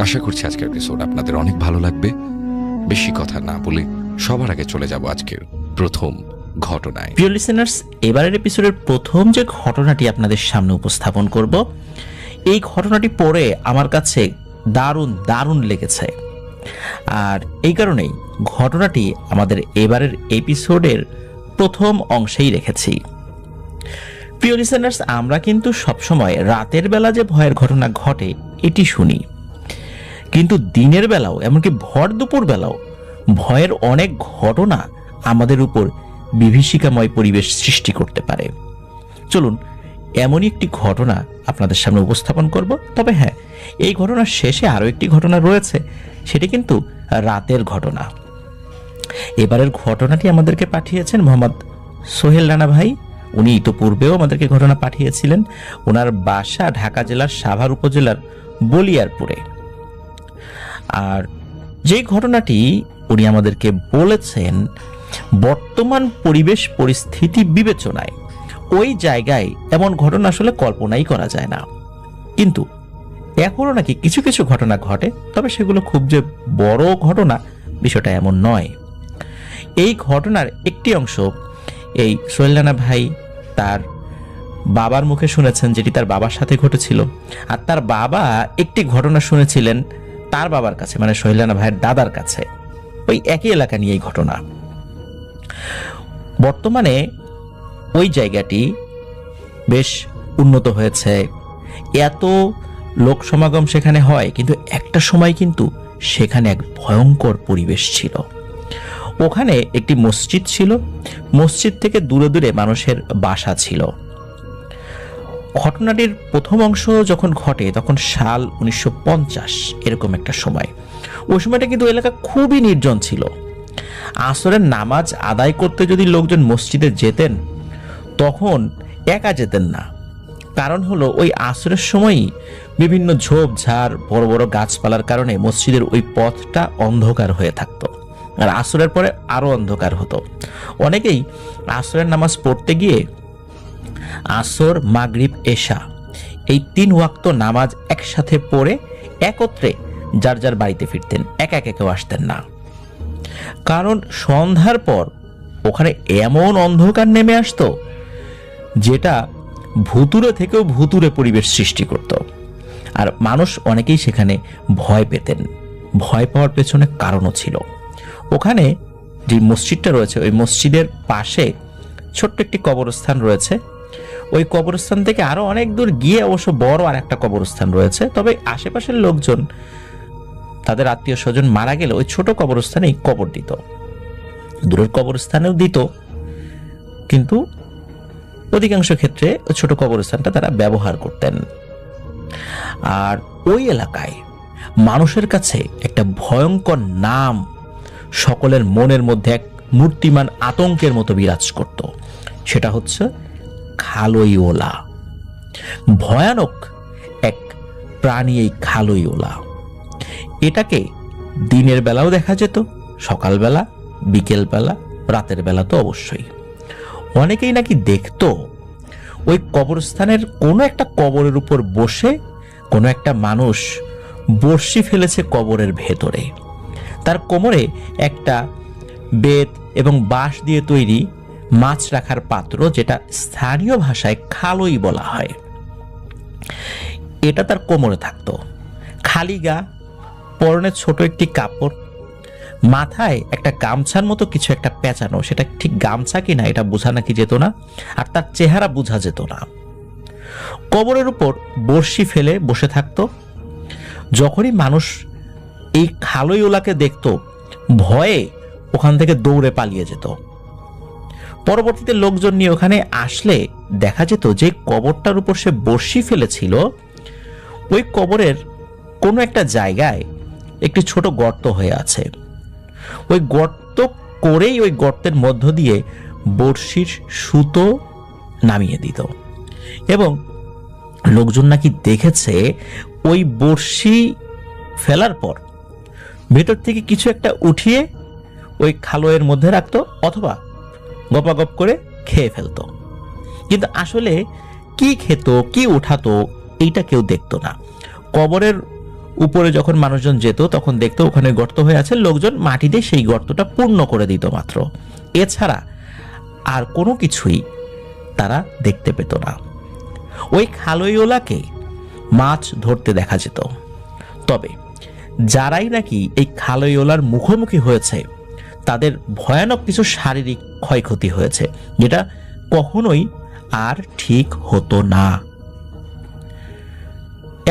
আশা করছি আজকের এপিসোড আপনাদের অনেক ভালো লাগবে। বেশি কথা না বলে সবার আগে চলে যাব আজকের প্রথম ঘটনায়। প্রিয় লিসেনার্স, এবারের এপিসোডের প্রথম যে ঘটনাটি আপনাদের সামনে উপস্থাপন করব, এই ঘটনাটি পড়ে আমার কাছে দারুণ দারুণ লেগেছে। আর এই কারণেই ঘটনাটি আমাদের এবারের এপিসোডের প্রথম অংশেই রেখেছি। প্রিয় লিসেনার্স, আমরা কিন্তু সবসময় রাতের বেলা যে ভয়ের ঘটনা ঘটে এটি শুনি, কিন্তু দিনের বেলাও এমনকি ভর দুপুর বেলাও ভয়ের অনেক ঘটনা আমাদের উপর বিভীষিকাময় পরিবেশ সৃষ্টি করতে পারে। চলুন এমনই একটি ঘটনা আপনাদের সামনে উপস্থাপন করব। তবে হ্যাঁ, এই ঘটনার শেষে আরও একটি ঘটনা রয়েছে, সেটি কিন্তু রাতের ঘটনা। এবারের ঘটনাটি আমাদেরকে পাঠিয়েছেন মোহাম্মদ সোহেল রানা ভাই। উনি ইতোপূর্বেও আমাদেরকে ঘটনা পাঠিয়েছিলেন। ওনার বাসা ঢাকা জেলার সাভার উপজেলার বলিয়ারপুরে। আর যে ঘটনাটি উনি আমাদেরকে বলেছেন, বর্তমান পরিবেশ পরিস্থিতি বিবেচনায় ওই জায়গায় এমন ঘটনা আসলে কল্পনাই করা যায় না, কিন্তু এখনো নাকি কিছু কিছু ঘটনা ঘটে। তবে সেগুলো খুব যে বড় ঘটনা বিষয়টা এমন নয়। এই ঘটনার একটি অংশ এই সোহেল রানা ভাই তার বাবার মুখে শুনেছেন, যেটি তার বাবার সাথে ঘটেছিল। আর তার বাবা একটি ঘটনা শুনেছিলেন তার বাবার কাছে, মানে সোহেল রানা ভাইয়ের দাদার কাছে। ওই একই এলাকা নিয়ে এই ঘটনা। বর্তমানে ওই জায়গাটি বেশ উন্নত হয়েছে, এত লোক সমাগম সেখানে হয়, কিন্তু একটা সময় কিন্তু সেখানে এক ভয়ঙ্কর পরিবেশ ছিল। ওখানে একটি মসজিদ ছিল, মসজিদ থেকে দূরে দূরে মানুষের বাসা ছিল। ঘটনাটির প্রথম অংশ যখন ঘটে তখন সাল 1950 এরকম একটা সময়। ওই সময়টা কিন্তু এলাকা খুবই নির্জন ছিল। আসরের নামাজ আদায় করতে যদি লোকজন মসজিদে যেতেন তখন একা যেতেন না। কারণ হলো ওই আসরের সময়ই বিভিন্ন ঝোপঝাড় বড় বড় গাছপালার কারণে মসজিদের ওই পথটা অন্ধকার হয়ে থাকতো। আর আসরের পরে আরো অন্ধকার হতো। অনেকেই আসরের নামাজ পড়তে গিয়ে আসর, মাগরিব, এশা এই 3 ওয়াক্ত নামাজ একসাথে পড়ে একত্রে যার যার বাড়িতে ফিরতেন, একা একা কেউ আসতেন না। কারণ সন্ধ্যার পর ওখানে এমন অন্ধকার নেমে আসতো যেটা ভুতুরে থেকেও ভুতুরে পরিবেশ সৃষ্টি করত। আর মানুষ অনেকেই সেখানে ভয় পেতেন। ভয় পাওয়ার পেছনে কারণও ছিল। ওখানে যে মসজিদটা রয়েছে ওই মসজিদের পাশে ছোট্ট একটি কবরস্থান রয়েছে। ওই কবরস্থান থেকে আরো অনেক দূর গিয়ে অবশ্য বড় আর একটা কবরস্থান রয়েছে। তবে আশেপাশের লোকজন তাদের আত্মীয় স্বজন মারা গেলে ওই ছোট কবরস্থানেই কবর দিত। দূরের কবরস্থানেও দিত, কিন্তু অধিকাংশ ক্ষেত্রে ওই ছোট কবরস্থানটা তারা ব্যবহার করতেন। আর ওই এলাকায় মানুষের কাছে একটা ভয়ঙ্কর নাম সকলের মনের মধ্যে এক মূর্তিমান আতঙ্কের মতো বিরাজ করত। সেটা হচ্ছে খালইওলা। ভয়ানক এক প্রাণী এই খালইওলা। এটাকে দিনের বেলাও দেখা যেত, সকালবেলা, বিকেল বেলা, রাতের বেলা তো অবশ্যই। অনেকেই নাকি দেখতো ওই কবরস্থানের কোনো একটা কবরের উপর বসে কোনো একটা মানুষ বড়শি ফেলেছে কবরের ভেতরে। তার কোমরে একটা বেত এবং বাঁশ দিয়ে তৈরি মাছ রাখার পাত্র, যেটা স্থানীয় ভাষায় খালই বলা হয়, এটা তার কোমরে থাকতো। খালি গা, পরনে ছোট একটি কাপড়, মাথায় একটা গামছার মতো কিছু একটা পেঁচানো, সেটা ঠিক গামছা কিনা এটা বোঝা নাকি যেত না। আর তার চেহারা বোঝা যেত না। কবরের উপর বড়শি ফেলে বসে থাকতো। যখনই মানুষ এই খালইওলাকে দেখত ভয়ে ওখান থেকে দৌড়ে পালিয়ে যেত। পরবর্তীতে লোকজন নিয়ে ওখানে আসলে দেখা যেত যে কবরটার উপর সে বড়শি ফেলেছিল ওই কবরের কোনো একটা জায়গায় একটি ছোট গর্ত হয়ে আছে। ওই গর্ত করেই ওই গর্তের মধ্য দিয়ে বড়শির সুতো নামিয়ে দিত। এবং লোকজন নাকি দেখেছে ওই বড়শি ফেলার পর ভেতর থেকে কিছু একটা উঠিয়ে ওই খালয়ের মধ্যে রাখতো, অথবা গপাগপ করে খেয়ে ফেলতো। কিন্তু আসলে কি খেত, কি উঠাতো, এইটা কেউ দেখতো না। কবরের উপরে যখন মানুষজন যেত তখন দেখতো ওখানে গর্ত হয়ে আছে, লোকজন মাটি দিয়ে সেই গর্তটা পূর্ণ করে দিত মাত্র। এছাড়া আর কোনো কিছুই তারা দেখতে পেত না। ওই খালইওলাকে মাছ ধরতে দেখা যেত। তবে যারাই নাকি এই খালইওলার মুখোমুখি হয়েছে তাদের ভয়ানক কিছু শারীরিক ক্ষয়ক্ষতি হয়েছে, যেটা কখনোই আর ঠিক হতো না।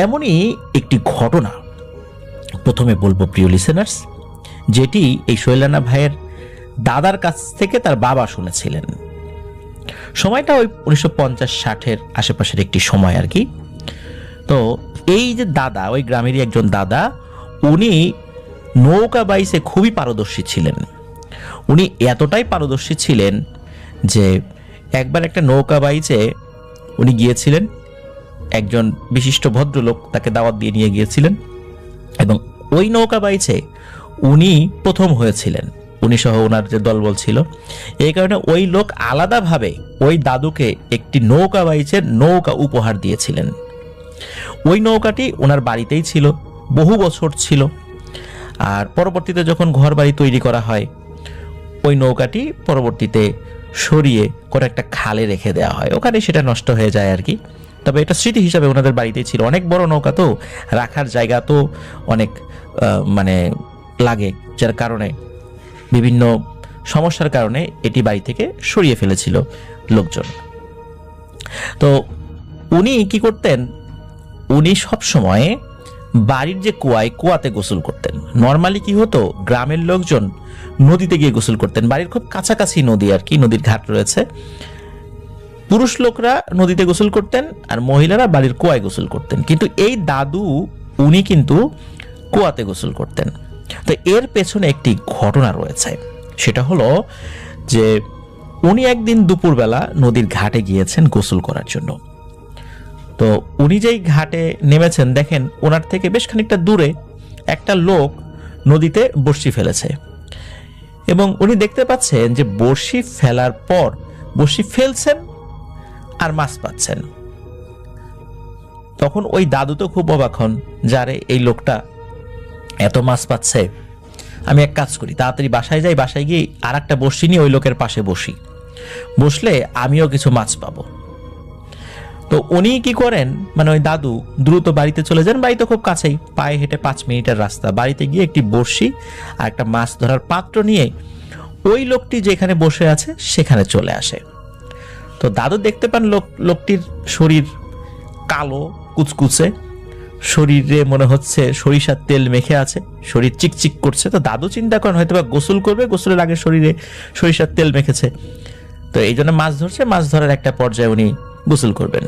এমনই একটি ঘটনা প্রথমে বলবো প্রিয় লিসেনার্স, যেটি এই শৈলানা ভাইয়ের দাদার কাছ থেকে তার বাবা শুনেছিলেন। সময়টা ওই 1950-60-এর আশেপাশের একটি সময় আর কি। তো এই যে দাদা, ওই গ্রামেরই একজন দাদা, উনি নৌকা বাইসে খুবই পারদর্শী ছিলেন। উনি এতটাই পারদর্শী ছিলেন যে একবার একটা নৌকা বাইচে উনি গিয়েছিলেন, একজন বিশিষ্ট ভদ্রলোক তাকে দাওয়াত দিয়ে নিয়ে গিয়েছিলেন এবং ওই নৌকা বাইচে উনি প্রথম হয়েছিলেন, উনি সহ ওনার যে দলবল ছিল। এই কারণে ওই লোক আলাদাভাবে ওই দাদুকে একটি নৌকা বাইচের নৌকা উপহার দিয়েছিলেন। ওই নৌকাটি ওনার বাড়িতেই ছিল, বহু বছর ছিল। আর পরবর্তীতে যখন ঘর বাড়ি তৈরি করা হয়, ওই নৌকাটি পরবর্তীতে সরিয়ে করে একটা খালে রেখে দেওয়া হয়, ওখানে সেটা নষ্ট হয়ে যায় আর কি। তবে এটা স্মৃতি হিসাবে ওনাদের বাড়িতেই ছিল। অনেক বড় নৌকা তো, রাখার জায়গা তো অনেক মানে লাগে, যার কারণে বিভিন্ন সমস্যার কারণে এটি বাড়ি থেকে সরিয়ে ফেলেছিল লোকজন। তো উনি কি করতেন, উনি সব সময় বাড়ির যে কুয়াতে গোসল করতেন। নর্মালি কি হতো, গ্রামের লোকজন নদীতে গিয়ে গোসল করতেন, বাড়ির খুব কাছাকাছি নদী আর কি, নদীর ঘাট রয়েছে। পুরুষ লোকরা নদীতে গোসল করতেন আর মহিলারা বাড়ির কুয়ায় গোসল করতেন। কিন্তু এই দাদু উনি কিন্তু কুয়াতে গোসল করতেন। তো এর পেছনে একটি ঘটনা রয়েছে, সেটা হলো যে উনি একদিন দুপুরবেলা নদীর ঘাটে গিয়েছেন গোসল করার জন্য। তো উনি যেই ঘাটে নেমেছেন, দেখেন ওনার থেকে বেশ খানিকটা দূরে একটা লোক নদীতে বড়শি ফেলেছে এবং উনি দেখতে পাচ্ছেন যে বড়শি ফেলার পর বড়শি ফেলছেন আর মাছ পাচ্ছেন। তখন ওই দাদু তো খুব অবাক হন, যারে এই লোকটা এত মাছ পাচ্ছে, আমি এক কাজ করি, তাড়াতাড়ি বাসায় যাই, বাসায় গিয়ে আর একটা বড়শি নিয়ে ওই লোকের পাশে বসলে আমিও কিছু মাছ পাবো। তো উনি কি করেন, মানে ওই দাদু দ্রুত বাড়িতে চলে যান, বাড়ি তো খুব কাছেই, পায়ে হেঁটে 5 মিনিটের রাস্তা। বাড়িতে গিয়ে একটি বড়শি আর একটা মাছ ধরার পাত্র নিয়ে ওই লোকটি যেখানে বসে আছে সেখানে চলে আসে। তো দাদু দেখতে পান লোকটির শরীর কালো কুচকুচে, শরীরে মনে হচ্ছে সরিষার তেল মেখে আছে, শরীর চিকচিক করছে। তো দাদু চিন্তা করেন হয়তো বা গোসল করবে, গোসলের আগে শরীরে সরিষার তেল মেখেছে, তো এই জন্য মাছ ধরছে। মাছ ধরার একটা পর্যায়ে উনি গোসল করবেন।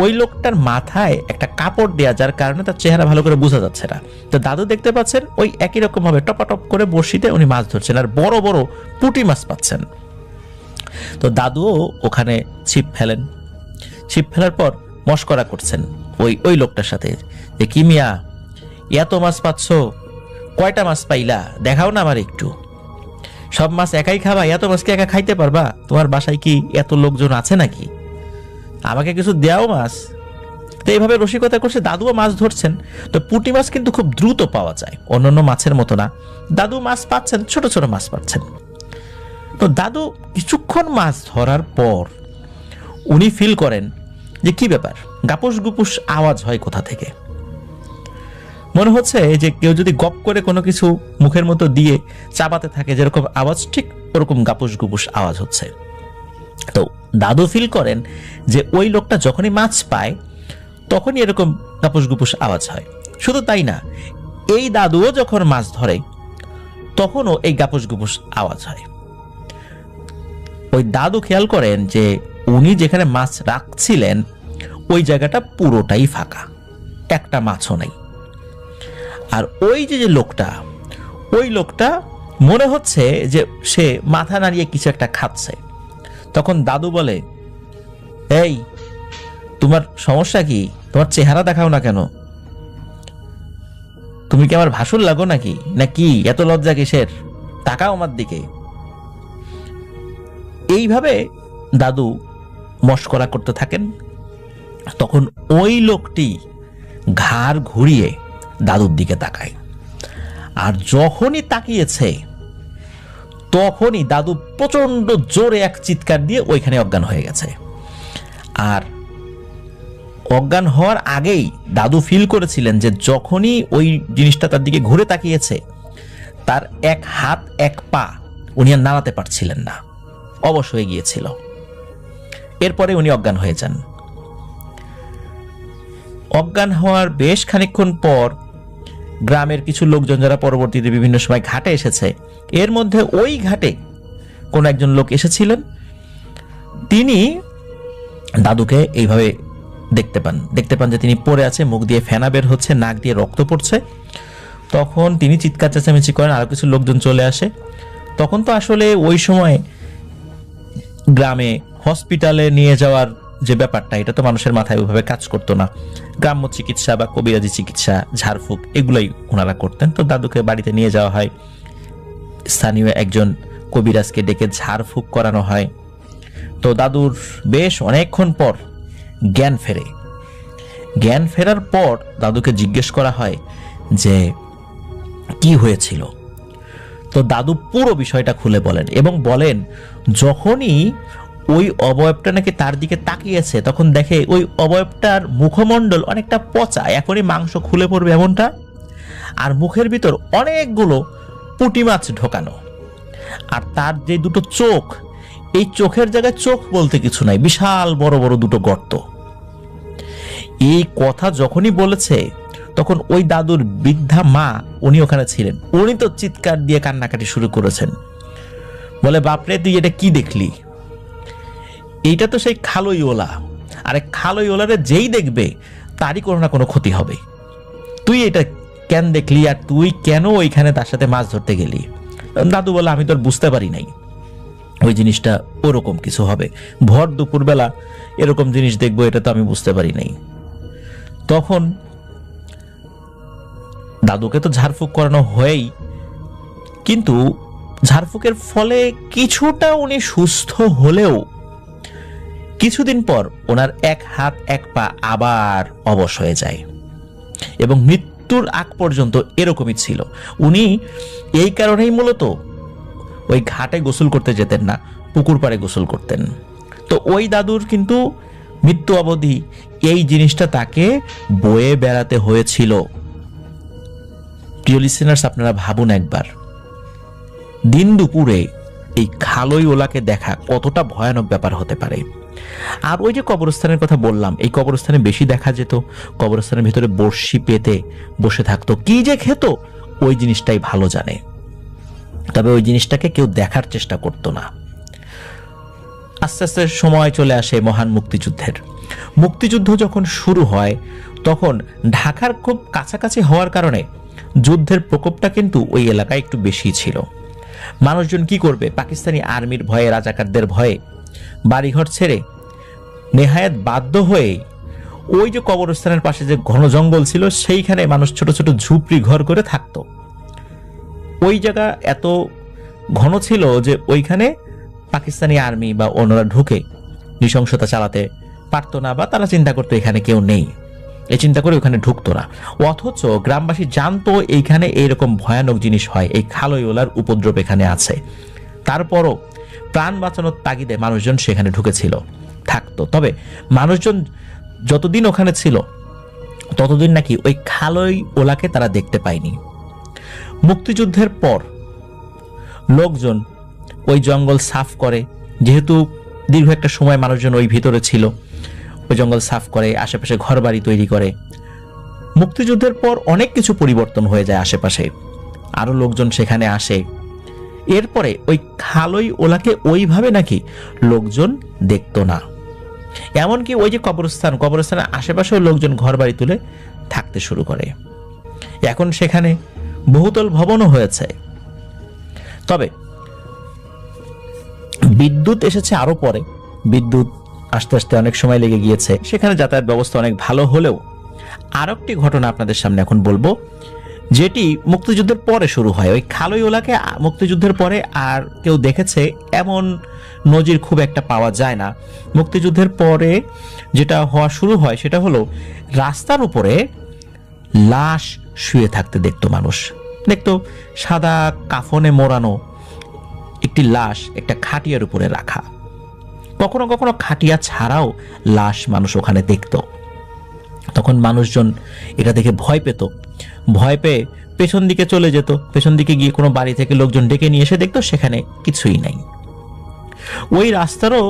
ওই লোকটার মাথায় একটা কাপড় দেয়া, যার কারণে তার চেহারা ভালো করে বোঝা যাচ্ছে না। তো দাদু দেখতে পাচ্ছেন ওই একই রকম ভাবে টপাটপ করে বড়শিতে উনি মাছ ধরছেন আর বড় বড় পুঁটি মাছ পাচ্ছেন। তো দাদুও ওখানে ছিপ ফেলেন, ছিপ ফেলার পর মশকরা করছেন ওই লোকটার সাথে যে, কি মিয়া এত মাছ পাচ্ছ, কয়টা মাছ পাইলা দেখাও না আমার একটু, সব মাছ একাই খাবা, এত মাছ কি একা খাইতে পারবা, তোমার বাসায় কি এত লোকজন আছে নাকি, আমাকে কিছু দেও মাছ। তো এইভাবে রসিকতা করছে, দাদুও মাছ ধরছেন। তো পুঁটি মাছ কিন্তু খুব দ্রুত পাওয়া যায়, অন্যান্য মাছের মতো না। দাদু মাছ পাচ্ছেন, ছোট ছোট মাছ পাচ্ছেন। তো দাদু কিছুক্ষণ মাছ ধরার পর উনি ফিল করেন যে কি ব্যাপার, গাপুস গুপুস আওয়াজ হয় কোথা থেকে। মনে হচ্ছে যে কেউ যদি গপ করে কোনো কিছু মুখের মতো দিয়ে চাবাতে থাকে যেরকম আওয়াজ, ঠিক ওরকম গাপুস গুপুস আওয়াজ হচ্ছে। তো দাদু ফিল করেন যে ওই লোকটা যখনই মাছ পায় তখনই এরকম গাপুস গুপুস আওয়াজ হয়। শুধু তাই না, এই দাদুও যখন মাছ ধরে তখনও এই গাপুস গুপুস আওয়াজ হয়। ওই দাদু খেয়াল করেন যে উনি যেখানে মাছ রাখছিলেন ওই জায়গাটা পুরোটাই ফাঁকা, একটা মাছও নেই। আর ওই যে লোকটা, ওই লোকটা মনে হচ্ছে যে সে মাথা নাড়িয়ে কিছু একটা খাচ্ছে। তখন দাদু বলে, এই তোমার সমস্যা কি, তোমার চেহারা দেখাও না কেন, তুমি কি আমার ভাসুর লাগো নাকি, না কি এত লজ্জা কিসের, তাকাও আমার দিকে। এইভাবে দাদু মশকরা করতে থাকেন। তখন ওই লোকটি ঘাড় ঘুরিয়ে দাদুর দিকে তাকায়। আর যখনই তাকিয়েছে তখনই দাদু প্রচন্ড জোরে এক চিৎকার দিয়ে ওইখানে অজ্ঞান হয়ে গেছে। আর অজ্ঞান হওয়ার আগেই দাদু ফিল করেছিলেন যে যখনই ওই জিনিসটা তার দিকে ঘুরে তাকিয়েছে তার এক হাত এক পা উনি আর নাড়াতে পারছিলেন না, অবশ হয়ে গিয়েছিল। এরপরে উনি অজ্ঞান হয়ে যান। অজ্ঞান হওয়ার বেশ খানিকক্ষণ পর গ্রামের কিছু লোকজন যারা পরবর্তীতে বিভিন্ন সময় ঘাটে এসেছে, এর মধ্যে ওই ঘাটে কোন একজন লোক এসেছিলেন, তিনি দাদুকে এইভাবে দেখতে পান যে তিনি পড়ে আছে, মুখ দিয়ে ফেনা বের হচ্ছে, নাক দিয়ে রক্ত পড়ছে। তখন তিনি চিৎকার চেঁচামেচি করেন, আরো কিছু লোকজন চলে আসে। তখন তো আসলে ওই সময় গ্রামে হসপিটালে নিয়ে যাওয়ার যে ব্যাপারটা, এটা তো মানুষের মাথায় ওইভাবে কাজ করতো না। গ্রাম্য চিকিৎসা বা কবিরাজি চিকিৎসা, ঝাড়ফুঁক, এগুলাই ওনারা করতেন। তো দাদুকে বাড়িতে নিয়ে যাওয়া হয়, স্থানীয় একজন কবিরাজকে ডেকে ঝাড়ফুঁক করানো হয়। তো দাদুর বেশ অনেকক্ষণ পর জ্ঞান ফেরে। জ্ঞান ফেরার পর দাদুকে জিজ্ঞেস করা হয় যে কি হয়েছিল। তো দাদু পুরো বিষয়টা খুলে বলেন এবং বলেন যখনই ওই অবয়বটা নাকি তার দিকে তাকিয়েছে তখন দেখে ওই অবয়বটার মুখমণ্ডল অনেকটা পচা, এখনই মাংস খুলে পড়বে এমনটা, আর মুখের ভিতর অনেকগুলো পুঁটি মাছ ঢোকানো। আর তার যে দুটো চোখ, এই চোখের জায়গায় চোখ বলতে কিছু নাই, বিশাল বড় বড় দুটো গর্ত। এই কথা যখনই বলেছে তখন ওই দাদুর বৃদ্ধা মা, উনি ওখানে ছিলেন, উনি তো চিৎকার দিয়ে কান্নাকাটি শুরু করেছেন। বলে, বাপরে তুই এটা কি দেখলি? এইটা তো সেই খালই ওলা, আরে খালই ওলারে যেই দেখবে তারই কোনো না কোনো ক্ষতি হবে। তুই এটা কেন দেখলি, আর তুই কেন ওইখানে তার সাথে মাছ ধরতে গেলি? দাদু বলে, আমি তো আর বুঝতে পারি নাই ওই জিনিসটা ওরকম কিছু হবে, ভর দুপুরবেলা এরকম জিনিস দেখবো, এটা তো আমি বুঝতে পারি নাই। তখন দাদুকে তো ঝাড়ফুঁক করানো হয়ই, কিন্তু ঝাড়ফুঁকের ফলে কিছুটা উনি সুস্থ হলেও কিছুদিন পর ওনার এক হাত এক পা আবার অবশ হয়ে যায় এবং মৃত্যুর আগ পর্যন্ত এরকমই ছিল। উনি এই কারণেই মূলত ওই ঘাটে গোসল করতে যেতেন না, পুকুর পাড়ে গোসল করতেন। তো ওই দাদুর কিন্তু মৃত্যু অবধি এই জিনিসটা তাকে বয়ে বেড়াতে হয়েছিল। প্রিয় লিসেনার্স, আপনারা ভাবুন একবার, দিন দুপুরে এই খালই ওলাকে দেখা কতটা ভয়ানক ব্যাপার হতে পারে। আর ওই যে কবরস্থানের কথা বললাম, এই কবরস্থানে বেশি দেখা যেত, কবরস্থানের ভিতরে বড়শি পেতে বসে থাকতো, কি যে খেত ওই জিনিসটাই ভালো জানে। তবে ওই জিনিসটাকে কেউ দেখার চেষ্টা করতো না। আস্তে আস্তে সময় চলে আসে মহান মুক্তিযুদ্ধের। মুক্তিযুদ্ধ যখন শুরু হয় তখন ঢাকার খুব কাছাকাছি হওয়ার কারণে যুদ্ধের প্রকোপটা কিন্তু ওই এলাকায় একটু বেশি ছিল। মানুষজন কি করবে, পাকিস্তানি আর্মির ভয়ে, রাজাকারদের ভয়ে বাড়িঘর ছেড়ে নেহায়েত বাধ্য হয়ে ওই যে কবরস্থানের পাশে যে ঘন জঙ্গল ছিল সেইখানে মানুষ ছোট ছোট ঝুপড়ি ঘর করে থাকতো। ওই জায়গা এত ঘন ছিল যে ওইখানে পাকিস্তানি আর্মি বা অন্যরা ঢুকে নৃশংসতা চালাতে পারতো না, বা তারা চিন্তা করতো এখানে কেউ নেই, এই চিন্তা করে ওখানে ঢুকতো না। অথচ গ্রামবাসী জানতো এইখানে এইরকম ভয়ানক জিনিস হয়, এই খালই ওলার উপদ্রব এখানে আছে। তারপরও প্রাণ বাঁচানোর তাগিদে মানুষজন সেখানে ঢুকেছিল, থাকতো। তবে মানুষজন যতদিন ওখানে ছিল ততদিন নাকি ওই খালই ওলাকে তারা দেখতে পায়নি। মুক্তিযুদ্ধের পর লোকজন ওই জঙ্গল সাফ করে, যেহেতু দীর্ঘ একটা সময় মানুষজন ওই ভিতরে ছিল, ওই জঙ্গল সাফ করে, আশেপাশে ঘর বাড়ি তৈরি করে। মুক্তিযুদ্ধের পর অনেক কিছু পরিবর্তন হয়ে যায় আশেপাশে, আরো লোকজন সেখানে আসে। এরপরে ওই খালই ওলাকে ওইভাবে নাকি লোকজন দেখতো না। এমনকি ওই যে কবরস্থানের আশেপাশেও লোকজন ঘর বাড়ি তুলে থাকতে শুরু করে। এখন সেখানে বহুতল ভবনও হয়েছে। তবে বিদ্যুৎ এসেছে আরো পরে, বিদ্যুৎ আস্তে আস্তে অনেক সময় লেগে গিয়েছে, সেখানে যাতায়াত ব্যবস্থা অনেক ভালো হলেও আরো একটি ঘটনা আপনাদের সামনে এখন বলবো, যেটি মুক্তিযুদ্ধের পরে শুরু হয়। ওই খালই ওলাকে মুক্তিযুদ্ধের পরে আর কেউ দেখেছে এমন নজির খুব একটা পাওয়া যায় না। মুক্তিযুদ্ধের পরে যেটা হওয়া শুরু হয় সেটা হলো রাস্তার উপরে লাশ শুয়ে থাকতে দেখতো মানুষ। দেখতো সাদা কাফনে মোড়ানো একটি লাশ একটা খাটিয়ার উপরে রাখা। কখনো কখনো খাটিয়া ছাড়াও লাশ মানুষ ওখানে দেখতো। তখন মানুষজন এটা দেখে ভয় পেত। ভয় পেয়ে পেছন দিকে চলে যেত। পেছন দিকে গিয়ে কোনো বাড়ি থেকে লোকজন ডেকে নিয়ে এসে দেখতো সেখানে কিছুই নাই। ওই রাস্তারও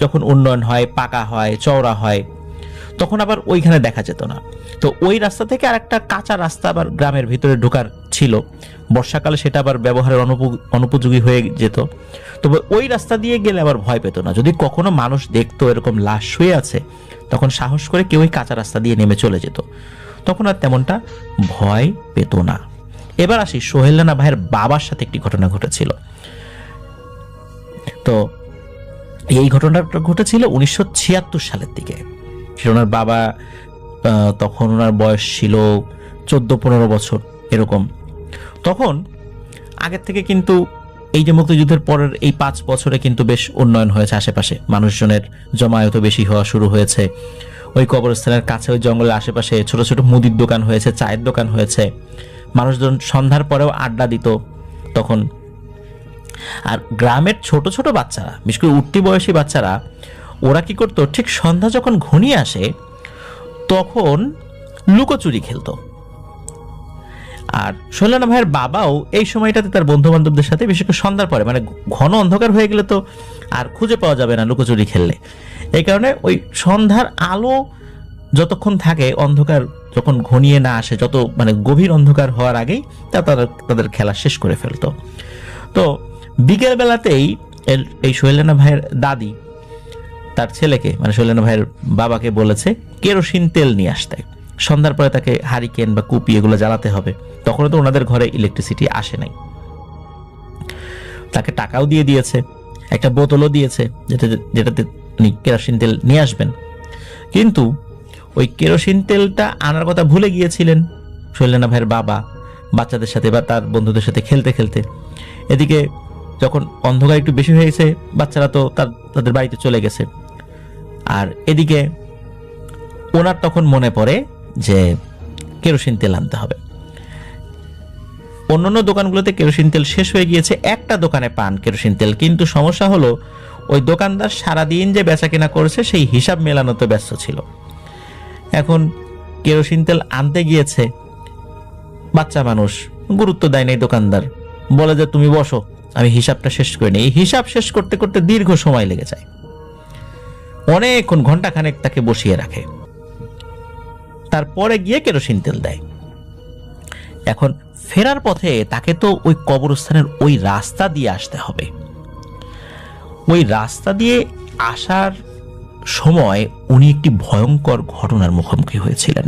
যখন উন্নয়ন হয়, পাকা হয়, চওড়া হয়, তখন আবার ওইখানে দেখা যেত না। তো ওই রাস্তা থেকে আর একটা কাঁচা রাস্তা আবার গ্রামের ভিতরে ঢোকার ছিল। বর্ষাকালে সেটা আবার ব্যবহারের অনুপযোগী হয়ে যেত। তবে ওই রাস্তা দিয়ে গেলে আবার ভয় পেত না। যদি কখনো মানুষ দেখতো এরকম লাশ শুয়ে আছে, তখন সাহস করে কেউ ওই কাঁচা রাস্তা দিয়ে নেমে চলে যেত। তখন আর তেমনটা ভয় পেত না। এবার আসি সোহেল রানা ভাইয়ের বাবার সাথে একটি ঘটনা ঘটেছিল। তো এই ঘটনাটা ঘটেছিল 1976 সালের দিকে। ওনার বাবা তখন ওনার বয়স ছিল 14-15 বছর এরকম। তখন আগের থেকে কিন্তু এই যে মুক্তিযুদ্ধের পরের এই 5 বছরে কিন্তু বেশ উন্নয়ন হয়েছে। আশেপাশে মানুষজনের জমায়েত বেশি হওয়া শুরু হয়েছে। ওই কবরস্থানের কাছে ওই জঙ্গলের আশেপাশে ছোট ছোট মুদির দোকান হয়েছে, চায়ের দোকান হয়েছে। মানুষজন সন্ধ্যার পরেও আড্ডা দিত তখন। আর গ্রামের ছোট ছোট বাচ্চারা, বিশেষ করে উঠতি বয়সী বাচ্চারা, ওরা কি করতো, ঠিক সন্ধ্যা যখন ঘনিয়ে আসে তখন লুকোচুরি খেলতো। আর সোহেল রানা ভাইয়ের বাবাও এই সময়টাতে তার বন্ধু বান্ধবদের সাথে, বিশেষ করে সন্ধ্যার পরে, মানে ঘন অন্ধকার হয়ে গেলে তো আর খুঁজে পাওয়া যাবে না লুকোচুরি খেললে, এই কারণে ওই সন্ধ্যার আলো যতক্ষণ থাকে, অন্ধকার যখন ঘনিয়ে না আসে, যত মানে গভীর অন্ধকার হওয়ার আগেই তারা তাদের খেলা শেষ করে ফেলতো। তো বিকেল বেলাতেই এই সোহেল রানা ভাইয়ের দাদি তার ছেলেকে, মানে সোহেল রানা ভাইয়ের বাবাকে বলেছে কেরোসিন তেল নিয়ে আসতে। সন্ধ্যার পরে তাকে হারিকেন বা কুপি এগুলো জ্বালাতে হবে। তখনও তো ওনাদের ঘরে ইলেকট্রিসিটি আসে নাই। তাকে টাকাও দিয়ে দিয়েছে, একটা বোতলও দিয়েছে যেটাতে উনি কেরোসিন তেল নিয়ে আসবেন। কিন্তু ওই কেরোসিন তেলটা আনার কথা ভুলে গিয়েছিলেন সোহেল রানা ভাইয়ের বাবা বাচ্চাদের সাথে বা তার বন্ধুদের সাথে খেলতে খেলতে। এদিকে যখন অন্ধকার একটু বেশি হয়ে গেছে, বাচ্চারা তো তাদের বাড়িতে চলে গেছে। আর এদিকে ওনার তখন মনে পড়ে যে কেরোসিন তেল আনতে হবে। অন্যান্য দোকানগুলোতে কেরোসিন তেল শেষ হয়ে গিয়েছে, একটা দোকানে পান কেরোসিন তেল। কিন্তু সমস্যা হলো ওই দোকানদার সারাদিন যে বেচা কেনা করেছে সেই হিসাব মেলানোতে ব্যস্ত ছিল। এখন কেরোসিন তেল আনতে গিয়েছে, বাচ্চা মানুষ, গুরুত্ব দেয় নাই দোকানদার, বলে যে তুমি বসো, আমি হিসাবটা শেষ করে নিই। এই হিসাব শেষ করতে করতে দীর্ঘ সময় লেগে যায়, অনেকক্ষণ, ঘন্টাখানেক তাকে বসিয়ে রাখে। তারপরে গিয়ে কেরোসিন তেল দেয়। এখন ফেরার পথে তাকে তো ওই কবরস্থানের ওই রাস্তা দিয়ে আসতে হবে। ওই রাস্তা দিয়ে আসার সময় উনি একটি ভয়ঙ্কর ঘটনার মুখোমুখি হয়েছিলেন।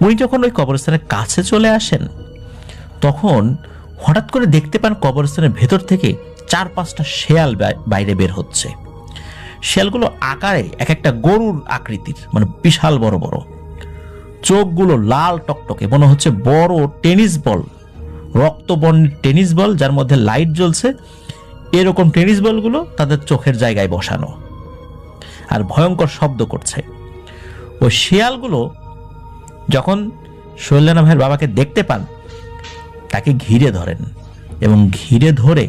উনি যখন ওই কবরস্থানের কাছে চলে আসেন, তখন হঠাৎ করে দেখতে পান কবরস্থানের ভেতর থেকে 4-5টা শেয়াল বাইরে বের হচ্ছে। শেয়ালগুলো আকারে এক একটা গরুর আকৃতির, মানে বিশাল বড় বড়, চোখগুলো লাল টকটকে, মনে হচ্ছে বড় টেনিস বল, রক্তবর্ণের টেনিস বল যার মধ্যে লাইট জ্বলছে, এরকম টেনিস বলগুলো তাদের চোখের জায়গায় বসানো, আর ভয়ঙ্কর শব্দ করছে। ওই শেয়ালগুলো যখন সোহেল রানা ভাইয়ের বাবাকে দেখতে পান, তাকে ঘিরে ধরেন এবং ঘিরে ধরে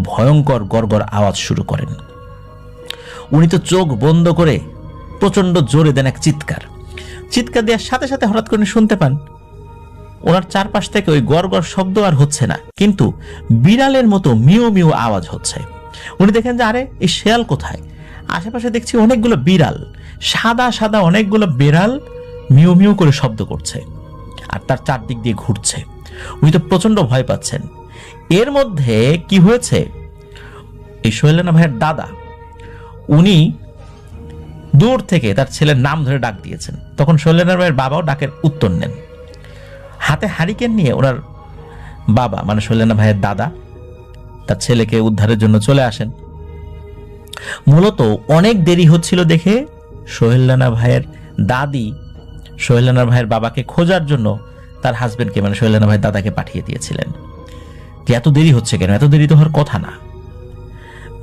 ভয়ঙ্কর গড়গড় আওয়াজ শুরু করেন। উনি তো চোখ বন্ধ করে প্রচন্ড জোরে দেন এক চিৎকার। চিৎকার দেওয়ার সাথে সাথে হঠাৎ করে শুনতে পান ওনার চারপাশ থেকে ওই গড়গড় শব্দ আর হচ্ছে না, কিন্তু বিড়ালের মতো মিউ মিউ আওয়াজ হচ্ছে। উনি দেখেন যে আরে এই শেয়াল কোথায়? আশেপাশে দেখছি অনেকগুলো বিড়াল, সাদা সাদা অনেকগুলো বিড়াল মিউ মিউ করে শব্দ করছে আর তার চারদিক দিয়ে ঘুরছে। উনি তো প্রচন্ড ভয় পাচ্ছেন। এর মধ্যে কি হয়েছে, এই সোহেল রানা ভাইয়ের দাদা, উনি দূর থেকে তার ছেলের নাম ধরে ডাক দিয়েছেন। তখন সোহেল রানা ভাইয়ের বাবাও ডাকের উত্তর নেন। হাতে হারিকেন নিয়ে ওনার বাবা, মানে সোহেল রানা ভাইয়ের দাদা, তার ছেলেকে উদ্ধারের জন্য চলে আসেন। মূলত অনেক দেরি হচ্ছিল দেখে সোহেল রানা ভাইয়ের দাদি সোহেল রানা ভাইয়ের বাবাকে খোঁজার জন্য তার হাজবেন্ডকে, মানে সোহেল রানা ভাইয়ের দাদাকে পাঠিয়ে দিয়েছিলেন যে এত দেরি হচ্ছে কেন, এত দেরি তো হওয়ার কথা না।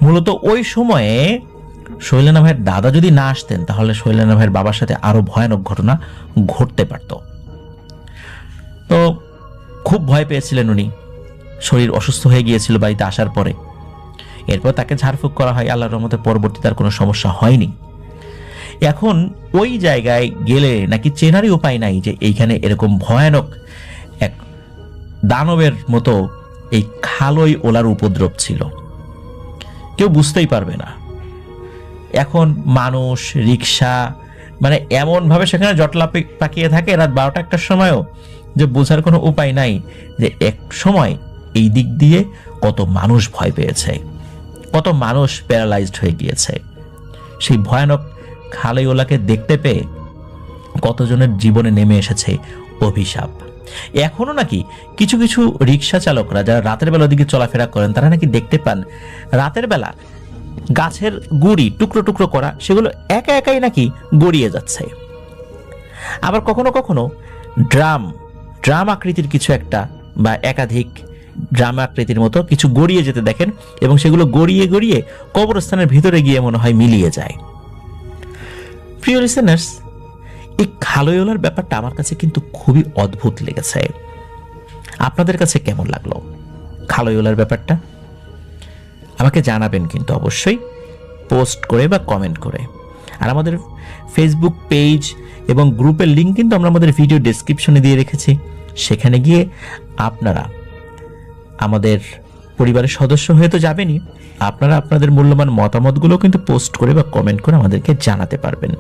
মূলত ওই সময়ে সোহেল রানা ভাইয়ের দাদা যদি না আসতেন, তাহলে সোহেল রানা ভাইয়ের বাবার সাথে আরো ভয়ানক ঘটনা ঘটতে পারত। তো খুব ভয় পেয়েছিলেন উনি, শরীর অসুস্থ হয়ে গিয়েছিল বাড়িতে আসার পরে। এরপর তাকে ঝাড়ফুঁক করা হয়, আল্লাহর রহমতে পরবর্তীতে আর কোনো সমস্যা হয়নি। এখন ওই জায়গায় গেলে নাকি চেনারই উপায় নাই যে এইখানে এরকম ভয়ানক এক দানবের মতো এই খালই ওলার উপদ্রব ছিল, কেউ বুঝতেই পারবে না। এখন মানুষ, রিক্সা, মানে এমনভাবে সেখানে জটলা পাকিয়ে থাকে রাত 12টা-1টার সময়ও, যে বোঝার কোনো উপায় নাই যে এক সময় এই দিক দিয়ে কত মানুষ ভয় পেয়েছে, কত মানুষ প্যারালাইজড হয়ে গিয়েছে। সেই ভয়ানক খালইওলাকে দেখতে পেয়ে কতজনের জীবনে নেমে এসেছে অভিশাপ। এখনো নাকি কিছু কিছু রিক্সা চালকরা যারা রাতের বেলা দিকে চলাফেরা করেন, তারা নাকি দেখতে পান রাতের বেলা গাছের গুড়ি টুকরো টুকরো করা, সেগুলো একা একাই নাকি গড়িয়ে যাচ্ছে। আবার কখনো কখনো ড্রাম আকৃতির কিছু একটা বা একাধিক ড্রাম আকৃতির মতো কিছু গড়িয়ে যেতে দেখেন, এবং সেগুলো গড়িয়ে গড়িয়ে কবরস্থানের ভিতরে গিয়ে মনে হয় মিলিয়ে যায়। প্রিয় লিসেনার্স, এই খালইওলার ব্যাপারটা আমার কাছে কিন্তু খুবই অদ্ভুত লেগেছে। আপনাদের কাছে কেমন লাগলো খালইওলার ব্যাপারটা? আমাকে জানাবেন কিন্তু অবশ্যই, পোস্ট করে বা কমেন্ট করে। আর আমাদের ফেসবুক পেজ এবং গ্রুপের লিঙ্ক কিন্তু আমরা আমাদের ভিডিও ডেসক্রিপশনে দিয়ে রেখেছি। সেখানে গিয়ে আপনারা আমাদের পরিবারের সদস্য হয়ে তো যাবেনই, আপনারা আপনাদের মূল্যবান মতামতগুলো কিন্তু পোস্ট করে বা কমেন্ট করে আমাদেরকে জানাতে পারবেন।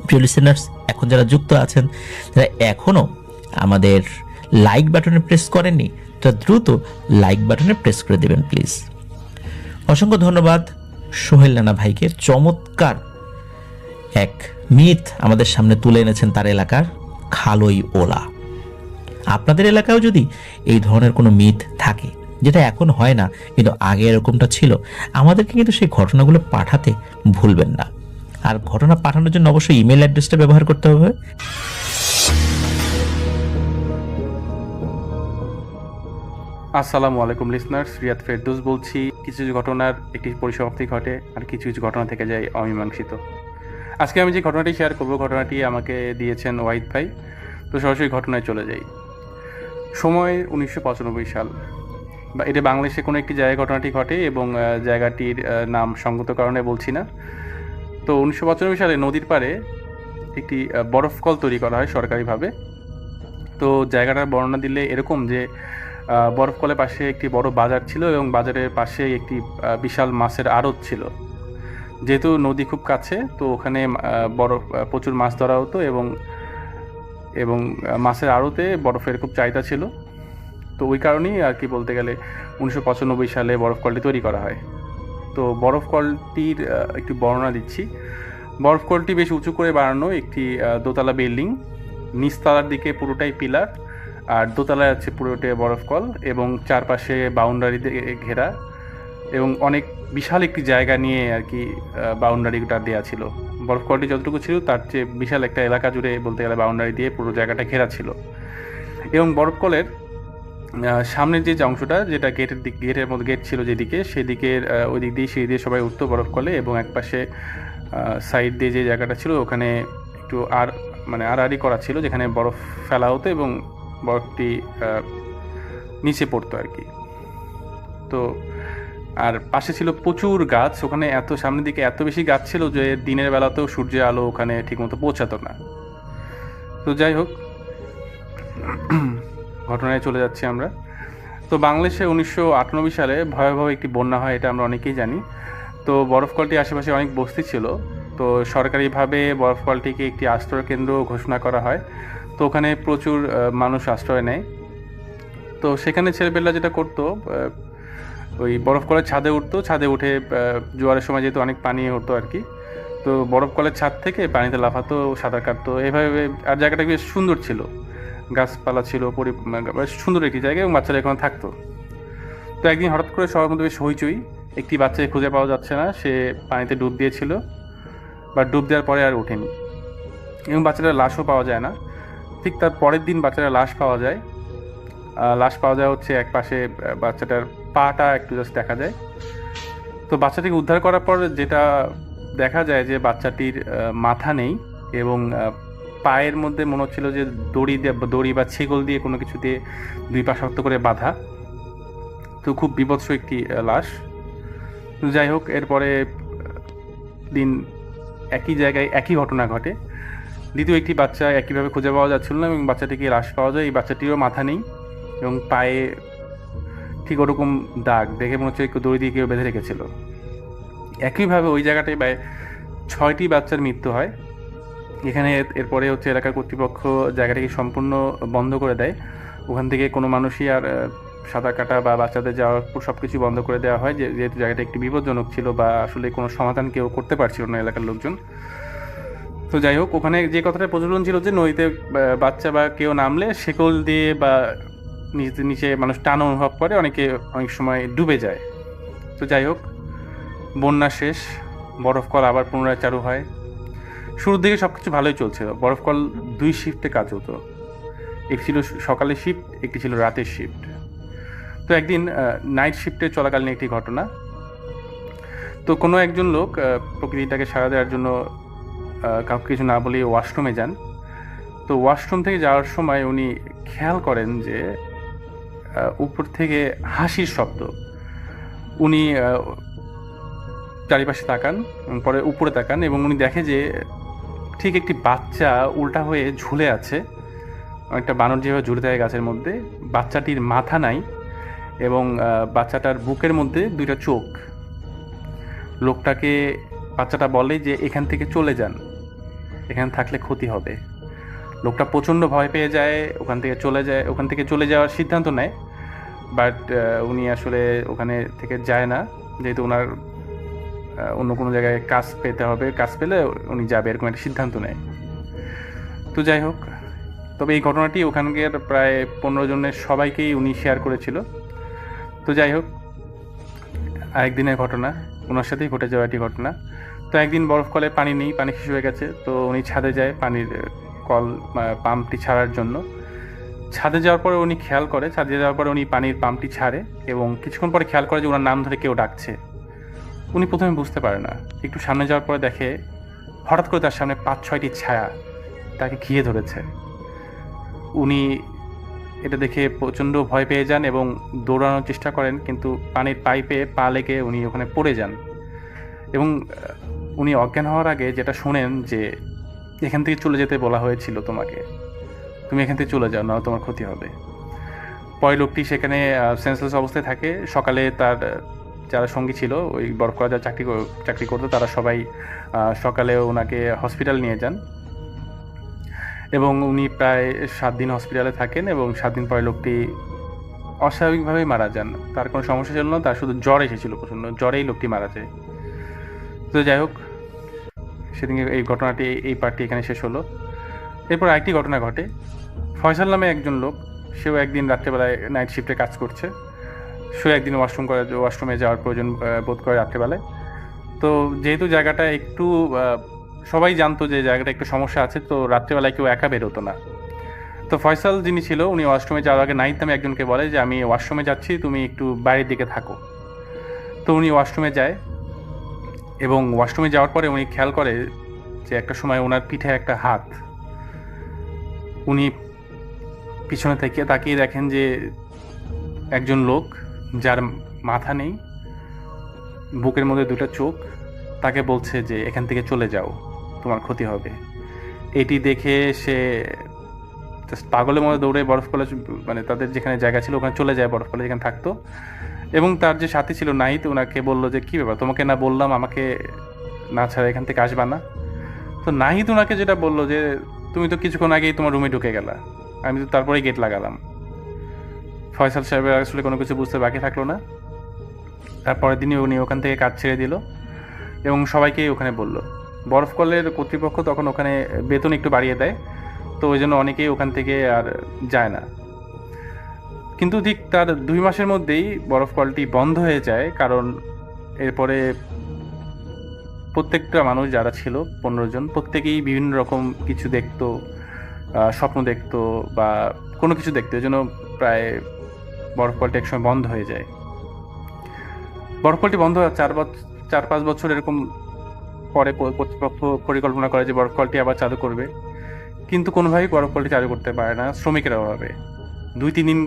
প্রিয় লিসেনার্স, এখন যারা যুক্ত আছেন, যারা এখনও আমাদের লাইক বাটনে প্রেস করেননি, তারা দ্রুত লাইক বাটনে প্রেস করে দেবেন প্লিজ। অসংখ্য ধন্যবাদ সোহেল রানা ভাইকে, চমৎকার এক মিথ আমাদের সামনে তুলে এনেছেন তার এলাকার খালইওলা। আপনাদের এলাকায়ও যদি এই ধরনের কোনো মিথ থাকে, যেটা এখন হয় না কিন্তু আগে এরকমটা ছিল, আমাদেরকে কিন্তু সেই ঘটনাগুলো পাঠাতে ভুলবেন না। আর ঘটনা পাঠানোর জন্য অবশ্যই ইমেল অ্যাড্রেসটা ব্যবহার করতে হবে। আসসালামু আলাইকুম লিসনার্স, রিয়াদ ফেরদৌস বলছি। কিছু কিছু ঘটনার একটি পরিসমাপ্তি ঘটে, আর কিছু কিছু ঘটনা থেকে যায় অমীমাংসিত। আজকে আমি যে ঘটনাটি শেয়ার করব, ঘটনাটি আমাকে দিয়েছেন ওয়াহিদ ভাই। তো সরাসরি ঘটনায় চলে যাই। সময় 1995 সাল, বা এটা বাংলাদেশে কোনো একটি জায়গায় ঘটনাটি ঘটে, এবং জায়গাটির নাম সঙ্গত কারণে বলছি না। তো 1995 সালে নদীর পাড়ে একটি বরফকল তৈরি করা হয় সরকারিভাবে। তো জায়গাটার বর্ণনা দিলে এরকম যে বরফকলের পাশে একটি বড় বাজার ছিল, এবং বাজারের পাশে একটি বিশাল মাছের আড়ত ছিল। যেহেতু নদী খুব কাছে, তো ওখানে প্রচুর মাছ ধরা হতো, এবং মাছের আড়তে বরফের খুব চাহিদা ছিল। তো ওই কারণেই আর কি বলতে গেলে 1995 সালে বরফকলটি তৈরি করা হয়। তো বরফকলটির একটি বর্ণনা দিচ্ছি। বরফকলটি বেশ উঁচু করে বানানো একটি দোতলা বিল্ডিং, নিচতলার দিকে পুরোটাই পিলার, আর দোতলায় আছে পুরোটাই বরফকল, এবং চারপাশে বাউন্ডারি দিয়ে ঘেরা, এবং অনেক বিশাল একটি জায়গা নিয়ে আর কি বাউন্ডারিটা দেওয়া ছিল। বরফকলটি যতটুকু ছিল তার চেয়ে বিশাল একটা এলাকা জুড়ে বলতে গেলে বাউন্ডারি দিয়ে পুরো জায়গাটা ঘেরা ছিল। এবং বরফকলের সামনের যে অংশটা, যেটা গেটের মধ্যে গেট ছিল যেদিকে, সেদিকের ওই দিক দিয়ে সিঁড়ি দিয়ে সবাই উঠতো বরফকলে, এবং একপাশে সাইড দিয়ে যে জায়গাটা ছিল ওখানে একটু আড়াআড়ি করা ছিল, যেখানে বরফ ফেলা হতো এবং বরফটি নিচে পড়তো আর কি। তো আর পাশে ছিল প্রচুর গাছ, ওখানে সামনের দিকে এত বেশি গাছ ছিল যে দিনের বেলাতেও সূর্যের আলো ওখানে ঠিকমতো পৌঁছাতো না। তো যাই হোক, ঘটনায় চলে যাচ্ছি আমরা। তো বাংলাদেশে 1998 সালে ভয়াবহ একটি বন্যা হয়, এটা আমরা অনেকেই জানি। তো বরফকলটির আশেপাশে অনেক বস্তি ছিল, তো সরকারিভাবে বরফকলটিকে একটি আশ্রয় কেন্দ্র ঘোষণা করা হয়। তো ওখানে প্রচুর মানুষ আশ্রয় নেয়। তো সেখানে ছেলেপেলেরা যেটা করতো, ওই বরফকলের ছাদে উঠতো, ছাদে উঠে জোয়ারের সময় যেহেতু অনেক পানি হতো আর কি, তো বরফকলের ছাদ থেকে পানিতে লাফাতো, সাঁতার কাটতো এভাবে। আর জায়গাটা বেশ সুন্দর ছিল, গাছপালা ছিল, সুন্দর একটি জায়গা, এবং বাচ্চারা এখানে থাকতো। তো একদিন হঠাৎ করে সবার মধ্যে বেশ হইচই, একটি বাচ্চাকে খুঁজে পাওয়া যাচ্ছে না, সে পানিতে ডুব দিয়েছিল, বা ডুব দেওয়ার পরে আর ওঠেনি, এবং বাচ্চাটার লাশও পাওয়া যায় না। ঠিক তার পরের দিন বাচ্চাটার লাশ পাওয়া যায়। হচ্ছে এক পাশে বাচ্চাটার পাটা একটু জাস্ট দেখা যায়। তো বাচ্চাটিকে উদ্ধার করার পর যেটা দেখা যায় যে বাচ্চাটির মাথা নেই, এবং পায়ের মধ্যে মনে হচ্ছিল যে দড়ি বা ছেগল দিয়ে কোনো কিছু দিয়ে দুই পা শক্ত করে বাঁধা। তো খুব বিভৎস একটি লাশ। তো যাই হোক, এরপরে দিন একই জায়গায় একই ঘটনা ঘটে। দ্বিতীয় একটি বাচ্চা একইভাবে খুঁজে পাওয়া যাচ্ছিল না এবং বাচ্চাটিকে লাশ পাওয়া যায়। এই বাচ্চাটিরও মাথা নেই এবং পায়ে ঠিক ওরকম দাগ, দেখে মনে হচ্ছে একটু দড়ি দিয়ে কেউ বেঁধে রেখেছিল। একইভাবে ওই জায়গাটায় প্রায় 6টি বাচ্চার মৃত্যু হয়। এখানে এরপরে হচ্ছে এলাকার কর্তৃপক্ষ জায়গাটাকে সম্পূর্ণ বন্ধ করে দেয়। ওখান থেকে কোনো মানুষই আর সাঁতার কাটা বা বাচ্চাদের যাওয়ার সব কিছু বন্ধ করে দেওয়া হয়, যেহেতু জায়গাটা একটি বিপজ্জনক ছিল বা আসলে কোনো সমাধান কেউ করতে পারছিল না এলাকার লোকজন। তো যাই হোক, ওখানে যে কথাটা প্রচলন ছিল যে নদীতে বাচ্চা বা কেউ নামলে শেকল দিয়ে বা নিচে মানুষ টান অনুভব করে, অনেক সময় ডুবে যায়। তো যাই হোক, বন্যা শেষ, বরফকল আবার পুনরায় চালু হয়। শুরুর দিকে সব কিছু ভালোই চলছিল। বরফকল 2 শিফটে কাজ হতো, একটি ছিল সকালের শিফট, একটি ছিল রাতের শিফট। তো একদিন নাইট শিফটে চলাকালীন একটি ঘটনা। তো কোনো একজন লোক প্রকৃতিটাকে সাড়া দেওয়ার জন্য কাউকে কিছু না বলে ওয়াশরুমে যান। তো ওয়াশরুম থেকে যাওয়ার সময় উনি খেয়াল করেন যে উপর থেকে হাসির শব্দ। উনি চারিপাশে তাকান, পরে উপরে তাকান এবং উনি দেখে যে ঠিক একটি বাচ্চা উল্টা হয়ে ঝুলে আছে, অনেকটা বানর যেভাবে ঝুলে থাকে গাছের মধ্যে। বাচ্চাটির মাথা নাই এবং বাচ্চাটার বুকের মধ্যে 2টা চোখ। বাচ্চাটা বলে যে এখান থেকে চলে যান, এখানে থাকলে ক্ষতি হবে। লোকটা প্রচণ্ড ভয় পেয়ে যায়, ওখান থেকে চলে যাওয়ার সিদ্ধান্ত নেয়। বাট উনি আসলে ওখানে থেকে যায় না, যেহেতু ওনার অন্য কোনো জায়গায় কাজ পেতে হবে, কাজ পেলে উনি যাবে, এরকম একটা সিদ্ধান্ত নেয়। তো যাই হোক, তবে এই ঘটনাটি ওখানকার প্রায় 15 জনের সবাইকেই উনি শেয়ার করেছিল। তো যাই হোক, আরেকদিনের ঘটনা, ওনার সাথেই ঘটে যাওয়া একটি ঘটনা। তো একদিন বরফকলে পানি নেই, পানি শেষ হয়ে গেছে। তো উনি ছাদে যায় পানির পাম্পটি ছাড়ার জন্য। ছাদে যাওয়ার পরে উনি পানির পাম্পটি ছাড়ে এবং কিছুক্ষণ পরে খেয়াল করে যে ওনার নাম ধরে কেউ ডাকছে। উনি প্রথমে বুঝতে পারে না, একটু সামনে যাওয়ার পরে দেখে হঠাৎ করে তার সামনে 5-6টি ছায়া তাকে ঘিরে ধরেছে। উনি এটা দেখে প্রচণ্ড ভয় পেয়ে যান এবং দৌড়ানোর চেষ্টা করেন, কিন্তু পানির পাইপে পা লেগে উনি ওখানে পড়ে যান। এবং উনি অজ্ঞান হওয়ার আগে যেটা শোনেন যে এখান থেকে চলে যেতে বলা হয়েছিল তোমাকে, তুমি এখান থেকে চলে যাও, না তোমার ক্ষতি হবে। পরে লোকটি সেখানে সেন্সলেস অবস্থায় থাকে। সকালে তার যারা সঙ্গী ছিল, ওই বরফকলা যারা চাকরি করতো, তারা সবাই সকালে ওনাকে হসপিটাল নিয়ে যান এবং উনি প্রায় 7 দিন হসপিটালে থাকেন এবং 7 দিন পরে লোকটি অস্বাভাবিকভাবেই মারা যান। তার কোনো সমস্যা ছিল না, তার শুধু জ্বর এসেছিল, প্রচণ্ড জ্বরেই লোকটি মারা যায়। তো যাই হোক, সেদিনকে এই ঘটনাটি, এই পার্টটি এখানে শেষ হলো। এরপর আরেকটি ঘটনা ঘটে। ফয়সাল নামে একজন লোক, সেও একদিন রাত্রেবেলায় নাইট শিফটে কাজ করছে। সেও একদিন ওয়াশরুমে যাওয়ার প্রয়োজন বোধ করে রাত্রেবেলায়। তো যেহেতু জায়গাটা একটু সবাই জানতো যে জায়গাটা একটু সমস্যা আছে, তো রাত্রেবেলায় কেউ একা বেরোতো না। তো ফয়সাল যিনি ছিল, উনি ওয়াশরুমে যাওয়ার আগে নাহিদ নামে একজনকে বলে যে আমি ওয়াশরুমে যাচ্ছি, তুমি একটু বাইরের দিকে থাকো। তো উনি ওয়াশরুমে যায় এবং ওয়াশরুমে যাওয়ার পরে উনি খেয়াল করে যে একটা সময় ওনার পিঠে একটা হাত। উনি পিছনে থেকে তাকিয়ে দেখেন যে একজন লোক, যার মাথা নেই, বুকের মধ্যে 2টা চোখ, তাকে বলছে যে এখান থেকে চলে যাও, তোমার ক্ষতি হবে। এটি দেখে সে জাস্ট পাগলের মধ্যে দৌড়ে বরফকলে, মানে তাদের যেখানে জায়গা ছিল ওখানে চলে যায়, বরফকলে যেখানে থাকতো। এবং তার যে সাথী ছিল নাহিদ, ওনাকে বললো যে কী ব্যাপার, তোমাকে না বললাম আমাকে না ছাড়া এখান থেকে আসবা না? তো নাহিদ ওনাকে যেটা বললো যে তুমি তো কিছুক্ষণ আগেই তোমার রুমে ঢুকে গেলা, আমি তো তারপরেই গেট লাগালাম। ফয়সাল সাহেবের আসলে কোনো কিছু বুঝতে বাকি থাকলো না। তারপরের দিনই উনি ওখান থেকে কাজ ছেড়ে দিল এবং সবাইকেই ওখানে বলল। বরফকলের কর্তৃপক্ষ তখন ওখানে বেতন একটু বাড়িয়ে দেয়, তো ওই জন্য অনেকেই ওখান থেকে আর যায় না। কিন্তু ঠিক তার 2 মাসের মধ্যেই বরফকলটি বন্ধ হয়ে যায়, কারণ এরপরে প্রত্যেকটা মানুষ যারা ছিল 15 জন, প্রত্যেকেই বিভিন্ন রকম কিছু দেখতো, স্বপ্ন দেখতো বা কোনো কিছু দেখতো। এই জন্য প্রায় বরফকলটি একসময় বন্ধ হয়ে যায়। বরফকলটি বন্ধ হয় 4-5 বছর এরকম পরে কর্তৃপক্ষ পরিকল্পনা করে যে বরফকলটি আবার চালু করবে, কিন্তু কোনোভাবেই বরফ কলটি চালু করতে পারে না শ্রমিকের অভাবে। 2-3 দিন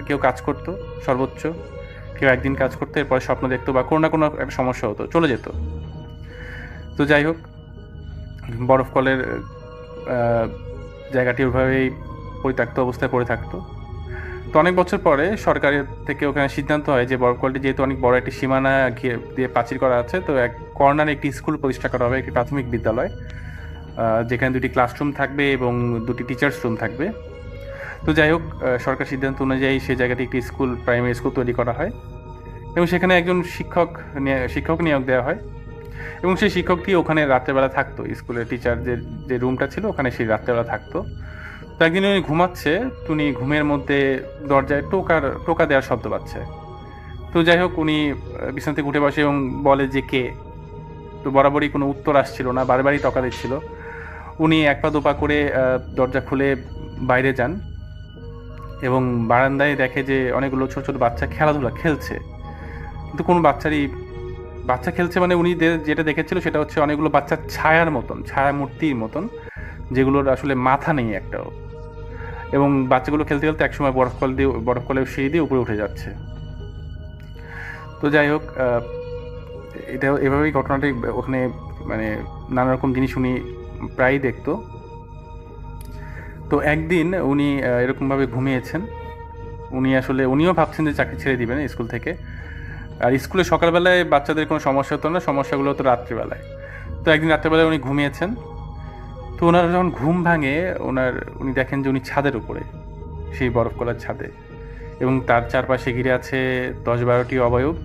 কেউ কাজ করতো সর্বোচ্চ, কেউ একদিন কাজ করতো, এরপরে স্বপ্ন দেখতো বা কোনো না কোনো একটা সমস্যা হতো, চলে যেত। তো যাই হোক, বরফ কলের জায়গাটি ওইভাবেই পরিত্যক্ত অবস্থায় পড়ে থাকতো। তো অনেক বছর পরে সরকারের থেকে ওখানে সিদ্ধান্ত হয় যে বরফ কলটি যেহেতু অনেক বড় একটি সীমানা ঘিরে দিয়ে প্রাচীর করা আছে, তো এক কর্নারে একটি স্কুল প্রতিষ্ঠা করা হবে, একটি প্রাথমিক বিদ্যালয়, যেখানে 2টি ক্লাসরুম থাকবে এবং 2টি টিচার্স রুম থাকবে। তো যাই হোক, সরকার সিদ্ধান্ত অনুযায়ী সেই জায়গাটি একটি স্কুল, প্রাইমারি স্কুল তৈরি করা হয় এবং সেখানে একজন শিক্ষক নিয়োগ দেওয়া হয় এবং সেই শিক্ষকটি ওখানে রাত্রেবেলা থাকতো। স্কুলের টিচার যে রুমটা ছিল ওখানে সেই রাত্রেবেলা থাকতো। তো একদিন উনি ঘুমাচ্ছে, উনি ঘুমের মধ্যে দরজায় টোকা দেওয়ার শব্দ পাচ্ছে। তো যাই হোক, উনি বিছানা থেকে উঠে বসে এবং বলে যে কে। তো বরাবরই কোনো উত্তর আসছিল না, বারবারই টোকা দিচ্ছিল। উনি এক পা দোপা করে দরজা খুলে বাইরে যান এবং বারান্দায় দেখে যে অনেকগুলো ছোট ছোট বাচ্চা খেলাধুলা খেলছে, কিন্তু কোনো বাচ্চা খেলছে মানে উনি যেটা দেখেছিল সেটা হচ্ছে অনেকগুলো বাচ্চার ছায়া মূর্তির মতন, যেগুলোর আসলে মাথা নেই একটাও। এবং বাচ্চাগুলো খেলতে খেলতে একসময় বরফ কলের সিঁড়ি দিয়ে উপরে উঠে যাচ্ছে। তো যাই হোক, এটা এভাবেই ঘটনাটি ওখানে মানে নানা রকম জিনিস উনি প্রায়ই দেখতো। তো একদিন উনি এরকমভাবে ঘুমিয়েছেন। উনিও ভাবছেন যে চাকরি ছেড়ে দিবেন স্কুল থেকে। আর স্কুলে সকালবেলায় বাচ্চাদের কোনো সমস্যা হতো না, সমস্যাগুলো হতো রাত্রিবেলায়। তো একদিন রাত্রিবেলায় উনি ঘুমিয়েছেন। তো ওনার যখন ঘুম ভাঙে, উনি দেখেন যে উনি ছাদের উপরে, সেই বরফ কলার ছাদে, এবং তার চারপাশে ঘিরে আছে 10-12টি অবয়ব।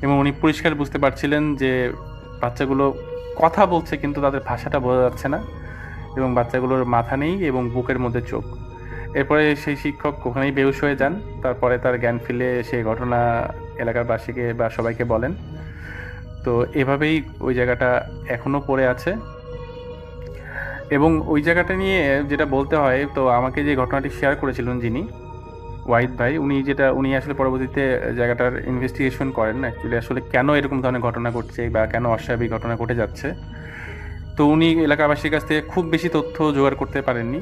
এবং উনি পরিষ্কার বুঝতে পারছিলেন যে বাচ্চাগুলো কথা বলছে কিন্তু তাদের ভাষাটা বোঝা যাচ্ছে না, এবং বাচ্চাগুলোর মাথা নেই এবং বুকের মধ্যে চোখ। এরপরে সেই শিক্ষক ওখানেই বেহুশ হয়ে যান। তারপরে তার জ্ঞান ফিরে সেই ঘটনা এলাকার বাসীকে বা সবাইকে বলেন। তো এভাবেই ওই জায়গাটা এখনও পড়ে আছে। এবং ওই জায়গাটা নিয়ে যেটা বলতে হয়, তো আমাকে যে ঘটনাটি শেয়ার করেছিলেন যিনি, ওয়াহিদ ভাই, উনি আসলে পরবর্তীতে জায়গাটার ইনভেস্টিগেশন করেন অ্যাকচুয়ালি আসলে কেন এরকম ধরনের ঘটনা ঘটছে বা কেন অস্বাভাবিক ঘটনা ঘটে যাচ্ছে। তো উনি এলাকাবাসীর কাছ থেকে খুব বেশি তথ্য জোগাড় করতে পারেননি।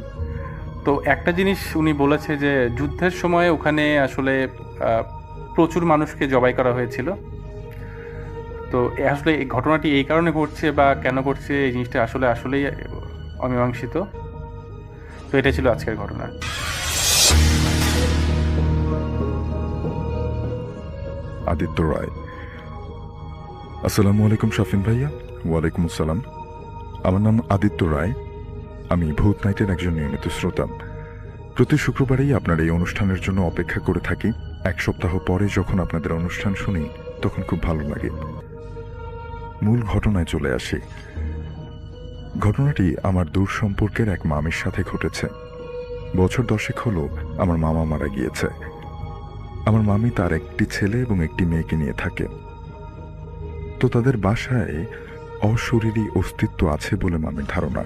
তো একটা জিনিস উনি বলেছে যে যুদ্ধের সময় ওখানে আসলে প্রচুর মানুষকে জবাই করা হয়েছিল। তো আসলে এই ঘটনাটি এই কারণে ঘটছে বা কেন ঘটছে, এই জিনিসটা আসলেই অমীমাংসিত। তো এটা ছিল আজকের ঘটনা। আদিত্য রায়। আসসালামু আলাইকুম শাফিন ভাইয়া। ওয়ালাইকুম আসসালাম। আমার নাম আদিত্য রায়। আমি ভূত নাইটের একজন নিয়মিত শ্রোতা। প্রতি শুক্রবারেই আপনার এই অনুষ্ঠানের জন্য অপেক্ষা করে থাকি। 1 সপ্তাহ পরে যখন আপনাদের অনুষ্ঠান শুনি তখন খুব ভালো লাগে। মূল ঘটনায় চলে আসি। ঘটনাটি আমার দূর সম্পর্কের এক মামির সাথে ঘটেছে। বছর 10 হলো আমার মামা মারা গিয়েছে। আমার মামি তার একটি ছেলে এবং একটি মেয়েকে নিয়ে থাকে। তো তাদের বাসায় অশরীরী অস্তিত্ব আছে বলে মামির ধারণা।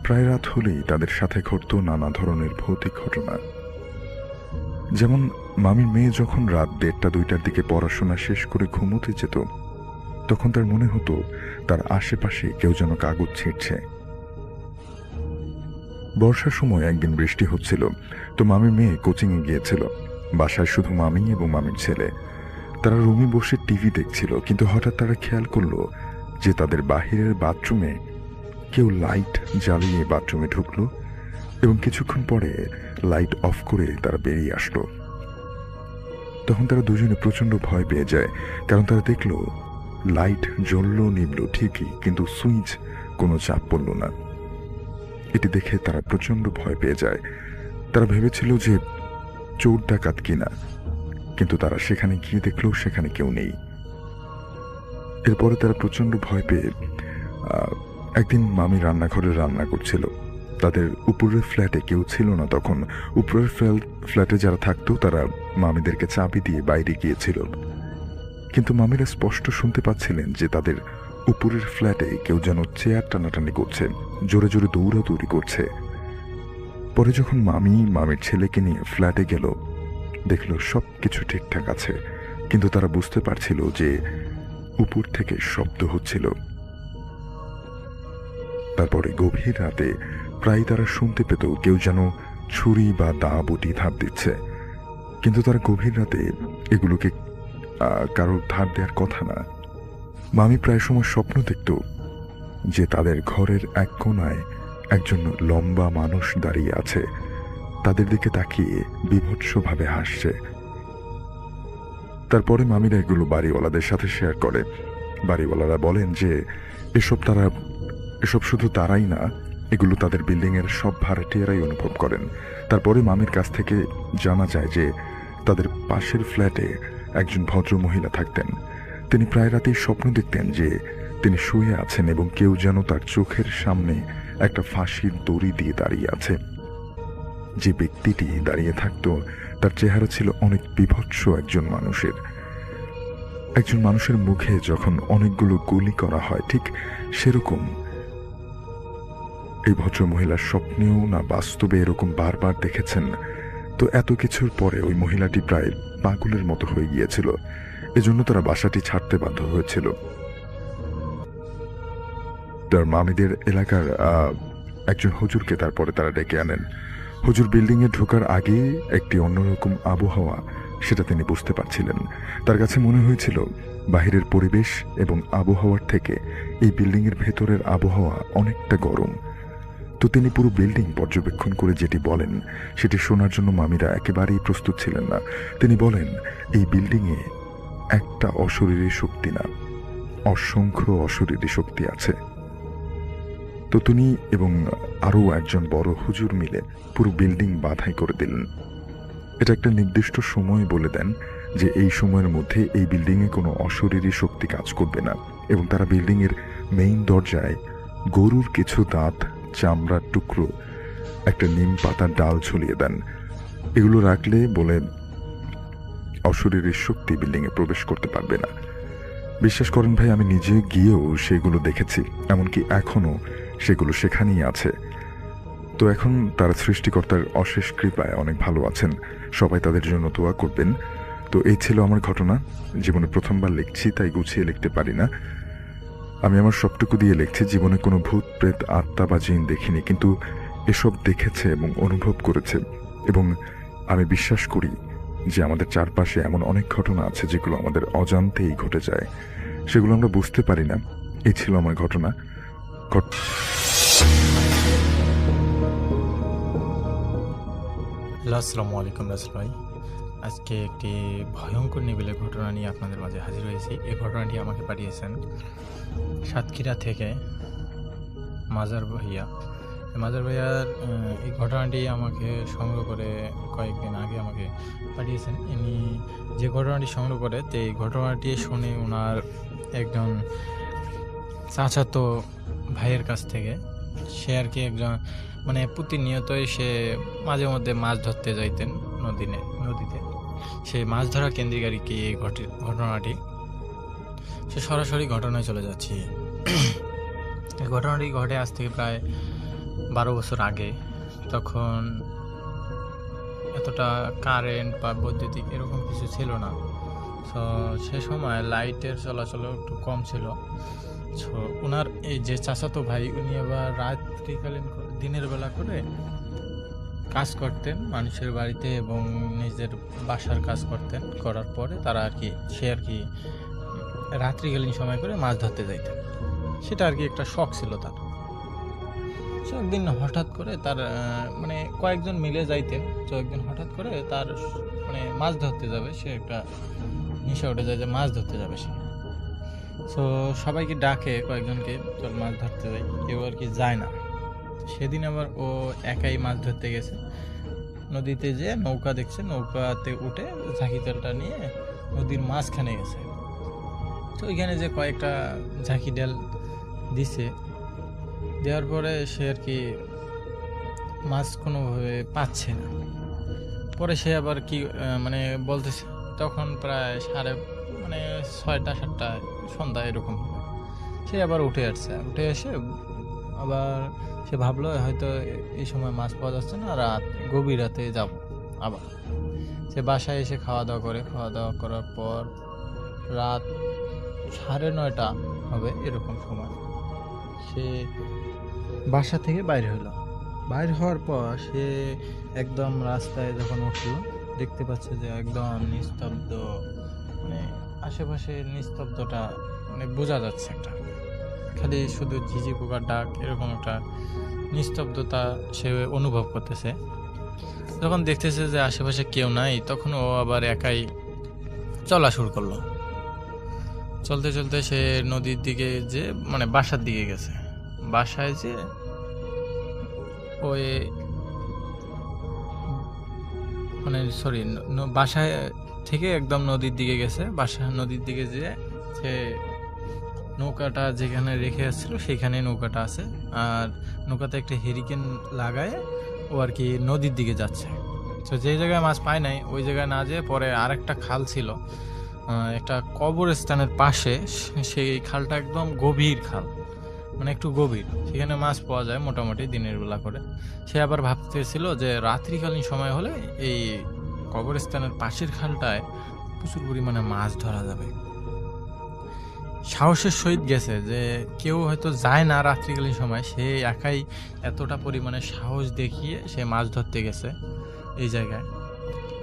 প্রায় রাত হলেই তাদের সাথে ঘটত নানা ধরনের ভৌতিক ঘটনা। যেমন মামির মেয়ে যখন রাত 1:30-2টার দিকে পড়াশোনা শেষ করে ঘুমোতে যেত, তখন তার মনে হতো তার আশেপাশে কেউ যেন কাগজ ছিঁড়ছে। বর্ষার সময় একদিন বৃষ্টি হচ্ছিল, তো মামির মেয়ে কোচিংয়ে গিয়েছিল। বাসায় শুধু মামি এবং মামির ছেলে। তারা রুমে বসে টিভি দেখছিল, কিন্তু হঠাৎ তারা খেয়াল করলো যে তাদের বাহিরের বাথরুমে কেউ লাইট জ্বালিয়ে বাথরুমে ঢুকলো এবং কিছুক্ষণ পরে লাইট অফ করে তারা বেরিয়ে আসলো। তখন তারা দুজনে প্রচন্ড ভয় পেয়ে যায়, কারণ তারা দেখলো লাইট জ্বললো নিবলো ঠিকই, কিন্তু সুইচ কোনো চাপ পড়ল না। এটি দেখে তারা প্রচন্ড ভয় পেয়ে যায়। তারা ভেবেছিল যে চোর ডাকাত কিনা, কিন্তু তারা সেখানে গিয়ে দেখলো সেখানে কেউ নেই। এরপরে তারা প্রচন্ড ভয় পেয়ে একদিন মামি রান্নাঘরে রান্না করছিল। তাদের উপরের ফ্ল্যাটে কেউ ছিল না তখন। উপরের ফ্ল্যাটে যারা থাকতো তারা মামিদেরকে চাবি দিয়ে বাইরে গিয়েছিল, কিন্তু মামিরা স্পষ্ট শুনতে পাচ্ছিলেন যে তাদের উপরের ফ্ল্যাটে কেউ যেন চেয়ার টানাটানি করছে, জোরে জোরে দৌড়াদৌড়ি করছে। পরে যখন মামির ছেলেকে নিয়ে ফ্ল্যাটে গেল, দেখল সব কিছু ঠিকঠাক আছে, কিন্তু তারা বুঝতে পারছিল যে উপর থেকে শব্দ হচ্ছিল। তারপরে গভীর রাতে প্রায় তারা শুনতে পেত কেউ যেন ছুরি বা দা বটি ধার দিচ্ছে, কিন্তু তারা গভীর রাতে এগুলোকে কারোর ধার দেওয়ার কথা না। মামি প্রায় সময় স্বপ্ন দেখত যে তাদের ঘরের এক কোণায় একজন লম্বা মানুষ দাঁড়িয়ে আছে, তাদের দিকে তাকিয়ে বীভৎসভাবে হাসছে। তারপরে মামিরা এগুলো বাড়িওয়ালাদের সাথে শেয়ার করে। বাড়িওয়ালারা বলেন যে এসব শুধু তারাই না, এগুলো তাদের বিল্ডিংয়ের সব ভাড়াটিয়ারাই অনুভব করেন। তারপরে মামির কাছ থেকে জানা যায় যে তাদের পাশের ফ্ল্যাটে একজন ভদ্র মহিলা থাকতেন। তিনি প্রায় রাতেই স্বপ্ন দেখতেন যে তিনি শুয়ে আছেন এবং কেউ যেন তার চোখের সামনে একটা ফাঁসির দড়ি দিয়ে দাঁড়িয়ে আছে। যে ব্যক্তিটি দাঁড়িয়ে থাকতো তার চেহারা ছিল অনেক বীভৎস একজন মানুষের মুখে যখন অনেকগুলো গুলি করা হয়, ঠিক সেরকম। এই ভদ্র মহিলার স্বপ্নেও না বাস্তবে এরকম বারবার দেখেছেন। তো এত কিছুর পরে ওই মহিলাটি প্রায় পাগলের মতো হয়ে গিয়েছিল, এজন্য তারা বাসাটি ছাড়তে বাধ্য হয়েছিল। তার মামিদের এলাকার একজন হুজুরকে তারপরে তারা ডেকে আনেন। হুজুর বিল্ডিংয়ে ঢোকার আগে একটি অন্যরকম আবহাওয়া, সেটা তিনি বুঝতে পারছিলেন। তার কাছে মনে হয়েছিল বাহিরের পরিবেশ এবং আবহাওয়ার থেকে এই বিল্ডিংয়ের ভেতরের আবহাওয়া অনেকটা গরম। তো তিনি পুরো বিল্ডিং পর্যবেক্ষণ করে যেটি বলেন সেটি শোনার জন্য মামিরা একেবারেই প্রস্তুত ছিলেন না। তিনি বলেন, এই বিল্ডিংয়ে একটা অশরীরী শক্তি না, অসংখ্য অশরীরী শক্তি আছে। তো তিনি এবং আরও একজন বড় হুজুর মিলে পুরো বিল্ডিং বাধাই করে দিলেন। এটা একটা নির্দিষ্ট সময় বলে দেন যে এই সময়ের মধ্যে এই বিল্ডিংয়ে কোনো অশরীরী শক্তি কাজ করবে না, এবং তারা বিল্ডিংয়ের মেইন দরজায় গরুর কিছু দাঁত, চামড়ার টুকরো, একটা নিম পাতার ডাল ঝুলিয়ে দেন। এগুলো রাখলে বলে অশরীরী শক্তি বিল্ডিংয়ে প্রবেশ করতে পারবে না। বিশ্বাস করেন ভাই, আমি নিজে গিয়েও সেগুলো দেখেছি, এমনকি এখনও সেগুলো সেখানেই আছে। তো এখন তারা সৃষ্টিকর্তার অশেষ কৃপায় অনেক ভালো আছেন। সবাই তাদের জন্য দোয়া করবেন। তো এই ছিল আমার ঘটনা। জীবনে প্রথমবার লিখছি, তাই গুছিয়ে লিখতে পারি না। আমি আমার সবটুকু দিয়ে লিখছি। জীবনে কোনো ভূত প্রেত আত্মা বা জিন দেখিনি, কিন্তু এসব দেখেছে এবং অনুভব করেছে। এবং আমি বিশ্বাস করি যে আমাদের চারপাশে এমন অনেক ঘটনা আছে যেগুলো আমাদের অজান্তেই ঘটে যায়, সেগুলো আমরা বুঝতে পারি না। এই ছিল আমার ঘটনা। আসসালামু আলাইকুম রাসেল ভাই। আজকে একটি ভয়ঙ্কর নিবিড়ের ঘটনা নিয়ে আপনাদের মাঝে হাজির হয়েছি। এই ঘটনাটি আমাকে পাঠিয়েছেন সাতক্ষীরা থেকে মাজার ভাইয়া। মাজার ভাইয়ার এই ঘটনাটি আমাকে সংগ্রহ করে কয়েকদিন আগে আমাকে পাঠিয়েছেন। ইনি যে ঘটনাটি সংগ্রহ করে, তো এই ঘটনাটি শুনে ওনার একজন চাচাতো ভাইয়ের কাছ থেকে, সে আর কি একজন মানে প্রতিনিয়তই সে মাঝে মধ্যে মাছ ধরতে যাইতেন নদীতে। সেই মাছ ধরা কেন্দ্রিক আর কি এই ঘটনাটি। সে সরাসরি ঘটনায় চলে যাচ্ছি। এই ঘটনাটি ঘটে আজ থেকে প্রায় 12 বছর আগে। তখন এতটা কারেন্ট বা বৈদ্যুতিক এরকম কিছু ছিল না। তো সে সময় লাইটের চলাচল একটু কম ছিল। সো ওনার এই যে চাচাতো ভাই, উনি আবার রাত্রিকালীন দিনের বেলা করে কাজ করতেন মানুষের বাড়িতে এবং নিজের বাসার কাজ করতেন। করার পরে তারা আর কি রাত্রিকালীন সময় করে মাছ ধরতে যাইতেন। সেটা আর কি একটা শখ ছিল তার। সে একদিন হঠাৎ করে তার মানে কয়েকজন মিলে যাইতেন। তো একদিন হঠাৎ করে তার মানে মাছ ধরতে যাবে, সে একটা নেশা উঠে যায় যে মাছ ধরতে যাবে সে। তো সবাইকে ডাকে, কয়েকজনকে, চল মাছ ধরতে যাই। কেউ আর কি যায় না। সেদিন আবার ও একাই মাছ ধরতে গেছে। নদীতে যে নৌকা দেখছে, নৌকাতে উঠে ঝাঁকি তেলটা নিয়ে নদীর মাঝখানে গেছে। তো ওইখানে যে কয়েকটা ঝাঁকি ডেল দিছে, দেওয়ার পরে সে আর কি মাছ কোনোভাবে পাচ্ছে না। পরে সে আবার কি মানে বলতেছে, তখন প্রায় 6:30-7টা সন্ধ্যা এরকম। সে আবার উঠে এসে আবার সে ভাবলো হয়তো এই সময় মাছ পাওয়া যাচ্ছে না, গভীর রাতে যাব। আবার সে বাসায় এসে খাওয়া দাওয়া করার পর রাত 9:30 হবে এরকম সময় সে বাসা থেকে বাইরে হলো। বাইরে হওয়ার পর সে একদম রাস্তায় যখন উঠলো দেখতে পাচ্ছে যে একদম নিস্তব্ধ, মানে আশেপাশে নিস্তব্ধটা মানে বোঝা যাচ্ছে একটা, খালি শুধু ঝিঝি পোকার ডাক, এরকম একটা নিস্তব্ধতা সে অনুভব করতেছে। যখন দেখতেছে যে আশেপাশে কেউ নাই, তখন ও আবার একাই চলা শুরু করলো। চলতে চলতে সে নদীর দিকে যে মানে বাসার দিকে গেছে। বাসায় যে ওই মানে সরি বাসায় থেকে একদম নদীর দিকে গেছে। নদীর দিকে যে সে নৌকাটা যেখানে রেখে আসছিল সেখানে নৌকাটা আছে, আর নৌকাতে একটা হেরিকেন লাগায় ও আর কি নদীর দিকে যাচ্ছে। তো যে জায়গায় মাছ পায় নাই ওই জায়গায় না যেয়ে পরে আরেকটা খাল ছিল একটা কবরস্থানের পাশে, সেই খালটা একদম গভীর খাল, মানে একটু গভীর, সেখানে মাছ পাওয়া যায় মোটামুটি দিনের বেলা করে। সে আবার ভাবতেছিল যে রাত্রিকালীন সময় হলে এই কবরস্থানের পাশের খালটায় প্রচুর পরিমাণে মাছ ধরা যাবে। সাহসের সহিত গেছে, যে কেউ হয়তো যায় না রাত্রিকালীন সময়, সে একাই এতটা পরিমাণে সাহস দেখিয়ে সে মাছ ধরতে গেছে এই জায়গায়।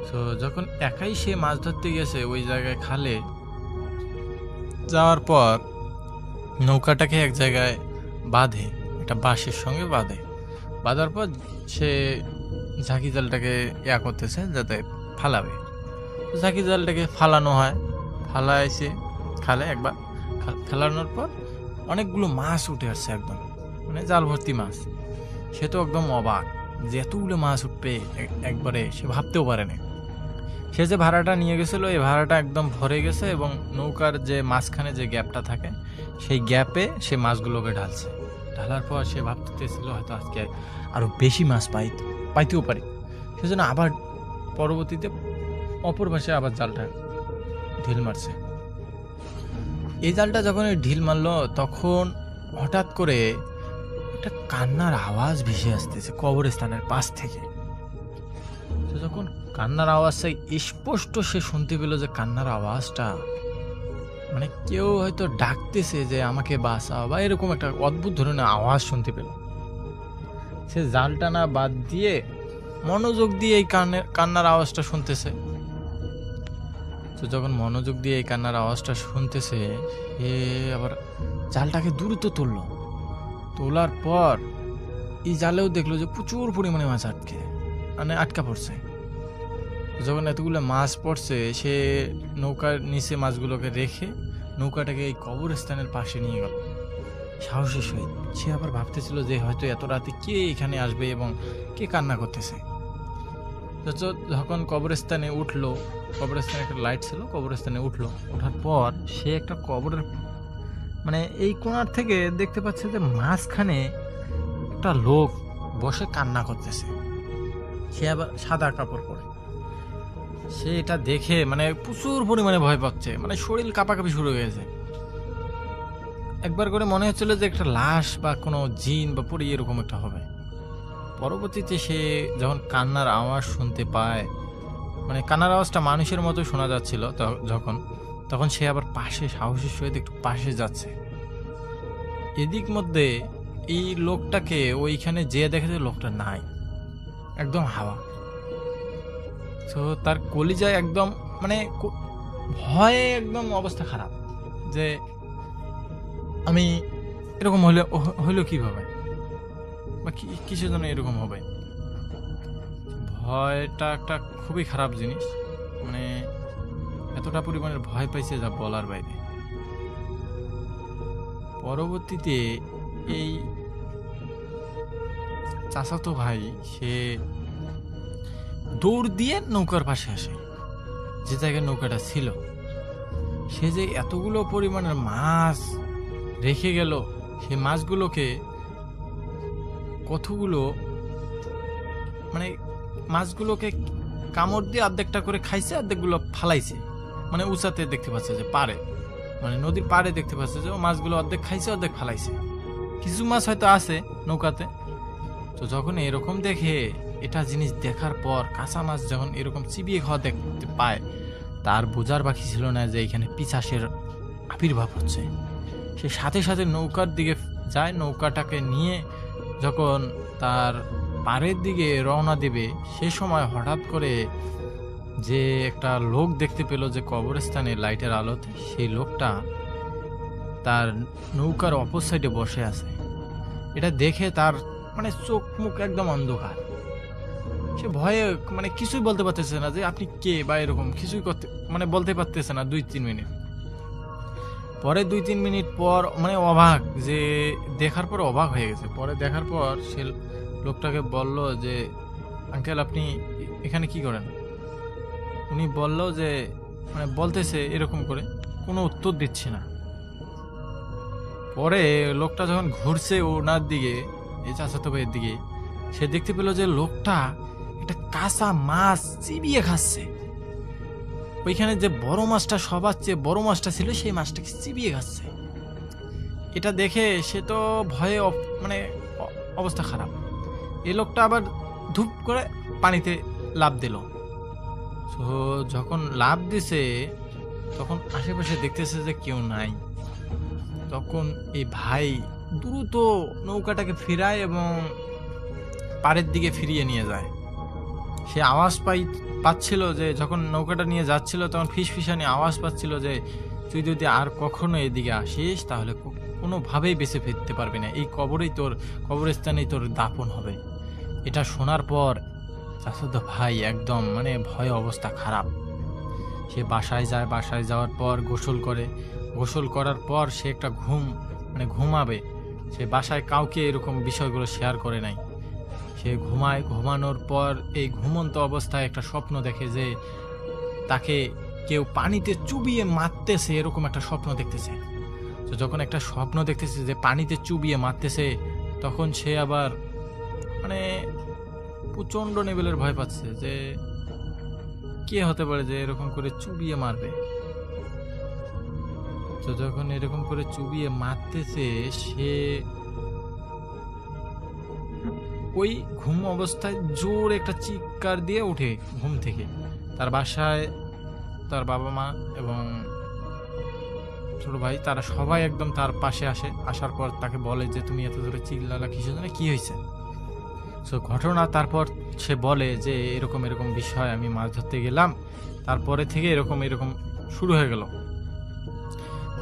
তো যখন একাই সে মাছ ধরতে গেছে ওই জায়গায় খালে যাওয়ার পর নৌকাটাকে এক জায়গায় বাঁধে, একটা বাঁশের সঙ্গে বাঁধার পর সে ঝাঁকি জালটাকে করতেছে যাতে ফালাবে। ঝাঁকি জালটাকে ফালানো হয়, ফালাইছে খালে একবার, ফেলানোর পর অনেকগুলো মাছ উঠে আসছে একদম, মানে জাল ভর্তি মাছ। সে তো একদম অবাক যে এতগুলো মাছ উঠবে একবারে, সে ভাবতেও পারে না। সে যে ভাড়াটা নিয়ে গেছিলো এই ভাড়াটা একদম ভরে গেছে, এবং নৌকার যে মাঝখানে যে গ্যাপটা থাকে সেই গ্যাপে সে মাছগুলোকে ঢালার পর সে ভাবতেছিল হয়তো আজকে আরো বেশি মাছ পাইতেও পারে। সেজন্য আবার পরবর্তীতে অপর পাশে আবার জালটা ঢিল মারছে। এই জালটা যখন ঢিল মারলো তখন হঠাৎ করে একটা কান্নার আওয়াজ ভেসে আসতেছে কবরস্থানের পাশ থেকে। তো যখন কান্নার আওয়াজটা স্পষ্ট সে শুনতে পেল, যে কান্নার আওয়াজটা মানে কেউ হয়তো ডাকতেছে যে আমাকে বাঁচাও, বা এরকম একটা অদ্ভুত ধরনের আওয়াজ শুনতে পেল। সে জালটা না বাদ দিয়ে মনোযোগ দিয়ে এই কান্নার আওয়াজটা শুনতেছে। তো যখন মনোযোগ দিয়ে এই কান্নার আওয়াজটা শুনতেছে, সে আবার জালটাকে দ্রুত তোলার পর এই জালেও দেখলো যে প্রচুর পরিমাণে মাছ আটকা পড়ছে। যখন এতগুলো মাছ পড়ছে, সে নৌকার নিচে মাছগুলোকে রেখে নৌকাটাকে এই কবরস্থানের পাশে নিয়ে গেল সাহসের সহিত। সে আবার ভাবতেছিল যে হয়তো এত রাতে কে এখানে আসবে এবং কে কান্না করতেছে। যখন কবরস্থানে উঠলো, কবরস্থানে একটা লাইট ছিল, কবরস্থানে ওঠার পর সে একটা কবরের মানে এই কোণার থেকে দেখতে পাচ্ছে যে মাঝখানে একটা লোক বসে কান্না করতেছে। সে আবার সাদা কাপড় পরে। সে এটা দেখে মানে প্রচুর পরিমাণে ভয় পাচ্ছে, মানে শরীর কাঁপাকাঁপি শুরু হয়ে গেছে। একবার করে মনে হচ্ছিল যে একটা লাশ বা কোনো জিন বা পরি এরকম একটা হবে। পরবর্তীতে সে যখন কান্নার আওয়াজ শুনতে পায়, মানে কান্নার আওয়াজটা মানুষের মতো শোনা যাচ্ছিল তখন সে আবার পাশে সাহসের সহিত একটু পাশে যাচ্ছে। এদিক মধ্যে এই লোকটাকে ওইখানে যে দেখে যে লোকটা নাই, একদম হাওয়া। তো তার কলিজায় একদম মানে ভয়ে একদম অবস্থা খারাপ, যে আমি এরকম হইলো কিভাবে, বা কিসের জন্য এরকম হবে। ভয়টা একটা খুবই খারাপ জিনিস, মানে এতটা পরিমাণের ভয় পাইছে যা বলার বাইরে। পরবর্তীতে এই চাচাতো ভাই সে দৌড় দিয়ে নৌকার পাশে আসে, যে জায়গায় নৌকাটা ছিল। সে যে এতগুলো পরিমাণের মাছ রেখে গেল, সেই মাছগুলোকে কতগুলো মানে মাছগুলোকে কামড় দিয়ে অর্ধেকটা করে খাইছে, অর্ধেকগুলো ফালাইছে, মানে উঁচাতে দেখতে পাচ্ছে যে পারে, মানে নদীর পাড়ে দেখতে পাচ্ছে যে ও মাছগুলো অর্ধেক খাইছে অর্ধেক ফালাইছে। কিছু মাছ হয়তো আছে নৌকাতে। তো যখন এরকম দেখে, এটা জিনিস দেখার পর কাঁচা মাছ যখন এরকম চিবিয়ে খাওয়া দেখতে পায়, তার বোঝার বাকি ছিল না যে এখানে পিশাচের আবির্ভাব হচ্ছে। সে সাথে সাথে নৌকার দিকে যায়, নৌকাটাকে নিয়ে যখন তার পাড়ের দিকে রওনা দেবে সে সময় হঠাৎ করে যে একটা লোক দেখতে পেল যে কবরস্থানে লাইটের আলোতে, সেই লোকটা তার নৌকার অপর সাইডে বসে আছে। এটা দেখে তার মানে চোখ মুখ একদম অন্ধকার। সে ভয়ে মানে কিছুই বলতে পারতেছে না যে আপনি কে বা এরকম কিছুই করতে মানে বলতে পারতেছে না 2-3 মিনিট পরে। 2-3 মিনিট পর মানে অবাক, যে দেখার পর অবাক হয়ে গেছে। পরে দেখার পর সে লোকটাকে বলল যে আঙ্কেল আপনি এখানে কি করেন? উনি বলল যে মানে বলতেছে এরকম করে, কোনো উত্তর দিচ্ছে না। পরে লোকটা যখন ঘুরছে ওনার দিকে, এই চাচাতো ভাইয়ের দিকে, সে দেখতে পেল যে লোকটা একটা কাঁচা মাছ চিবিয়ে খাচ্ছে। ওইখানে যে বড় মাছটা, সবার চেয়ে বড় মাছটা ছিল, সেই মাছটাকে চিবিয়ে খাচ্ছে। এটা দেখে সে তো ভয়ে মানে অবস্থা খারাপ। এই লোকটা আবার ধূপ করে পানিতে লাফ দিল। তো যখন লাফ দিছে তখন আশেপাশে দেখতেছে যে কেউ নাই। তখন এই ভাই দ্রুত নৌকাটাকে ফিরায় এবং পাড়ের দিকে ফিরিয়ে নিয়ে যায়। সে আওয়াজ পাচ্ছিল যে যখন নৌকাটা নিয়ে যাচ্ছিল তখন ফিসফিসানি আওয়াজ পাচ্ছিল যে তুই যদি আর কখনো এদিকে আসিস তাহলে কোনোভাবেই বেঁচে ফিরতে পারবি না, এই কবরস্থানেই তোর দাফন হবে। এটা শোনার পর চাচাতো ভাই একদম মানে ভয়ে অবস্থা খারাপ। সে বাসায় যায়, বাসায় যাওয়ার পর গোসল করার পর সে একটা ঘুমাবে। সে বাসায় কাউকে এরকম বিষয়গুলো শেয়ার করে নাই। সে ঘুমানোর পর এই ঘুমন্ত অবস্থায় একটা স্বপ্ন দেখে যে তাকে কেউ পানিতে চুবিয়ে মারতেছে, এরকম একটা স্বপ্ন দেখতেছে। তো যখন একটা স্বপ্ন দেখতেছে যে পানিতে চুবিয়ে মারতেছে, তখন সে আবার মানে প্রচণ্ড লেভেলের ভয় পাচ্ছে যে কে হতে পারে যে এরকম করে চুবিয়ে মারবে। তো যখন এরকম করে চুবিয়ে মারতেছে, সে ওই ঘুম অবস্থায় জোর একটা চিৎকার দিয়ে ওঠে ঘুম থেকে। তার বাসায় তার বাবা মা এবং ছোট ভাই তারা সবাই একদম তার পাশে আসার পর তাকে বলে যে তুমি এত জোরে চিল্লালা কিসের জন্য, কি হয়েছে? সো ঘটনা তারপর সে বলে যে এরকম বিষয়, আমি মাছ ধরতে গেলাম, তারপরে থেকে এরকম শুরু হয়ে গেল।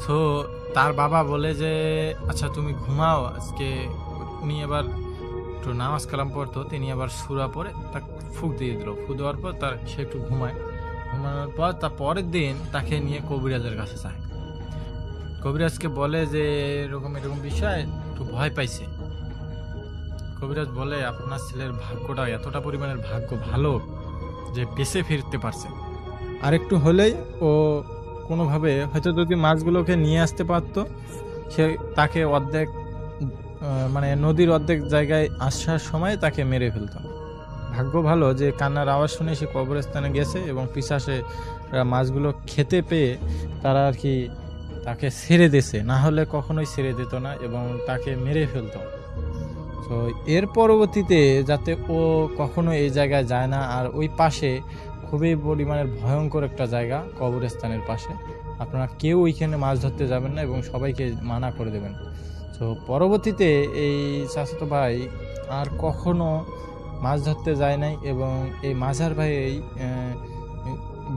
সো তার বাবা বলে যে আচ্ছা তুমি ঘুমাও আজকে। উনি আবার একটু নামাজ কালাম পড়তো, তিনি আবার সূরা পড়ে তাকে ফুঁক দিয়ে দিল। ফুঁক দেওয়ার পর সে একটু ঘুমানোর পর তার পরের দিন তাকে নিয়ে কবিরাজের কাছে যায়। কবিরাজকে বলে যে এরকম বিষয়, একটু ভয় পাইছে। কবিরাজ বলে আপনার ছেলের ভাগ্যটা এতটা পরিমাণের ভাগ্য ভালো যে বেঁচে ফিরতে পারছে। আর একটু হলেই ও কোনোভাবে হয়তো যদি মাছগুলোকে নিয়ে আসতে পারতো, সে তাকে অর্ধেক মানে নদীর অর্ধেক জায়গায় আসার সময় তাকে মেরে ফেলত। ভাগ্য ভালো যে কান্নার আওয়াজ শুনে সে কবরস্থানে গেছে এবং পিশাচে মাছগুলো খেতে পেয়ে তারা আর কি তাকে ছেড়ে দিয়েছে, না হলে কখনোই ছেড়ে দিত না এবং তাকে মেরে ফেলত। তো এর পরবর্তীতে যাতে ও কখনো এই জায়গায় যায় না। আর ওই পাশে খুবই পরিমাণের ভয়ঙ্কর একটা জায়গা, কবরস্থানের পাশে, আপনারা কেউ ওইখানে মাছ ধরতে যাবেন না এবং সবাইকে মানা করে দেবেন। তো পরবর্তীতে এই চাচাতো ভাই আর কখনো মাছ ধরতে যায় নাই এবং এই মাঝার ভাই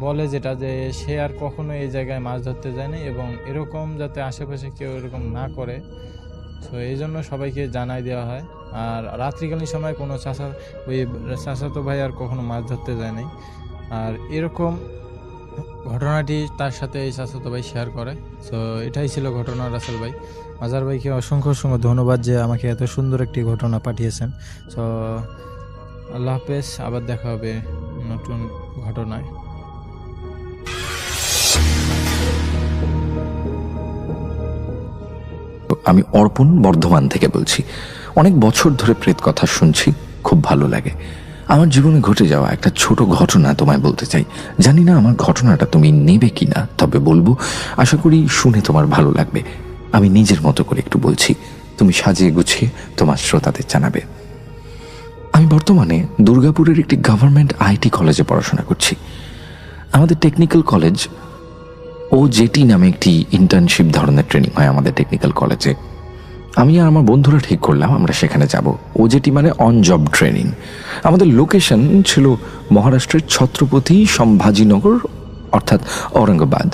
বলে যেটা যে সে আর কখনো এই জায়গায় মাছ ধরতে যায় নাই এবং এরকম যাতে আশেপাশে কেউ এরকম না করে, তো এই জন্য সবাইকে জানাই দেওয়া হয়। আর রাত্রিকালীন সময় কোনো চাচাতো ভাই আর কখনো মাছ ধরতে যায় নাই। আর এরকম ঘটনাটি তার সাথে এই চাচাতো ভাই শেয়ার করে। তো এটাই ছিল ঘটনা। রাসেল ভাই, মাজার ভাইকে অসংখ্য ধন্যবাদ যে আমাকে এত সুন্দর একটি ঘটনা পাঠিয়েছেন। তো আল্লাহ হাফেজ, আবার দেখা হবে নতুন ঘটনায়। আমি অর্পণ বর্ধমান থেকে বলছি। অনেক বছর ধরে প্রেত কথা শুনছি, খুব ভালো লাগে। আমার জীবনে ঘটে যাওয়া একটা ছোট ঘটনা তোমায় বলতে চাই। জানি না আমার ঘটনাটা তুমি নেবে কিনা, তবে বলবো, আশা করি শুনে তোমার ভালো লাগবে। আমি নিজের মতো করে একটু বলছি, তুমি সাজিয়ে গুছিয়ে তোমার শ্রোতাদের জানাবে। আমি বর্তমানে দুর্গাপুরের একটি গভর্নমেন্ট আইটি কলেজে পড়াশোনা করছি। আমাদের টেকনিক্যাল কলেজ OJT নামে একটি ইন্টার্নশিপ ধরনের ট্রেনিং হয় আমাদের টেকনিক্যাল কলেজে। আমি আর আমার বন্ধুরা ঠিক করলাম আমরা সেখানে যাব। ওজেটি মানে অন জব ট্রেনিং। আমাদের লোকেশন ছিল মহারাষ্ট্রের ছত্রপতি সম্ভাজিনগর, অর্থাৎ ঔরঙ্গাবাদ।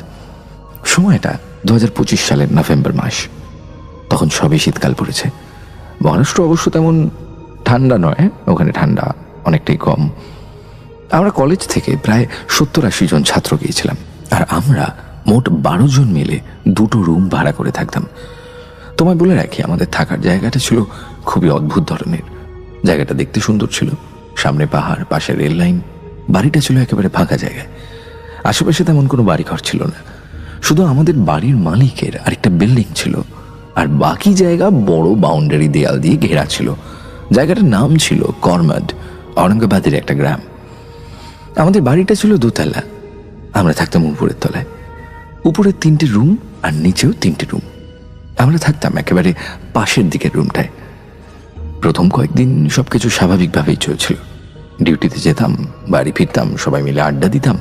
সময়টা 2025 সালের নভেম্বর মাস। তখন সবই শীতকাল পড়েছে। মহারাষ্ট্র অবশ্য তেমন ঠান্ডা নয়, ওখানে ঠান্ডা অনেকটাই কম। আমরা কলেজ থেকে প্রায় 70-80 জন ছাত্র গিয়েছিলাম, আর আমরা মোট 12 জন মিলে 2টো রুম ভাড়া করে থাকতাম। তোমায় বলে রাখি, আমাদের থাকার জায়গাটা ছিল খুবই অদ্ভুত ধরনের। জায়গাটা দেখতে সুন্দর ছিল, সামনে পাহাড়, পাশে রেল লাইন। বাড়িটা ছিল একেবারে ফাঁকা জায়গায়, আশেপাশে তেমন কোনো বাড়িঘর ছিল না। শুধু আমাদের বাড়ির মালিকের আরেকটা বিল্ডিং ছিল, আর বাকি জায়গা বড় বাউন্ডারি দেয়াল দিয়ে ঘেরা ছিল। জায়গাটার নাম ছিল করমাদ, ঔরঙ্গাবাদের একটা গ্রাম। আমাদের বাড়িটা ছিল 2 তলা, আমরা থাকতাম উপরের তলায়। উপরে 3টে রুম আর নিচেও 3টে রুম। আমরা থাকতাম একেবারে পাশের দিকের রুমটায়। প্রথম কয়েকদিন সবকিছু স্বাভাবিকভাবেই চলছিল। ডিউটিতে যেতাম, বাড়ি ফিরতাম, সবাই মিলে আড্ডা দিতাম,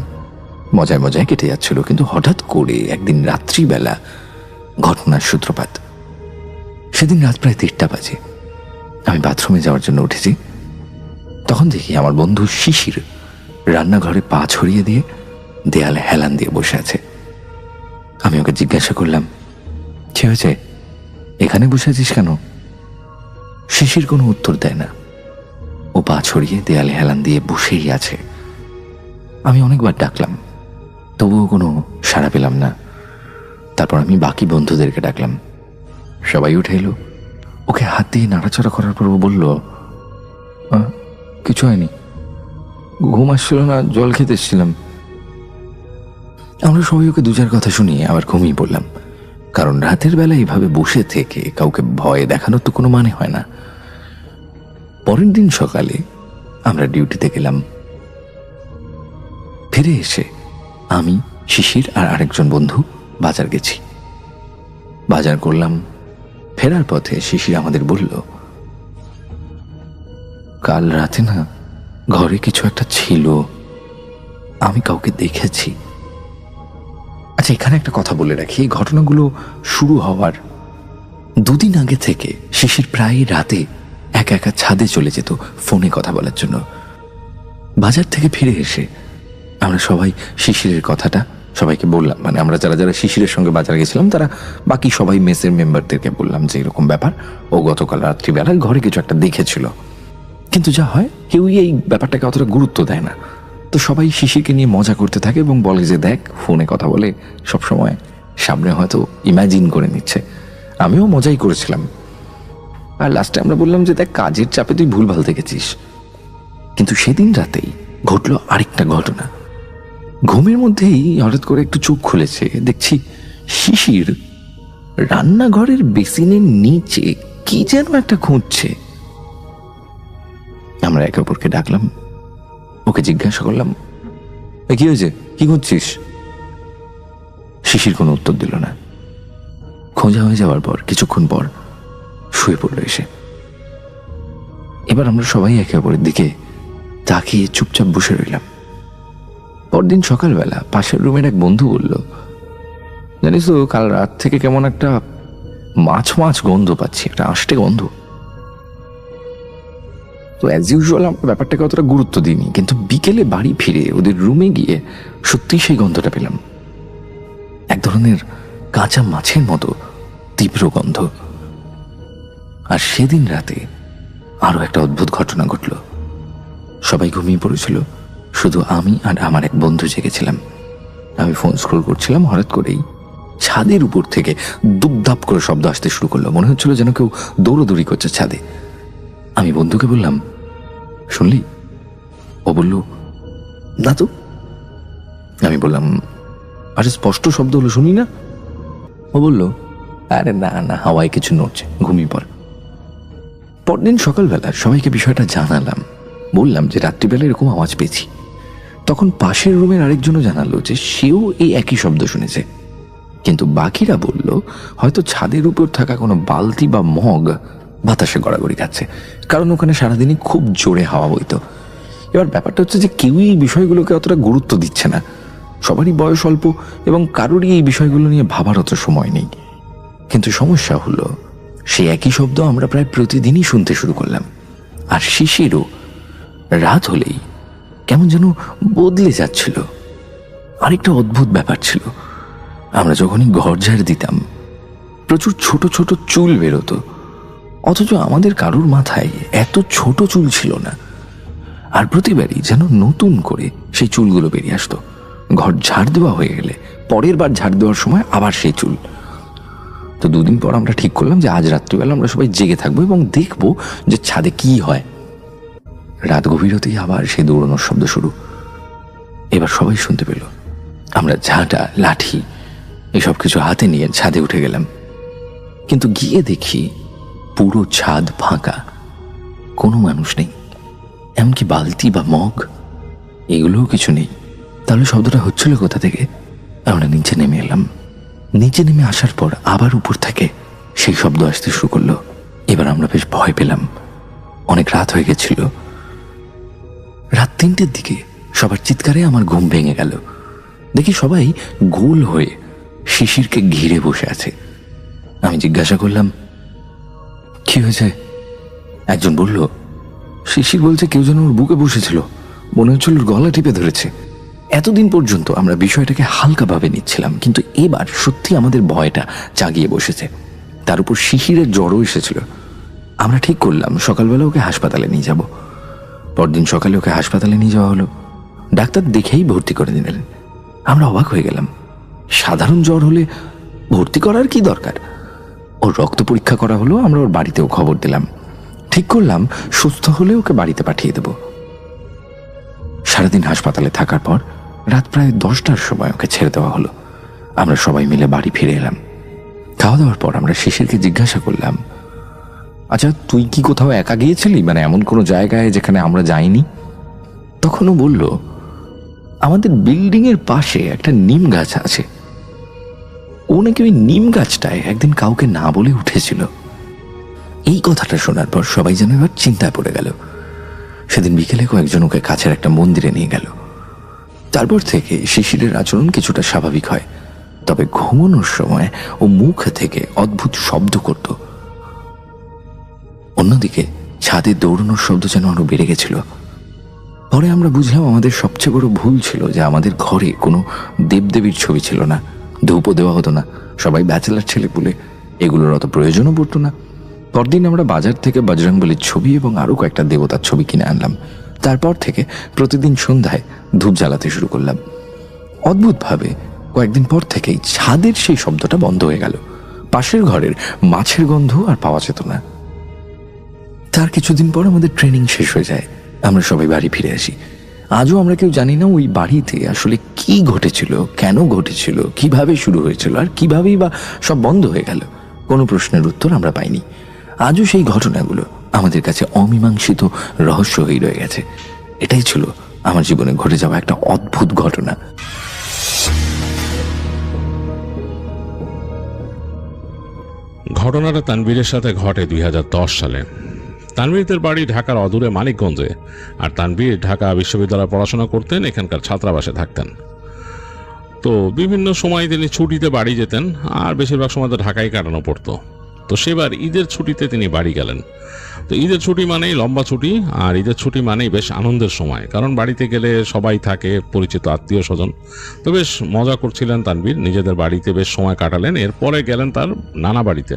মজায় মজায় কেটে যাচ্ছিল। কিন্তু হঠাৎ করে একদিন রাত্রিবেলা ঘটনার সূত্রপাত। সেদিন রাত প্রায় 1টা বাজে। আমি বাথরুমে যাওয়ার জন্য উঠেছি, তখন দেখি আমার বন্ধু শিশির রান্নাঘরে পা ছড়িয়ে দিয়ে দেয়ালে হেলান দিয়ে বসে আছে। আমি ওকে জিজ্ঞাসা করলাম, কি হয়েছে, এখানে বসে আছিস কেন? শিশির কোনো উত্তর দেয় না, ও পা ছড়িয়ে দেয়ালে হেলান দিয়ে বসেই আছে। আমি অনেকবার ডাকলাম, তবুও কোনো সাড়া পেলাম না। তারপর আমি বাকি বন্ধুদেরকে ডাকলাম, সবাই উঠে এলো। ওকে হাত দিয়ে নাড়াচাড়া করার পর ও বলল, কিছু হয়নি, ঘুম আসছিল না, জল খেতে এসেছিলাম। আমরা সবাই ওকে 2-4 কথা শুনিয়ে আবার ঘুমিয়ে পড়লাম, কারণ রাতের বেলা এইভাবে বসে থেকে কাউকে ভয় দেখানোর তো কোনো মানে হয় না। পরের দিন সকালে আমরা ডিউটিতে গেলাম। ফিরে এসে আমি, শিশির আর আরেকজন বন্ধু বাজার গেছি। বাজার করলাম। ফেরার পথে শিশির আমাদের বলল, কাল রাতে না ঘরে কিছু একটা ছিল, আমি কাউকে দেখেছি। আচ্ছা, এখানে একটা কথা বলে রাখি, এই ঘটনাগুলো শুরু হওয়ার 2 দিন আগে থেকে শিশির প্রায় রাতে একা একা ছাদে চলে যেত ফোনে কথা বলার জন্য। বাজার থেকে ফিরে এসে আমরা সবাই শিশিরের কথাটা সবাইকে বললাম, মানে আমরা যারা যারা শিশিরের সঙ্গে বাজার গেছিলাম তারা বাকি সবাই মেসের মেম্বারদেরকে বললাম যে এরকম ব্যাপার, ও গতকাল রাত্রিবেলায় ঘরে কিছু একটা দেখেছিল। কিন্তু যা হয়, কেউই এই ব্যাপারটাকে অতটা গুরুত্ব দেয় না। তো সবাই শিশিরকে নিয়ে মজা করতে থাকে এবং বলে যে দেখ, ফোনে কথা বলে সবসময়, সামনে হয়তো ইমাজিন করে নিচ্ছে। আমিও মজাই করেছিলাম। আর লাস্টে আমরা বললাম যে দেখ, কাজের চাপে তুই ভুলভাল দেখেছিস। কিন্তু সেদিন রাতেই ঘটলো আরেকটা ঘটনা। ঘুমের মধ্যেই হঠাৎ করে একটু চোখ খুলেছে, দেখছি শিশির রান্নাঘরের বেসিনের নিচে কি যেন একটা খুঁজছে। আমরা একে অপরকে ডাকলাম, ওকে জিজ্ঞাসা করলাম, কি হয়েছে, কি খুঁজছিস? শিশির কোনো উত্তর দিল না। খোঁজা হয়ে যাওয়ার পর কিছুক্ষণ পর শুয়ে পড়ল এসে। এবার আমরা সবাই একে অপরের দিকে তাকিয়ে চুপচাপ বসে রইলাম। পরদিন সকালবেলা পাশের রুমের এক বন্ধু বলল, জানিস তো, কাল রাত থেকে কেমন একটা মাছ মাছ গন্ধ পাচ্ছি, একটা আষ্টে গন্ধ। তো অ্যাজ ইউজুয়াল আমরা ব্যাপারটাকে অতটা গুরুত্ব দিইনি, কিন্তু বিকেলে বাড়ি ফিরে ওদের রুমে গিয়ে সত্যিই সেই গন্ধটা পেলাম। এক ধরনের কাঁচা মাছের মতো তীব্র গন্ধ। আর সেদিন রাতে আরো একটা অদ্ভুত ঘটনা ঘটল। সবাই ঘুমিয়ে পড়েছিল, শুধু আমি আর আমার এক বন্ধু জেগেছিলাম। আমি ফোন স্ক্রল করছিলাম, হঠাৎ করেই ছাদের উপর থেকে দুপদাপ করে শব্দ আসতে শুরু করলো। মনে হচ্ছিল যেন কেউ দৌড়দৌড়ি করছে ছাদে। আমি বন্ধুকে বললাম, শুনলি? ও বলল, না তো। আমি বললাম, আরে স্পষ্ট শব্দ হলো, শুনি না? ও বলল, আরে না না, হাওয়ায় কিছু নড়ছে, ঘুমিয়ে পড়। পরদিন সকালবেলা সবাইকে বিষয়টা জানালাম, বললাম যে রাত্রিবেলা এরকম আওয়াজ পেয়েছি। তখন পাশের রুমের আরেকজনও জানালো যে সেও এই একই শব্দ শুনেছে। কিন্তু বাকিরা বলল হয়তো ছাদের উপর থাকা কোনো বালতি বা মগ বাতাসে গড়াগড়ি খাচ্ছে, কারণ ওখানে সারাদিনই খুব জোরে হাওয়া বইতো। এবার ব্যাপারটা হচ্ছে যে কেউই এই বিষয়গুলোকে অতটা গুরুত্ব দিচ্ছে না। সবারই বয়স অল্প এবং কারোরই এই বিষয়গুলো নিয়ে ভাবার অত সময় নেই। কিন্তু সমস্যা হলো, সেই একই শব্দ আমরা প্রায় প্রতিদিনই শুনতে শুরু করলাম। আর শিশিরও রাত হলেই কেমন যেন বদলে যাচ্ছিল। আরেকটা অদ্ভুত ব্যাপার ছিল, আমরা যখনই ঘর ঝাড় দিতাম প্রচুর ছোট ছোট চুল বেরোতো, অথচ আমাদের কারুর মাথায় এত ছোট চুল ছিল না। আর প্রতিবারই যেন নতুন করে সেই চুলগুলো বেরিয়ে আসতো। ঘর ঝাড় দেওয়া হয়ে গেলে পরের বার ঝাড় দেওয়ার সময় আবার সেই চুল। তো দুদিন পর আমরা ঠিক করলাম যে আজ রাত্রিবেলা আমরা সবাই জেগে থাকবো এবং দেখবো যে ছাদে কি হয়। রাত গভীর হতেই আবার সেই দৌড়ানোর শব্দ শুরু। এবার সবাই শুনতে পেল। আমরা ঝাঁটা, লাঠি এসব কিছু হাতে নিয়ে ছাদে উঠে গেলাম, কিন্তু গিয়ে দেখি পুরো ছাদ ফাঁকা, কোনো মানুষ নেই, এমনকি বালতি বা মগ এগুলোও কিছু নেই। তাহলে শব্দটা হচ্ছিল কোথা থেকে? আমরা নিচে নেমে এলাম। নিচে নেমে আসার পর আবার উপর থেকে সেই শব্দ আসতে শুরু করলো। এবার আমরা বেশ ভয় পেলাম। অনেক রাত হয়ে গেছিল। রাত 3টের দিকে সবার চিৎকারে আমার ঘুম ভেঙে গেল। দেখি সবাই গোল হয়ে শিশিরকে ঘিরে বসে আছে। আমি জিজ্ঞাসা করলাম, কি হয়েছে? একজন বলল, শিশির বলছে কেউ যেন ওর বুকে বসেছিল, মনে হচ্ছিল ওর গলা টিপে ধরেছে। এতদিন পর্যন্ত আমরা বিষয়টাকে হালকাভাবে নিচ্ছিলাম, কিন্তু এবার সত্যি আমাদের ভয়টা জাগিয়ে বসেছে। তার উপর শিশিরের জ্বরও এসেছিল। আমরা ঠিক করলাম সকালবেলা ওকে হাসপাতালে নিয়ে যাব। পরদিন সকালে ওকে হাসপাতালে নিয়ে যাওয়া হলো। ডাক্তার দেখেই ভর্তি করে দিলেন। আমরা অবাক হয়ে গেলাম। সাধারণ জ্বর হলে ভর্তি করার কি দরকার? ওর রক্ত পরীক্ষা করা হলো। আমরা ওর বাড়িতেও খবর দিলাম। ঠিক করলাম সুস্থ হলে ওকে বাড়িতে পাঠিয়ে দেব। সারাদিন হাসপাতালে থাকার পর রাত প্রায় 10টার সময় ওকে ছেড়ে দেওয়া হলো। আমরা সবাই মিলে বাড়ি ফিরে এলাম। খাওয়া দাওয়ার পর আমরা শিশিরকে জিজ্ঞাসা করলাম, আচ্ছা তুই কি কোথাও একা গিয়েছিলি, মানে এমন কোনো জায়গায় যেখানে আমরা যাইনি? তখনও বলল, আমাদের বিল্ডিং এর পাশে একটা নিম গাছ আছে, ও নাকি ওই নিম গাছটায় একদিন কাউকে না বলে উঠেছিল। এই কথাটা শোনার পর সবাই যেন এবার চিন্তায় পড়ে গেল। সেদিন বিকেলে কয়েকজন ওকে কাছের একটা মন্দিরে নিয়ে গেল। তারপর থেকে শিশিরের আচরণ কিছুটা স্বাভাবিক হয়, তবে ঘুমানোর সময় ও মুখ থেকে অদ্ভুত শব্দ করত। অন্যদিকে ছাদে দৌড়ানোর শব্দ যেন আরো বেড়ে গেছিল। পরে আমরা বুঝলাম আমাদের সবচেয়ে বড় ভুল ছিল যে আমাদের ঘরে কোনো দেবদেবীর ছবি ছিল না, ধূপও দেওয়া হতো না। সবাই ব্যাচেলার ছেলে পুলে, এগুলোর অত প্রয়োজনও পড়তো না। পরদিন আমরা বাজার থেকে বজরংবলীর ছবি এবং আরো কয়েকটা দেবতার ছবি কিনে আনলাম। তারপর থেকে প্রতিদিন সন্ধ্যায় ধূপ জ্বালাতে শুরু করলাম। অদ্ভুতভাবে কয়েকদিন পর থেকেই ছাদের সেই শব্দটা বন্ধ হয়ে গেল। পাশের ঘরের মাছের গন্ধ আর পাওয়া যেত না। তার কিছুদিন পর আমাদের ট্রেনিং শেষ হয়ে যায়। আমরা সবাই বাড়ি ফিরে আসি। আজও আমরা কেউ জানি না ওই বাড়িতে আসলে কি ঘটেছিল, কেন ঘটেছিল, কিভাবে শুরু হয়েছিল আর কিভাবেই বা সব বন্ধ হয়ে গেল। কোনো প্রশ্নের উত্তর আমরা পাইনি। আজও সেই ঘটনাগুলো আমাদের কাছে অমীমাংসিত রহস্য হয়ে রয়ে গেছে। এটাই ছিল আমার জীবনে ঘটে যাওয়া একটা অদ্ভুত ঘটনা। ঘটনাটা তানভীরের সাথে ঘটে 2010 সালে। তানভীরদের বাড়ি ঢাকার অদূরে মানিকগঞ্জে, আর তানভীর ঢাকা বিশ্ববিদ্যালয়ে পড়াশোনা করতেন, এখানকার ছাত্রাবাসে থাকতেন। তো বিভিন্ন সময় তিনি ছুটিতে বাড়ি যেতেন, আর বেশিরভাগ সময় তো ঢাকায় কাটানো পড়তো। তো সেবার ঈদের ছুটিতে তিনি বাড়ি গেলেন। তো ঈদের ছুটি মানেই লম্বা ছুটি, আর ঈদের ছুটি মানেই বেশ আনন্দের সময়, কারণ বাড়িতে গেলে সবাই থাকে, পরিচিত আত্মীয় স্বজন। তো বেশ মজা করছিলেন তানভীর, নিজেদের বাড়িতে বেশ সময় কাটালেন। এরপরে গেলেন তার নানা বাড়িতে।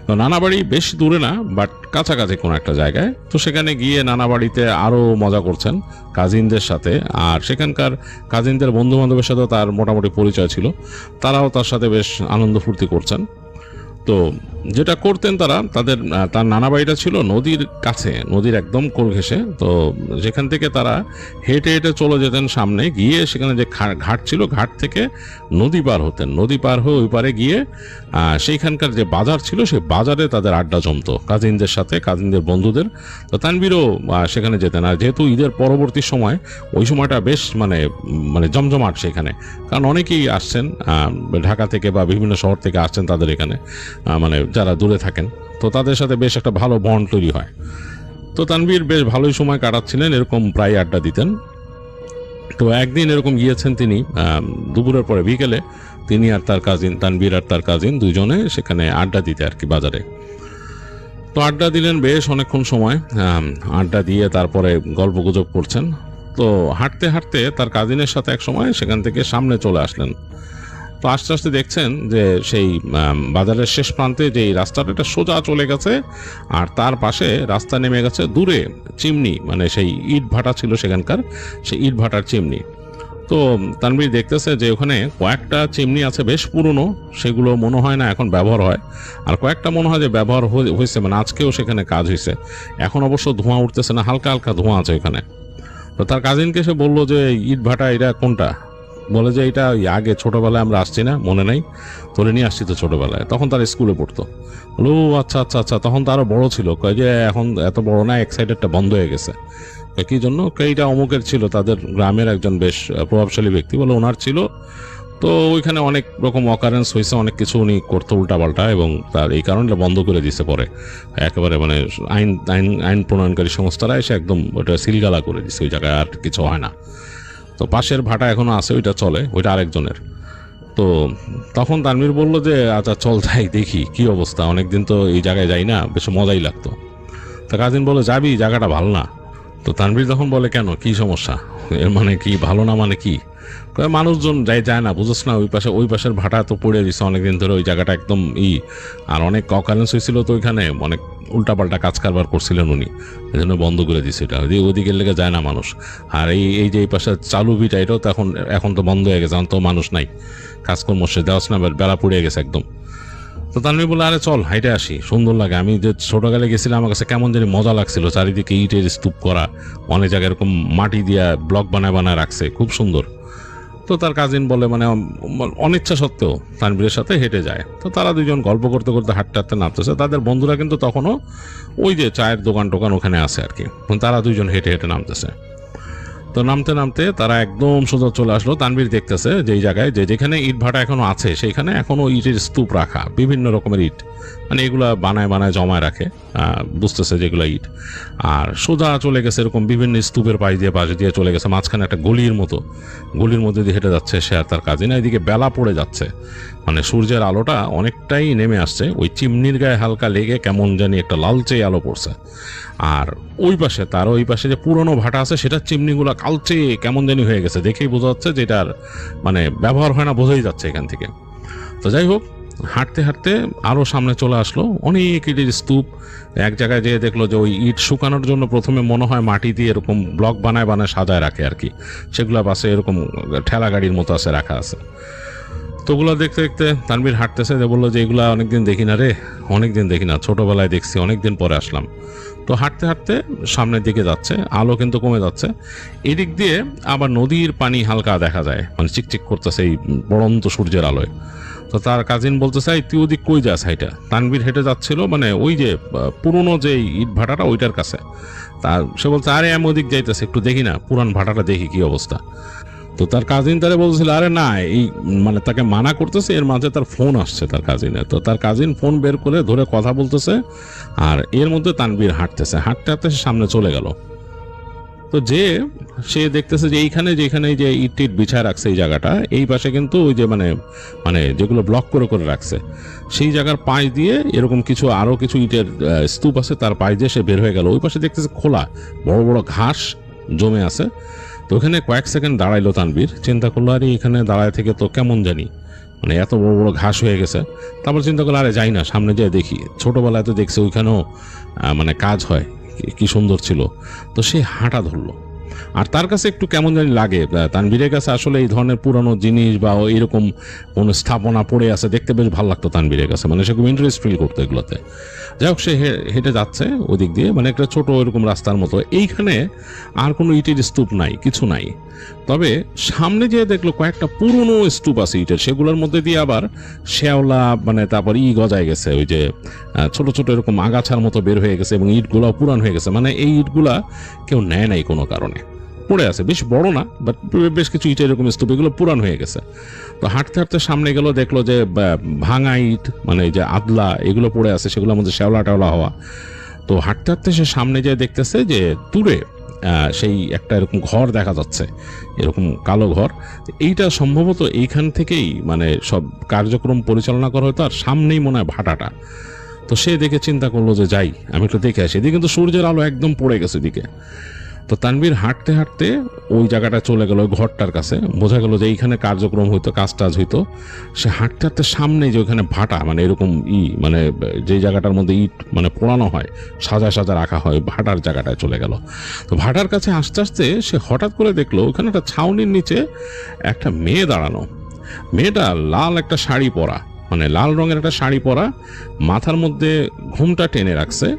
তো নানা বাড়ি বেশ দূরে না, বাট কাছাকাছি কোনো একটা জায়গায়। তো সেখানে গিয়ে নানা বাড়িতে আরও মজা করছেন কাজিনদের সাথে, আর সেখানকার কাজিনদের বন্ধু বান্ধবের সাথেও তার মোটামুটি পরিচয় ছিল, তারাও তার সাথে বেশ আনন্দ ফুর্তি করছেন। তো যেটা করতেন তার নানা বাড়িটা ছিল নদীর কাছে, নদীর একদম কোল ঘেঁষে। তো যেখান থেকে তারা হেঁটে হেঁটে চলে যেতেন সামনে গিয়ে, সেখানে যে ঘাট ছিল, ঘাট থেকে নদী পার হতেন। নদী পার হয়ে ওই পারে গিয়ে সেইখানকার যে বাজার ছিল, সেই বাজারে তাদের আড্ডা জমতো কাজিনদের সাথে, কাজিনদের বন্ধুদের। তো তানভীরও সেখানে যেতেন। আর যেহেতু ঈদের পরবর্তী সময়, ওই সময়টা বেশ মানে জমজমাট সেখানে, কারণ অনেকেই আসছেন ঢাকা থেকে বা বিভিন্ন শহর থেকে আসছেন তাদের এখানে, মানে যারা দূরে থাকেন। তো তাদের সাথে বেশ একটা ভালো বন্ড তৈরি হয়। তো তানভীর বেশ ভালোই সময় কাটাচ্ছিলেন, এরকম প্রায় আড্ডা দিতেন। তো একদিন এরকম গিয়েছেন তিনি দুপুরের পরে বিকেলে, তিনি আর তার কাজিন, তানভীর আর তার কাজিন দুজনে সেখানে আড্ডা দিতে আর কি বাজারে। তো আড্ডা দিলেন বেশ অনেকক্ষণ সময়। আড্ডা দিয়ে তারপরে গল্প গুজব করছেন। তো হাঁটতে হাঁটতে তার কাজিনের সাথে এক সময় সেখান থেকে সামনে চলে আসলেন। তো আস্তে আস্তে দেখছেন যে সেই বাজারের শেষ প্রান্তে যে রাস্তাটা এটা সোজা চলে গেছে, আর তার পাশে রাস্তা নেমে গেছে দূরে চিমনি, মানে সেই ইট ভাটা ছিল সেখানকার, সেই ইট ভাটার চিমনি। তো তানভীর দেখতেছে যে ওখানে কয়েকটা চিমনি আছে বেশ পুরনো, সেগুলো মনে হয় না এখন ব্যবহার হয়, আর কয়েকটা মনে হয় যে ব্যবহার হয়েছে, মানে আজকেও সেখানে কাজ হয়েছে। এখন অবশ্য ধোঁয়া উঠতেছে না, হালকা হালকা ধোঁয়া আছে ওখানে। তো তার কাজিনকে সে বললো যে ইট ভাটা এটা কোনটা? বলে যে এটা আগে ছোটবেলায় আমরা আসছি না, মনে নাই? তোরে নিয়ে আসছি তো ছোটবেলায়, তখন তার স্কুলে পড়তো। বলো আচ্ছা আচ্ছা আচ্ছা, তখন তো আরো বড় ছিল। কয় যে এখন এত বড় না, এক সাইডেরটা বন্ধ হয়ে গেছে। কি জন্য? এইটা অমুকের ছিল, তাদের গ্রামের একজন বেশ প্রভাবশালী ব্যক্তি, বলে ওনার ছিল। তো ওইখানে অনেক রকম অকারেন্স হয়েছে, অনেক কিছু উনি করতো উল্টাপাল্টা, এবং তার এই কারণে বন্ধ করে দিচ্ছে পরে একেবারে, মানে আইন আইন আইন প্রণয়নকারী সংস্থারা এসে একদম ওটা সিলগালা করে দিচ্ছে, ওই জায়গায় আর কিছু হয় না। তো পাশের ভাটা এখনো আছে, ওইটা চলে, ওইটা আরেকজনের। তো তখন তানভীর বললো যে আচ্ছা চল যাই দেখি কি অবস্থা, অনেকদিন তো এই জায়গায় যাই না, বেশ মজাই লাগতো। তা কাজিন বলে যাবি, জায়গাটা ভালো না। তো তানভীর তখন বলে কেন, কি সমস্যা? এর মানে কি ভালো না মানে কি? মানুষজন যায় না, বুঝছ না, ওই পাশের ভাটা তো পড়ে দিচ্ছে অনেকদিন ধরে, ওই জায়গাটা একদম আর অনেক অকারেন্স হয়েছিল, তো ওইখানে অনেক উল্টাপাল্টা কাজ কারবার করছিলেন উনি, এই জন্য বন্ধ করে দিচ্ছে এটা। ওইদিকের লেগে যায় না মানুষ। আর এই যে এই পাশে চালু ভিটা, এটাও তো এখন তো বন্ধ হয়ে গেছে, এখন তো মানুষ নাই, কাজকর্ম সে দেওয়াস না, বেলা পড়ে গেছে একদম। তো তানভীর বলে আরে চল হাইটে আসি, সুন্দর লাগে। আমি যে ছোটকালে গেছিলাম, আমার কাছে কেমন জানি মজা লাগছিল, চারিদিকে ইটের স্তূপ করা, অনেক জায়গায় এরকম মাটি দিয়া ব্লক বানায় রাখছে, খুব সুন্দর। তো তার কাজিন বলে মানে অনিচ্ছা সত্ত্বেও তানভীরের সাথে হেঁটে যায়। তো তারা দুজন গল্প করতে করতে হাঁটতে নামতেছে। তাদের বন্ধুরা কিন্তু তখনও ওই যে চায়ের দোকান টোকান ওখানে আছে আর কি, তারা দুজন হেঁটে হেঁটে নামতেছে। তো নামতে নামতে তারা একদম সোজা চলে আসলো। তানভীর দেখতেছে যে এই জায়গায় যেখানে ইট ভাটা এখনো আছে, সেইখানে এখনো ইটের স্তূপ রাখা, বিভিন্ন রকমের ইট, মানে এগুলা বানায় জমায় রাখে, বুঝতেছে যেগুলো ইট। আর সোজা চলে গেছে এরকম বিভিন্ন স্তূপের পাশ দিয়ে চলে গেছে, মাঝখানে একটা গলির মধ্যে দিয়ে হেঁটে যাচ্ছে সে আর তার কাজিন। এদিকে বেলা পড়ে যাচ্ছে, মানে সূর্যের আলোটা অনেকটাই নেমে আসছে, ওই চিমনির গায়ে হালকা লেগে কেমন জানি একটা লালচে আলো পড়ছে। আর ওই পাশে যে পুরনো ভাটা আছে, সেটার চিমনিগুলো কালচে কেমন জানি হয়ে গেছে, দেখেই বোঝা যাচ্ছে যে এটার মানে ব্যবহার হয় না, বোঝাই যাচ্ছে এখান থেকে। তো যাই হোক, হাঁটতে হাঁটতে আরও সামনে চলে আসলো, অনেক ইটের স্তূপ। এক জায়গায় যেয়ে দেখলো যে ওই ইট শুকানোর জন্য প্রথমে মনে হয় মাটি দিয়ে এরকম ব্লক বানায় সাজায় রাখে আর কি, সেগুলো পাশে এরকম ঠেলা গাড়ির মতো আছে, রাখা আছে। তো ওগুলো দেখতে দেখতে তানভীর হাঁটতেছে, যে বললো যে এগুলা অনেকদিন দেখি না রে, অনেকদিন দেখি না, ছোটবেলায় দেখছি, অনেকদিন পরে আসলাম। তো হাঁটতে হাঁটতে সামনের দিকে যাচ্ছে, আলো কিন্তু কমে যাচ্ছে। এদিক দিয়ে আবার নদীর পানি হালকা দেখা যায়, মানে চিকচিক করতেছে এই পড়ন্ত সূর্যের আলোয়। তো তার কাজিন বলতে চাই তুই ওদিক কই যাস হাইটা? তানভীর হেঁটে যাচ্ছিল মানে ওই যে পুরনো যে ইট ভাটাটা ওইটার কাছে। তার সে বলছে আরে আমি ওদিক যাইতেছে, একটু দেখি না, পুরান ভাটাটা দেখি কি অবস্থা। তো তার কাজিন তারে বলছিল আরে না, এই মানে তাকে মানা করতেছে, এর মাঝে তার ফোন আসছে তার কাজিনের। তো তার কাজিন ফোন বের করে ধরে কথা বলতেছে, আর এর মধ্যে তানভীর হাঁটতে হাঁটতে সামনে চলে গেল। তো সে দেখতেছে যে যেখানে যে ইট বিছায় রাখছে এই জায়গাটা, এই পাশে কিন্তু ওই যে মানে যেগুলো ব্লক করে রাখছে, সেই জায়গার পাশ দিয়ে এরকম আরো কিছু ইটের স্তূপ আছে, তার পাশ দিয়ে সে বের হয়ে গেল। ওই পাশে দেখতেছে খোলা বড় বড় ঘাস জমে আছে। তো ওখানে কয়েক সেকেন্ড দাঁড়াইলো তানভীর, চিন্তা করলো আরে এখানে দাঁড়ায় থেকে তো কেমন জানি, মানে এত বড় বড় ঘাস হয়ে গেছে। তারপর চিন্তা করলো আরে যাই না, সামনে যেয়ে দেখি, ছোটবেলায় তো দেখছি ওইখানেও মানে কাজ হয়, কি সুন্দর ছিল। তো সে হাঁটা ধরলো, আর তার কাছে একটু কেমন জানি লাগে, তানভীরের কাছে আসলে এই ধরনের পুরানো জিনিস বা এরকম কোনো স্থাপনা পড়ে আছে দেখতে বেশ ভালো লাগতো তানভীরের কাছে, মানে সে খুব ইন্টারেস্ট ফিল করতো এগুলোতে। যাই হোক, সে হেঁটে যাচ্ছে ওই দিক দিয়ে, মানে একটা ছোট এরকম রাস্তার মতো। এইখানে আর কোনো ইটের স্তূপ নাই, কিছু নাই। তবে সামনে যেয়ে দেখলো কয়েকটা পুরনো স্তূপ আছে ইটের, সেগুলোর মধ্যে দিয়ে আবার শ্যাওলা মানে তারপর গজায় গেছে, ওই যে ছোট ছোট এরকম আগাছার মতো বের হয়ে গেছে, এবং ইটগুলো পুরান হয়ে গেছে, মানে এই ইটগুলা কেউ নেয় নাই কোনো কারণে, পড়ে আছে। বেশ বড় না, বাট বেশ কিছু ইট এরকম স্তূপ, এগুলো পুরান হয়ে গেছে। তো হাঁটতে হাঁটতে সামনে গেল, দেখলো যে ভাঙা ইট মানে যে আদলা এগুলো পড়ে আছে, সেগুলোর মধ্যে শ্যাওলা টাওলা হওয়া। তো হাঁটতে হাঁটতে সে সামনে যেয়ে দেখতেছে যে দূরে সেই একটা এরকম ঘর দেখা যাচ্ছে, এরকম কালো ঘর। এইটা সম্ভবত এইখান থেকেই মানে সব কার্যক্রম পরিচালনা করা হতো, আর সামনেই মনে হয় ভাটাটা। তো সে দেখে চিন্তা করলো যে যাই আমি একটু দেখে আসি। এদিকে কিন্তু সূর্যের আলো একদম পড়ে গেছে এদিকে। তো তানভীর হাঁটতে হাঁটতে ওই জায়গাটা চলে গেল, ওই ঘরটার কাছে। বোঝা গেল যে এইখানে কার্যক্রম হইতো, কাজ টাজ হইতো। সে হাঁটতে হাঁটতে সামনে যে ওইখানে ভাটা, মানে এরকম মানে যে জায়গাটার মধ্যে ইট মানে পোড়ানো হয়, সাজা সাজা রাখা হয়, ভাটার জায়গাটায় চলে গেল। তো ভাটার কাছে আস্তে আস্তে সে হঠাৎ করে দেখলো ওখানে একটা ছাউনির নিচে একটা মেয়ে দাঁড়ানো। মেয়েটা লাল একটা শাড়ি পরা, মানে লাল রঙের একটা শাড়ি পরা, মাথার মধ্যে ঘুমটা টেনে রাখছে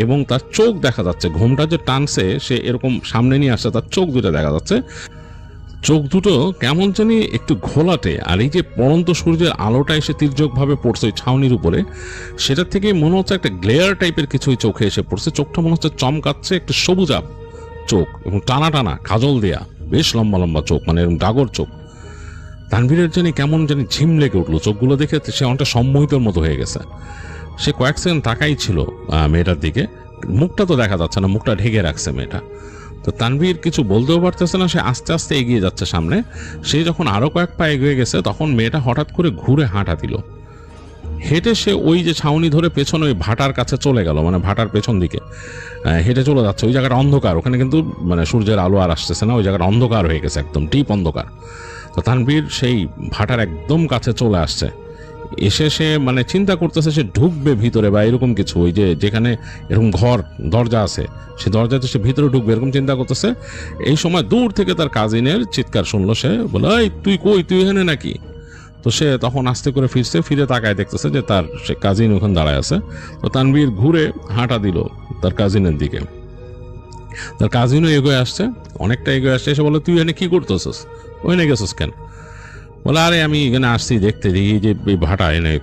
এবং তার চোখ দেখা যাচ্ছে। ঘুমটা যে টানছে সে এরকম সামনে নিয়ে আসছে, তার চোখ দুটো দেখা যাচ্ছে। চোখ দুটো কেমন জানি একটু ঘোলাটে, আর এই যে পড়ন্ত সূর্যের আলোটা এসে তির্যকভাবে পড়ছে ওই ছাউনির উপরে, সেটা থেকে মনে হচ্ছে একটা গ্লেয়ার টাইপের কিছু ওই চোখে এসে পড়ছে। চোখটা মনে হচ্ছে চমকাচ্ছে, একটু সবুজাব চোখ এবং টানা টানা কাজল দেয়া, বেশ লম্বা লম্বা চোখ, মানে এরকম ডাগর চোখ। তানভীরের জানি কেমন জানি ঝিম লেগে উঠলো, চোখগুলো দেখে সে অনেকটা সম্মোহিতর মতো হয়ে গেছে। সে কয়েক সেকেন্ড তাকাই ছিল মেয়েটার দিকে, মুখটা তো দেখা যাচ্ছে না, মুখটা ঢেকে রাখছে মেয়েটা। তো তানভীর কিছু বলতেও পারতেছে না, সে আস্তে আস্তে এগিয়ে যাচ্ছে সামনে। সে যখন আরো কয়েক পা এগিয়ে গেছে তখন মেয়েটা হঠাৎ করে ঘুরে হাঁটা দিল। হেঁটে সে ওই যে ছাউনি ধরে পেছনে ওই ভাটার কাছে চলে গেল, মানে ভাটার পেছন দিকে হেঁটে চলে যাচ্ছে। ওই জায়গাটা অন্ধকার, ওখানে কিন্তু মানে সূর্যের আলো আর আসতেছে না, ওই জায়গাটা অন্ধকার হয়ে গেছে, একদম ডিপ অন্ধকার। তো তানভীর সেই ভাটার একদম কাছে চলে আসছে। এসে সে মানে চিন্তা করতেছে সে ঢুকবে ভিতরে বা এরকম কিছু, ওই যে যেখানে এরকম ঘর দরজা আছে সে দরজাতে সে ভিতরে ঢুকবে এরকম চিন্তা করতেছে। এই সময় দূর থেকে তার কাজিনের চিৎকার শুনলো। সে বলে, এই তুই কই, তুই এখানে নাকি? তো সে তখন আস্তে করে ফিরে তাকায় দেখতেছে যে তার সে কাজিন ওখানে দাঁড়ায় আছে। তো তানভীর ঘুরে হাঁটা দিল তার কাজিনের দিকে। তার কাজিনও এগোয় আসছে, অনেকটা এগোয় আসছে। এসে বলে, তুই এখানে কি করতেছিস, ওখানে গেছিস কেন? বলে, আরে আমি এখানে আসছি দেখতে, এই যে এই ভাটা এনে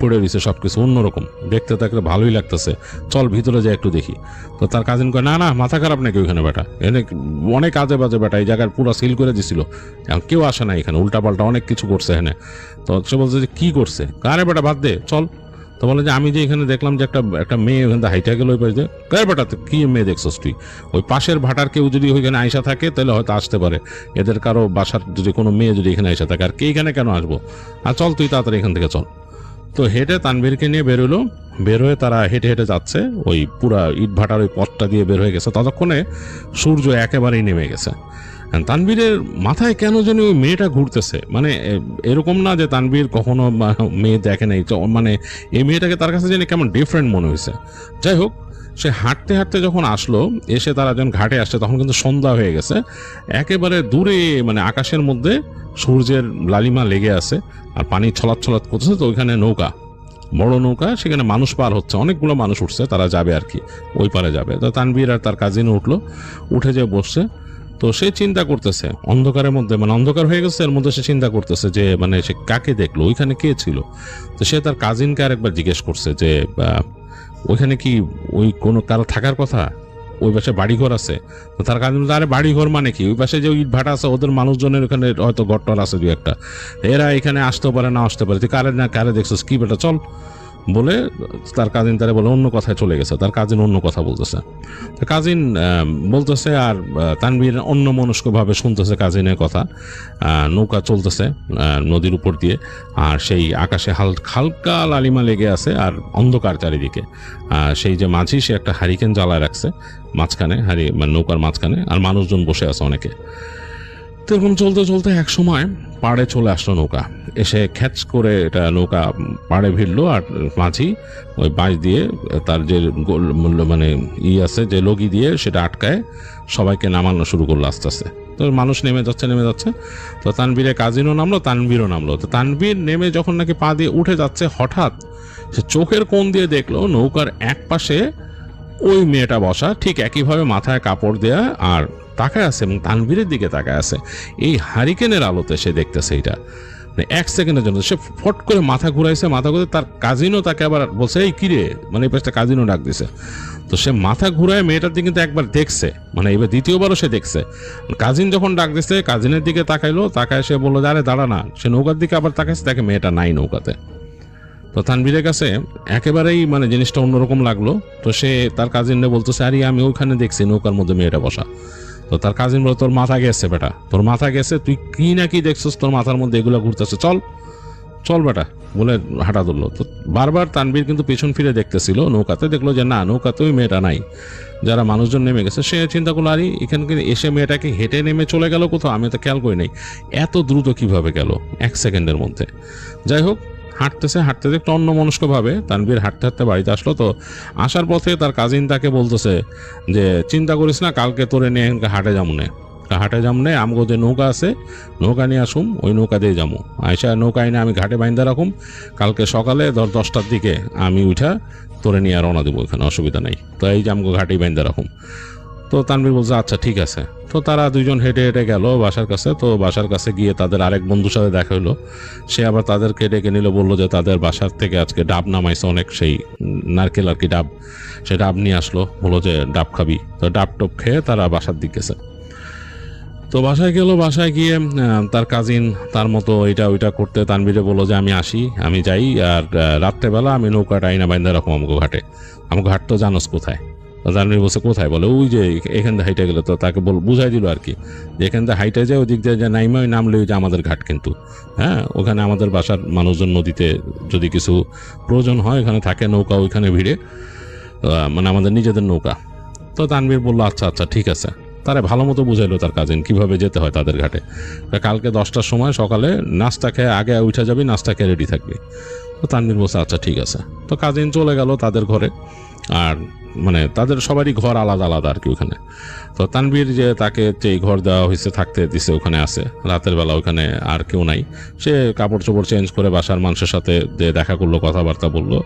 পড়ে রয়েছে সবকিছু অন্যরকম দেখতে, তাকে ভালোই লাগতেছে, চল ভিতরে যাই একটু দেখি। তো তার কাজিন কয়, না না, মাথা খারাপ নাকি ওইখানে বেটা, এনে অনেক আজে বাজে বেটা, এই জায়গার পুরো সিল করে দিছিল, এখন কেউ আসে না এখানে, উল্টাপাল্টা অনেক কিছু করছে এখানে। তো সে বলছে যে কি করছে? আরে বেটা বাদ দে, চল। তো বলে যে আমি যে এখানে দেখলাম যে একটা মেয়ে ওখানে হাইটা গেল ওই পাশে। কার বেটা কি মেয়ে দেখছস তুই? ওই পাশের ভাটার কেউ যদি ওইখানে আইসা থাকে তাহলে হয়তো আসতে পারে, এদের কারো বাসার যদি কোনো মেয়ে যদি এখানে আইসা থাকে, আর কে এখানে কেন আসবো? আর চল তুই তাড়াতাড়ি এখান থেকে চল। তো হেঁটে তানভীরকে নিয়ে বেরোলো। বের হয়ে তারা হেঁটে হেঁটে যাচ্ছে, ওই পুরা ইট ভাটার ওই পথটা দিয়ে বের হয়ে গেছে। ততক্ষণে সূর্য একেবারেই নেমে গেছে। তানভীরের মাথায় কেন যেন ওই মেয়েটা ঘুরতেছে, মানে এরকম না যে তানভীর কখনো মেয়ে দেখে নাই, মানে এই মেয়েটাকে তার কাছে যেন কেমন ডিফারেন্ট মনে হয়েছে। যাই হোক, সে হাঁটতে হাঁটতে যখন আসলো, এসে তারা যখন ঘাটে আসছে তখন কিন্তু সন্ধ্যা হয়ে গেছে। একেবারে দূরে মানে আকাশের মধ্যে সূর্যের লালিমা লেগে আছে আর পানি ছলাৎ ছলাৎ করতেছে। তো ওইখানে নৌকা, বড় নৌকা, সেখানে মানুষ পার হচ্ছে, অনেকগুলো মানুষ উঠছে, তারা যাবে আর কি, ওই পারে যাবে। তো তানভীর আর তার কাজিন উঠলো, উঠে যেয়ে বসছে। তো সে চিন্তা করতেছে অন্ধকারের মধ্যে, মানে অন্ধকার হয়ে গেছে এর মধ্যে, সে চিন্তা করতেছে যে মানে সে কাকে দেখলো, ওইখানে কে ছিল। তো সে তার কাজিনকে আরেকবার জিজ্ঞেস করছে যে ওইখানে কি ওই কোনো কারো থাকার কথা, ওই পাশে বাড়িঘর আছে? তো তার কাজিন বলছে, আরে বাড়িঘর মানে কি, ওই পাশে যে ইট ভাটা আছে ওদের মানুষজনের ওখানে হয়তো ঘরটর আছে দু একটা, এরা এখানে আসতেও পারে না আসতে পারে, তুই কারে দেখছিস কি বেটা, চল। বলে তার কাজিন তারে বলে অন্য কথায় চলে গেছে। তার কাজিন অন্য কথা বলতেছে, কাজিন বলতেছে, আর তানভীর অন্য মনস্কভাবে শুনতেছে কাজিনের কথা। নৌকা চলতেছে নদীর উপর দিয়ে, আর সেই আকাশে হালকা লালিমা লেগে আছে আর অন্ধকার চারিদিকে। সেই যে মাঝি, সে একটা হারিকেন জ্বালায় রাখছে মাঝখানে, মানে নৌকার মাঝখানে, আর মানুষজন বসে আছে অনেকে। তো এরকম চলতে চলতে এক সময় পাড়ে চলে আসলো নৌকা, এসে খ্যাচ করে এটা নৌকা পাড়ে ভিড়লো। আর মাঝি ওই বাঁশ দিয়ে তার যে মানে আছে যে লগি দিয়ে সেটা আটকায় সবাইকে নামানো শুরু করলো আস্তে আস্তে। তো মানুষ নেমে যাচ্ছে। তো তানভীরের কাজিনও নামলো, তানভীরও নামলো। তো তানভীর নেমে যখন নাকি পা দিয়ে উঠে যাচ্ছে, হঠাৎ সে চোখের কোণ দিয়ে দেখলো নৌকার এক পাশে ওই মেয়েটা বসা, ঠিক একইভাবে মাথায় কাপড় দেয়া, আর তাকায় আছে এবং তানভীরের দিকে তাকায় আছে। এই হারিকেনের আলোতে সে দেখতেছে এটা, মানে এক সেকেন্ডের জন্য সে ফট করে মাথা ঘুরাইছে। মাথা ঘুরে তার কাজিনও তাকে আবার বলছে, এই কিরে, মানে এই পাশটা কাজিনও ডাক দিছে। তো সে মাথা ঘুরায় মেয়েটার দিকে কিন্তু একবার দেখছে, মানে এবার দ্বিতীয়বারও সে দেখছে। কাজিন যখন ডাক দিচ্ছে, কাজিনের দিকে তাকাইলো, তাকায় সে বললো, আরে দাঁড়া না। সে নৌকার দিকে আবার তাকাইছে, দেখে মেয়েটা নাই নৌকাতে। তো তানভীরের কাছে একেবারেই মানে জিনিসটা অন্যরকম লাগলো। তো সে তার কাজিনরে বলতেছে, আরে আমি ওইখানে দেখছি নৌকার মধ্যে মেয়েটা বসা। তো তার কাজিন বলে, তোর মাথা গেছে বেটা, তোর মাথা গেছে, তুই কি না কি দেখছিস, তোর মাথার মধ্যে এগুলো ঘুরতেছে, চল। চল বেটা বলে হাঁটা ধরলো। তো বারবার তানভীর কিন্তু পেছন ফিরে দেখতেছিল নৌকাতে, দেখলো যে না, নৌকাতে ওই মেয়েটা নাই, যারা মানুষজন নেমে গেছে। সে চিন্তা করলো আরে এখানকে এসে মেয়েটাকে হেঁটে নেমে চলে গেল কোথাও, আমি তো খেয়াল করি নাই এত দ্রুত কিভাবে গেল 1 সেকেন্ডের মধ্যে। যাই হোক, হাঁটতেছে একটু অন্যমনস্কভাবে তানভীর হাঁটতে হাঁটতে বাড়িতে আসলো। তো আসার পথে তার কাজিন তাকে বলতেছে যে চিন্তা করিস না, কালকে তোরে নিয়ে হাটে যামনে আমগো যে নৌকা আছে, নৌকা নিয়ে আসুম, ওই নৌকা দিয়ে যাবো। আয়সা নৌকা এনে আমি ঘাটে বাইন্দা রাখুম, কালকে সকালে 10টার দিকে আমি উঠা তোরে নিয়ে রওনা দেবো, এখানে অসুবিধা নেই। তো এই যে আমগো ঘাটেই বাইন্দা রাখুম। তো তানভীর বলছে আচ্ছা ঠিক আছে। তো তারা দুইজন হেঁটে হেঁটে গেল বাসার কাছে। তো বাসার কাছে গিয়ে তাদের আরেক বন্ধুর সাথে দেখা হলো। সে আবার তাদেরকে ডেকে নিল, বললো যে তাদের বাসার থেকে আজকে ডাব নামাইছে অনেক, সেই নারকেল আর কি ডাব, সে ডাব নিয়ে আসলো, বললো যে ডাব খাবি। তো ডাব টপ খেয়ে তারা বাসার দিকে গেছে। তো বাসায় গেল, বাসায় গিয়ে তার কাজিন তার মতো এটা ওইটা করতে তানভীরে বললো যে আমি আসি, আমি যাই, আর রাত্রেবেলা আমি নৌকাটা আইনা বাইন্দা রাখুম আমাকে ঘাটে, আমাকে ঘাট তো জানোস কোথায়। তানভীর বলছে কোথায়, বলে ওই যে এখান থেকে হাইটে গেলে। তো তাকে বুঝাই দিল আর কি, যে এখান থেকে হাইটে যায় ওই দিক দিয়ে যে নাইমে ওই নামলে ওই যে আমাদের ঘাট, কিন্তু হ্যাঁ ওখানে আমাদের বাসার মানুষজন নদীতে যদি কিছু প্রয়োজন হয় এখানে থাকে নৌকা, ওইখানে ভিড়ে, মানে আমাদের নিজেদের নৌকা। তো তানভীর বললো আচ্ছা আচ্ছা ঠিক আছে। তারা ভালো মতো বুঝাইলো তার কাজিন কীভাবে যেতে হয় তাদের ঘাটে। কালকে 10টার সময় সকালে নাস্তা খেয়ে আগে উঠে যাবি, নাস্তা খেয়ে রেডি থাকবি। তো তানভীর বলছে আচ্ছা ঠিক আছে। তো কাজিন চলে গেল তাদের ঘরে, আর মানে তাদের সবারই ঘর আলাদা আলাদা আর কি ওখানে। তো তানভীর যে তাকে যেই ঘর দেওয়া হয়েছে থাকতে দিছে ওখানে আছে, রাতের বেলা ওখানে আর কেউ নাই। সে কাপড় চোপড় চেঞ্জ করে বাসার মানুষের সাথে যে দেখা করলো, কথাবার্তা বললো।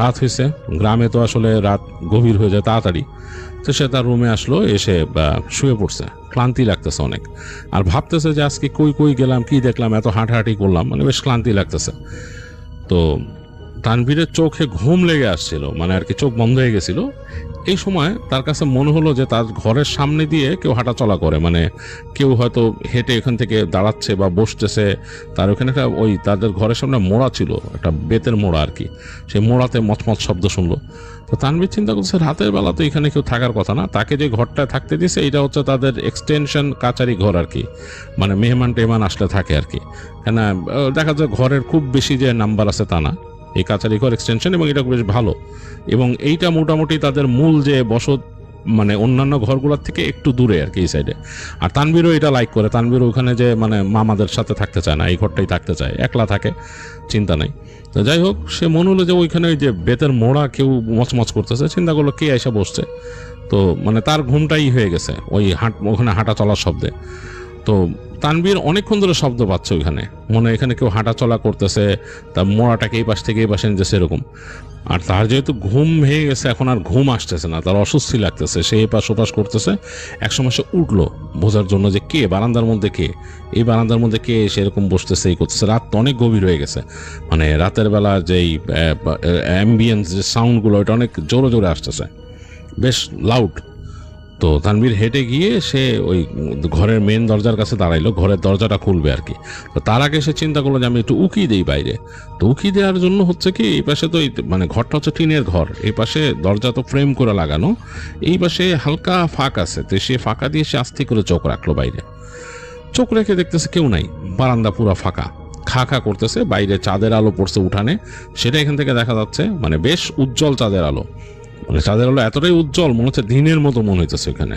রাত হয়েছে, গ্রামে তো আসলে রাত গভীর হয়ে যায় তাড়াতাড়ি। তো সে তার রুমে আসলো, এসে শুয়ে পড়ছে, ক্লান্তি লাগতেছে অনেক, আর ভাবতেছে যে আজকে কই কই গেলাম, কি দেখলাম, এত হাঁটাহাঁটি করলাম, মানে বেশ ক্লান্তি লাগতেছে। তো তানভীরের চোখে ঘুম লেগে আসছিল, মানে আর কি চোখ বন্ধ হয়ে গেছিল। এই সময় তার কাছে মনে হলো যে তার ঘরের সামনে দিয়ে কেউ হাঁটাচলা করে, মানে কেউ হয়তো হেঁটে এখান থেকে দাঁড়াচ্ছে বা বসতেছে। তার ওখানে একটা ওই তাদের ঘরের সামনে মোড়া ছিল, একটা বেতের মোড়া আর কি, সেই মোড়াতে মচমচ শব্দ শুনলো। তো তানভীর চিন্তা করছে রাতের বেলা তো এখানে কেউ থাকার কথা না, তাকে যে ঘরটায় থাকতে দিয়েছে এটা হচ্ছে তাদের এক্সটেনশন কাচারি ঘর আর কি, মানে মেহমান টেহমান আসলে থাকে আর কি। কেন দেখা যায় ঘরের খুব বেশি যে নাম্বার আছে তা না, এই কাচারি ঘর এক্সটেনশন, এবং এটা বেশ ভালো। এবং এইটা মোটামুটি তাদের মূল যে বসত, মানে অন্যান্য ঘরগুলোর থেকে একটু দূরে আর কি এই সাইডে। আর তানভীরও এটা লাইক করে, তানভীর ওখানে যে মানে মামাদের সাথে থাকতে চায় না, এই ঘরটাই থাকতে চায়, একলা থাকে, চিন্তা নাই। তো যাই হোক, সে মনে হলো যে ওইখানে ওই যে বেতের মোড়া কেউ মচমচ করতেছে, চিন্তা করলো কে এসে বসছে। তো মানে তার ঘুমটাই হয়ে গেছে ওই ওখানে হাঁটা চলার শব্দে। তো তানভীর অনেকক্ষণ ধরে শব্দ পাচ্ছে ওইখানে, মনে এখানে কেউ হাঁটা চলা করতেছে, তার মোড়াটাকে এই পাশ থেকে এই পাশে নিতেছে এরকম। আর তার যেহেতু ঘুম ভেঙে গেছে, এখন আর ঘুম আসতেছে না, তার অস্বস্তি লাগতেছে, সে এপাশ ওপাশ করতেছে। একসময় সে উঠলো বোঝার জন্য যে কে বারান্দার মধ্যে, কে এই বারান্দার মধ্যে কে সেরকম বসতেছে, এই করতেছে। রাত অনেক গভীর হয়ে গেছে, মানে রাতের বেলা যেই অ্যাম্বিয়েন্স যে সাউন্ডগুলো ওটা অনেক জোরে জোরে আসতেছে, বেশ লাউড। তো তানভীর হেঁটে গিয়ে সে ওই ঘরের মেন দরজার কাছে দাঁড়াইলো, ঘরের দরজাটা খুলবে আর কি। তো তার আগে সে চিন্তা করলো যে আমি একটু উকি দেই বাইরে। তো উকি দেওয়ার জন্য হচ্ছে কি, এই পাশে তো মানে ঘরটা হচ্ছে টিনের ঘর, এই পাশে দরজা তো ফ্রেম করে লাগানো, এই পাশে হালকা ফাঁক আছে। তো সে ফাঁকা দিয়ে সে আস্তে করে চোখ রাখলো বাইরে। চোখ রেখে দেখতেছে কেউ নাই, বারান্দা পুরো ফাঁকা, খা খা করতেছে। বাইরে চাঁদের আলো পড়ছে উঠানে, সেটা এখান থেকে দেখা যাচ্ছে, মানে বেশ উজ্জ্বল চাঁদের আলো, মানে চাঁদের আলো এতটাই উজ্জ্বল মনে হচ্ছে দিনের মতো মনে হইতেছে ওখানে।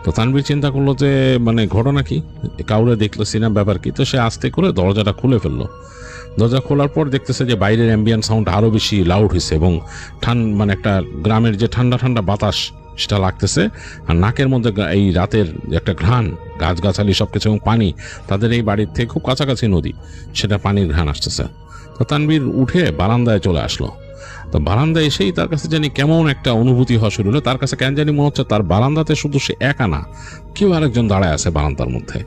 তো তানভীর চিন্তা করলো যে মানে ঘটনা কি, কাউরে দেখতেছি না, ব্যাপার কি। তো সে আস্তে করে দরজাটা খুলে ফেললো। দরজা খোলার পর দেখতেছে যে বাইরের অ্যাম্বিয়েন্ট সাউন্ড আরও বেশি লাউড হয়েছে, এবং মানে একটা গ্রামের যে ঠান্ডা ঠান্ডা বাতাস সেটা লাগতেছে। আর নাকের মধ্যে এই রাতের একটা ঘ্রাণ, গাছগাছালি সব কিছু এবং পানি, তাদের এই বাড়ির থেকে খুব কাছাকাছি নদী, সেটা পানির ঘ্রাণ আসতেছে। তো তানভীর উঠে বারান্দায় চলে আসলো। তো বারান্দায় এসেই তার কাছে জানি কেমন একটা অনুভূতি হওয়া শুরু হলো। তার কাছে কেন জানি মনে হচ্ছে তার বারান্দাতে শুধু সে একা না, কেউ আরেকজন দাঁড়ায় আছে বারান্দার মধ্যে।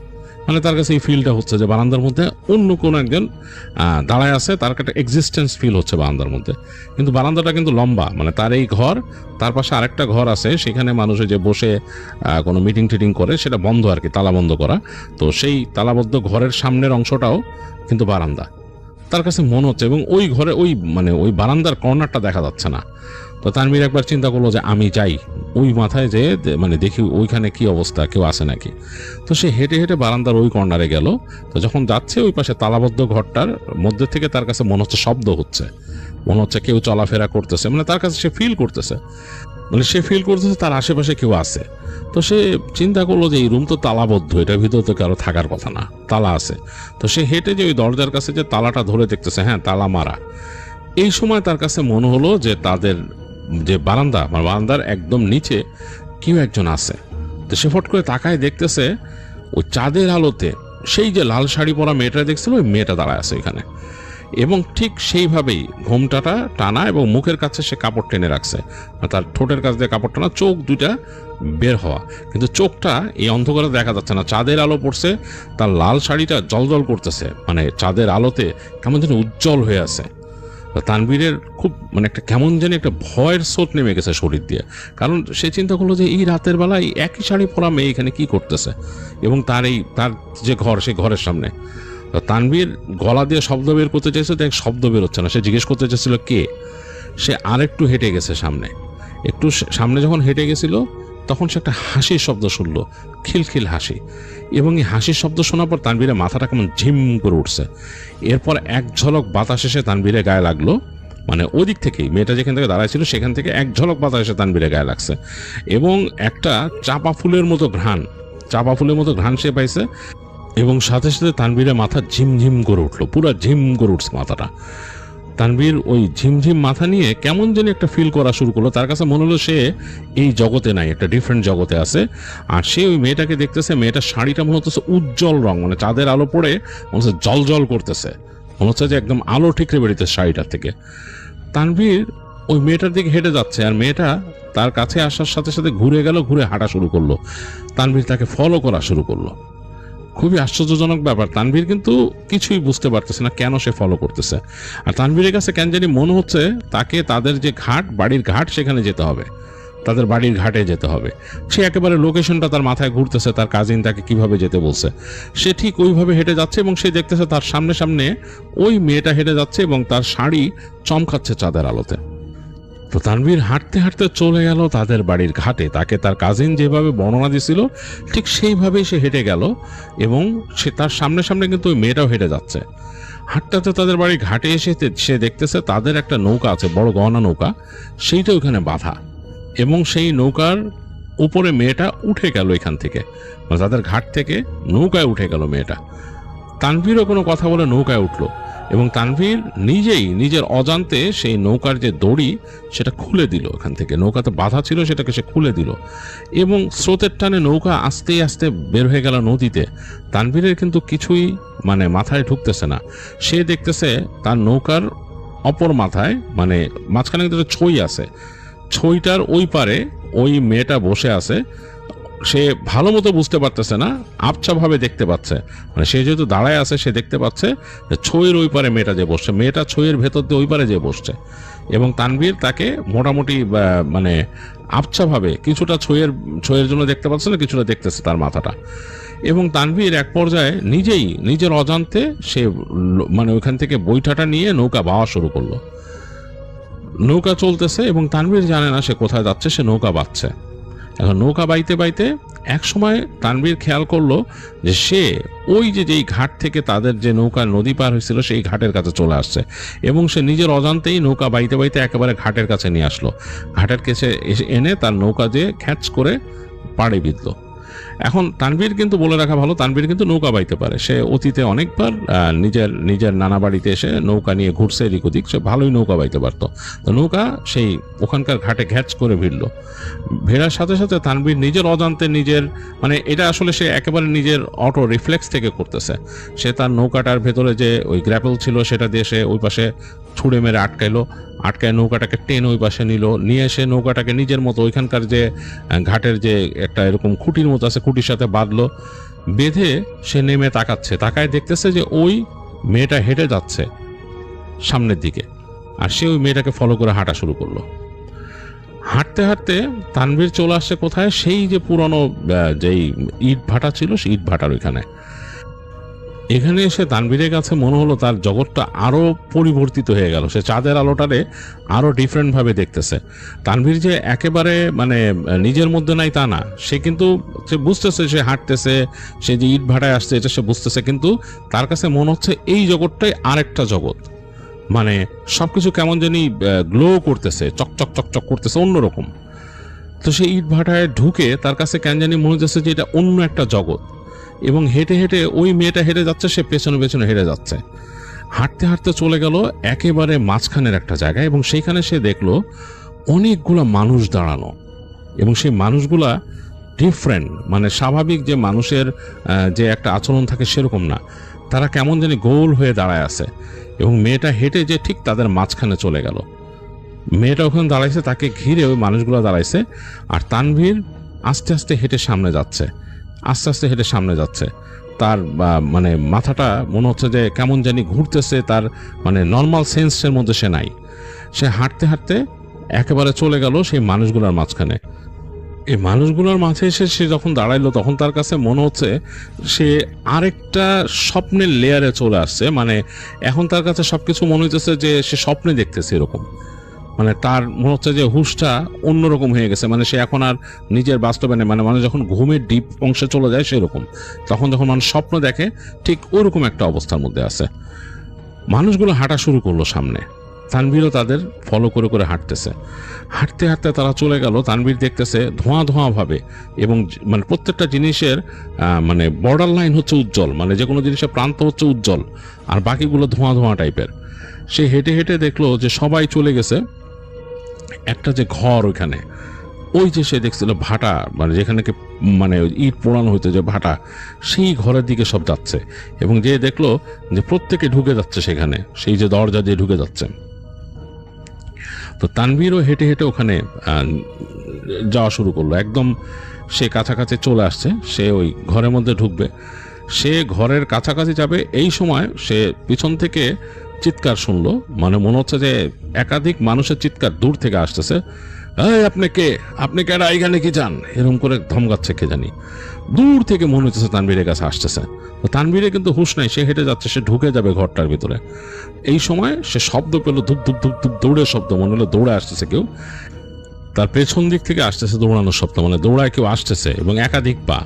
মানে তার কাছে এই ফিলটা হচ্ছে যে বারান্দার মধ্যে অন্য কোনো একজন দাঁড়ায় আছে, তার একটা এক্সিস্টেন্স ফিল হচ্ছে বারান্দার মধ্যে। কিন্তু বারান্দাটা কিন্তু লম্বা, মানে তার এই ঘর, তার পাশে আরেকটা ঘর আছে, সেখানে মানুষে যে বসে কোনো মিটিং টিটিং করে, সেটা বন্ধ আর কি, তালা বন্ধ করা। তো সেই তালাবদ্ধ ঘরের সামনের অংশটাও কিন্তু বারান্দা তার কাছে মনে হচ্ছে, এবং ওই ঘরে ওই মানে ওই বারান্দার কর্নারটা দেখা যাচ্ছে না। তো তানভীর একবার চিন্তা করলো যে আমি যাই ওই মাথায় যে মানে দেখি ওইখানে কি অবস্থা, কেউ আসে নাকি। তো সে হেঁটে হেঁটে বারান্দার ওই কর্নারে গেল। তো যখন যাচ্ছে ওই পাশে তালাবদ্ধ ঘরটার মধ্যে থেকে তার কাছে মনে হচ্ছে শব্দ হচ্ছে, মনে হচ্ছে কেউ চলাফেরা করতেছে, মানে তার কাছে সে ফিল করতেছে, মানে সে ফিল করতেছে তার আশেপাশে কেউ আছে। তো সে চিন্তা করলো যে এই রুম তো তালাবদ্ধ, এটার ভিতরে তো কারো থাকার কথা না, তালা আছে। তো সে হেঁটে যে ওই দরজার কাছে যে তালাটা ধরে দেখতেছে, হ্যাঁ তালা মারা। এই সময় তার কাছে মনে হলো যে তাদের যে বারান্দা, মানে বারান্দার একদম নিচে কেউ একজন আছে। তো সে ফট করে তাকায় দেখতেছে ওই চাঁদের আলোতে সেই যে লাল শাড়ি পরা মেয়েটা দেখছিল ওই মেয়েটা দাঁড়ায় আছে এখানে, এবং ঠিক সেইভাবেই ঘোমটাটা টানা এবং মুখের কাছে সে কাপড় টেনে রাখছে, তার ঠোঁটের কাছ দিয়ে কাপড় টানা, চোখ দুইটা বের হওয়া, কিন্তু চোখটা এই অন্ধকারে দেখা যাচ্ছে না। চাঁদের আলো পড়ছে, তার লাল শাড়িটা জলজল করতেছে, মানে চাঁদের আলোতে কেমন যেন উজ্জ্বল হয়ে আছে। তানভীরের খুব মানে একটা কেমন জানি একটা ভয়ের স্রোত নেমে গেছে শরীর দিয়ে, কারণ সে চিন্তা করলো যে এই রাতের বেলায় একই শাড়ি পরা মেয়ে এখানে কি করতেছে, এবং তার যে ঘর, সে ঘরের সামনে। তানভীর গলা দিয়ে শব্দ বের করতে চাইছে, দেখ শব্দ বের হচ্ছে না। সে জিজ্ঞেস করতে চাইছিল কে। সে আরেকটু হেঁটে গেছে সামনে, একটু সামনে যখন হেঁটে গেছিল তখন সে একটা হাসির শব্দ শুনলো, খিলখিল হাসি, এবং এই হাসির শব্দ শোনার পর তানভীরের মাথাটা কেমন ঝিম করে উঠছে। এরপর এক ঝলক বাতাস এসে তানভীরের গায়ে লাগলো, মানে ওই দিক থেকেই মেয়েটা যেখান থেকে দাঁড়ায় ছিল সেখান থেকে এক ঝলক বাতাস এসে তানভীরের গায়ে লাগছে, এবং একটা চাপা ফুলের মতো ঘ্রাণ সে পাইছে, এবং সাথে সাথে তানভীরের মাথা ঝিমঝিম করে উঠলো, পুরো ঝিম করে উঠছে মাথাটা। তানভীর ওই ঝিমঝিম মাথা নিয়ে কেমন যেন একটা ফিল করা শুরু করলো, তার কাছে মনে হলো সে এই জগতে নাই, একটা ডিফারেন্ট জগতে আছে। আর সে ওই মেয়েটাকে দেখতেছে, মেয়েটার শাড়িটা মনে হচ্ছে উজ্জ্বল রং, মানে চাঁদের আলো পড়ে মনে হচ্ছে জল জল করতেছে, মনে হচ্ছে যে একদম আলো ঠিকরে বেরিয়েছে শাড়িটার থেকে। তানভীর ওই মেয়েটার দিকে হেঁটে যাচ্ছে, আর মেয়েটা তার কাছে আসার সাথে সাথে ঘুরে গেল, ঘুরে হাঁটা শুরু করলো। তানভীর তাকে ফলো করা শুরু করলো। খুবই আশ্চর্যজনক ব্যাপার, তানভীর কিন্তু কিছুই বুঝতে পারতেছে না কেন সে ফলো করতেছে। আর তানভীরের কাছে কেন জানি মনে হচ্ছে তাকে তাদের যে ঘাট, বাড়ির ঘাট, সেখানে যেতে হবে, তাদের বাড়ির ঘাটে যেতে হবে। সে একেবারে লোকেশনটা তার মাথায় ঘুরতেছে, তার কাজিন তাকে কিভাবে যেতে বলছে। সে ঠিক ওইভাবে হেঁটে যাচ্ছে, এবং সে দেখতেছে তার সামনে সামনে ওই মেয়েটা হেঁটে যাচ্ছে, এবং তার শাড়ি চমকাচ্ছে চাঁদের আলোতে। তো তানভীর হাঁটতে হাঁটতে চলে গেল তাদের বাড়ির ঘাটে। তাকে তার কাজিন যেভাবে বর্ণনা দিছিল ঠিক সেইভাবেই সে হেঁটে গেল, এবং সে তার সামনে সামনে কিন্তু ওই মেয়েটাও হেঁটে যাচ্ছে। হাঁটতে হাঁটতে তাদের বাড়ির ঘাটে এসে সে দেখতেছে তাদের একটা নৌকা আছে, বড় গহনা নৌকা, সেইটা ওখানে বাঁধা, এবং সেই নৌকার উপরে মেয়েটা উঠে গেল এখান থেকে, মানে তাদের ঘাট থেকে নৌকায় উঠে গেল মেয়েটা। তানভীরও কোনো কথা বলে নৌকায় উঠলো, এবং তানভীর নিজেই নিজের অজান্তে সেই নৌকার যে দড়ি সেটা খুলে দিল, ওখান থেকে নৌকাতে বাধা ছিল সেটাকে সে খুলে দিল, এবং স্রোতের টানে নৌকা আস্তে আস্তে বের হয়ে গেল নদীতে। তানভীরের কিন্তু কিছুই মানে মাথায় ঢুকতেছে না। সে দেখতেছে তার নৌকার অপর মাথায়, মানে মাঝখানে কিন্তু একটা ছই আছে, ছইটার ওই পারে ওই মেয়েটা বসে আছে। সে ভালো মতো বুঝতে পারতেছে না, আবছাভাবে দেখতে পাচ্ছে, মানে সে যেহেতু দাঁড়ায় আছে সে দেখতে পাচ্ছে যে ছইয়ের ওই পারে মেয়েটা যে বসছে, মেয়েটা ছইয়ের ভেতর দিয়ে ওই পারে যে বসছে, এবং তানভীর তাকে মোটামুটি মানে আবছাভাবে কিছুটা ছইয়ের জন্য দেখতে পাচ্ছে না, কিছুটা দেখতেছে তার মাথাটা। এবং তানভীর এক পর্যায়ে নিজেই নিজের অজান্তে সে মানে ওইখান থেকে বৈঠাটা নিয়ে নৌকা বাওয়া শুরু করলো। নৌকা চলতেছে, এবং তানভীর জানে না সে কোথায় যাচ্ছে, সে নৌকা বাচ্ছে। এখন নৌকা বাইতে বাইতে এক সময় তানভীর খেয়াল করলো যে সে ওই যেই ঘাট থেকে তাদের যে নৌকা নদী পার হয়েছিল সেই ঘাটের কাছে চলে আসছে, এবং সে নিজের অজান্তেই নৌকা বাইতে বাইতে একেবারে ঘাটের কাছে নিয়ে আসলো। ঘাটের কাছে এনে তার নৌকা দিয়ে খ্যাচ করে পাড়ে বিঁধল। এখন তানভীর কিন্তু বলে রাখা ভালো, তানভীর কিন্তু নৌকা বাইতে পারে। সে অতীতে অনেকবার নিজের নানা বাড়িতে এসে নৌকা নিয়ে ঘুরছে এদিক ওদিক, সে ভালোই নৌকা বাইতে পারতো। তো নৌকা সেই ওখানকার ঘাটে ঘ্যাচ করে ভিড়ল। ভেড়ার সাথে সাথে তানভীর নিজের অজান্তে মানে এটা আসলে সে একেবারে নিজের অটো রিফ্লেক্স থেকে করতেছে। সে তার নৌকাটার ভেতরে যে ওই গ্র্যাপেল ছিল সেটা দিয়ে সে ওই পাশে ছুঁড়ে মেরে আটকায় নৌকাটাকে টেনে ওই পাশে নিয়ে এসে নৌকাটাকে নিজের মতো ওইখানকার যে ঘাটের যে একটা এরকম খুঁটির মতো আছে খুঁটির সাথে বাঁধলো। বেঁধে সে নেমে তাকায় দেখতেছে যে ওই মেয়েটা হেঁটে যাচ্ছে সামনের দিকে, আর সে ওই মেয়েটাকে ফলো করে হাঁটা শুরু করলো। হাঁটতে হাঁটতে তানভীর চলে আসছে কোথায়, সেই যে পুরনো যেই ইট ভাটা ছিল সেই ইট ভাটার ওইখানে। এখানে এসে তানভীরের কাছে মনে হলো তার জগৎটা আরো পরিবর্তিত হয়ে গেল। সে চাঁদের আলোটারে আরো ডিফারেন্ট ভাবে দেখতেছে। তানভীর যে একেবারে মানে নিজের মধ্যে নাই তা না, সে কিন্তু সে বুঝতেছে, সে হাঁটতেছে, সে যে ইট ভাটায় আসছে এটা সে বুঝতেছে, কিন্তু তার কাছে মনে হচ্ছে এই জগৎটাই আরেকটা জগৎ। মানে সবকিছু কেমন জানি গ্লো করতেছে, চকচক চকচক করতেছে, অন্যরকম। তো সেই ইট ভাটায় ঢুকে তার কাছে কেন জানি মনে হচ্ছে যে এটা অন্য একটা জগৎ। এবং হেঁটে হেঁটে ওই মেয়েটা হেঁটে যাচ্ছে, সে পেছনে পেছনে হেঁটে যাচ্ছে। হাঁটতে হাঁটতে চলে গেল একেবারে মাঝখানের একটা জায়গায়, এবং সেইখানে সে দেখলো অনেকগুলা মানুষ দাঁড়ানো, এবং সেই মানুষগুলা ডিফারেন্ট, মানে স্বাভাবিক যে মানুষের যে একটা আচরণ থাকে সেরকম না, তারা কেমন জানি গোল হয়ে দাঁড়ায় আছে। এবং মেয়েটা হেঁটে যে ঠিক তাদের মাঝখানে চলে গেল। মেয়েটা ওখানে দাঁড়াইছে, তাকে ঘিরে ওই মানুষগুলো দাঁড়াইছে, আর তানভীর আস্তে আস্তে হেঁটে সামনে যাচ্ছে, আস্তে আস্তে হেঁটে সামনে যাচ্ছে। তার মানে মাথাটা মনে হচ্ছে যে কেমন জানি ঘুরতেছে, তার মানে নর্মাল সেন্সের মধ্যে সে নাই। সে হাঁটতে হাঁটতে একেবারে চলে গেল সেই মানুষগুলোর মাঝখানে। এই মানুষগুলোর মাঝে এসে সে যখন দাঁড়াইলো, তখন তার কাছে মনে হচ্ছে সে আরেকটা স্বপ্নের লেয়ারে চলে আসছে। মানে এখন তার কাছে সবকিছু মনে হইতেছে যে সে স্বপ্নে দেখতেছে এরকম। মানে তার মনে হচ্ছে যে হুঁশটা অন্যরকম হয়ে গেছে। মানে সে এখন আর নিজের বাস্তবে নেই। মানে মানুষ যখন ঘুমের ডিপ অংশে চলে যায় সেরকম, তখন যখন মানুষ স্বপ্ন দেখে ঠিক ওরকম একটা অবস্থার মধ্যে আছে। মানুষগুলো হাঁটা শুরু করলো সামনে, তানভীরও তাদের ফলো করে করে হাঁটতেছে। হাঁটতে হাঁটতে তারা চলে গেল। তানভীর দেখতেছে ধোঁয়া ধোঁয়া ভাবে, এবং মানে প্রত্যেকটা জিনিসের মানে বর্ডার লাইন হচ্ছে উজ্জ্বল, মানে যে কোনো জিনিসের প্রান্ত হচ্ছে উজ্জ্বল, আর বাকিগুলো ধোঁয়া ধোঁয়া টাইপের। সে হেঁটে হেঁটে দেখলো যে সবাই চলে গেছে একটা যে ঘর, ওইখানে ওই যে সে দেখছিল ভাটা, মানে যেখানে মানে ইট পোড়ানো হইতো যে ভাটা, সেই ঘরের দিকে সব যাচ্ছে। এবং যে দেখলো যে প্রত্যেকে ঢুকে যাচ্ছে সেখানে, সেই যে দরজা দিয়ে ঢুকে যাচ্ছে। তো তানভীরও হেঁটে হেঁটে ওখানে যাওয়া শুরু করলো। একদম সে কাছাকাছি চলে আসছে, সে ওই ঘরের মধ্যে ঢুকবে। সে ঘরের কাছাকাছি যাবে, এই সময় সে পিছন থেকে চিৎকার শুনলো। মানে মনে হচ্ছে যে একাধিক মানুষের চিৎকার দূর থেকে আসতেছে। এই আপনি কে, আপনি কেডা, এইখানে কি যান, এরকম করে ধমকাচ্ছে কে জানি। দূর থেকে মনে হচ্ছে তানভীরের কাছে আসতেছে। তো তানভীরের কিন্তু হুঁশ নাই, সে হেঁটে যাচ্ছে, সে ঢুকে যাবে ঘরটার ভিতরে। এই সময় সে শব্দ পেল, ধুপ ধুপ ধুপ ধুপ দৌড়ের শব্দ, মনে হলো দৌড়ে আসতেছে কেউ। তার পেছন দিক থেকে আসতেছে দৌড়ানোর শব্দ, মানে দৌড়ায় কেউ আসতেছে, এবং একাধিক পা।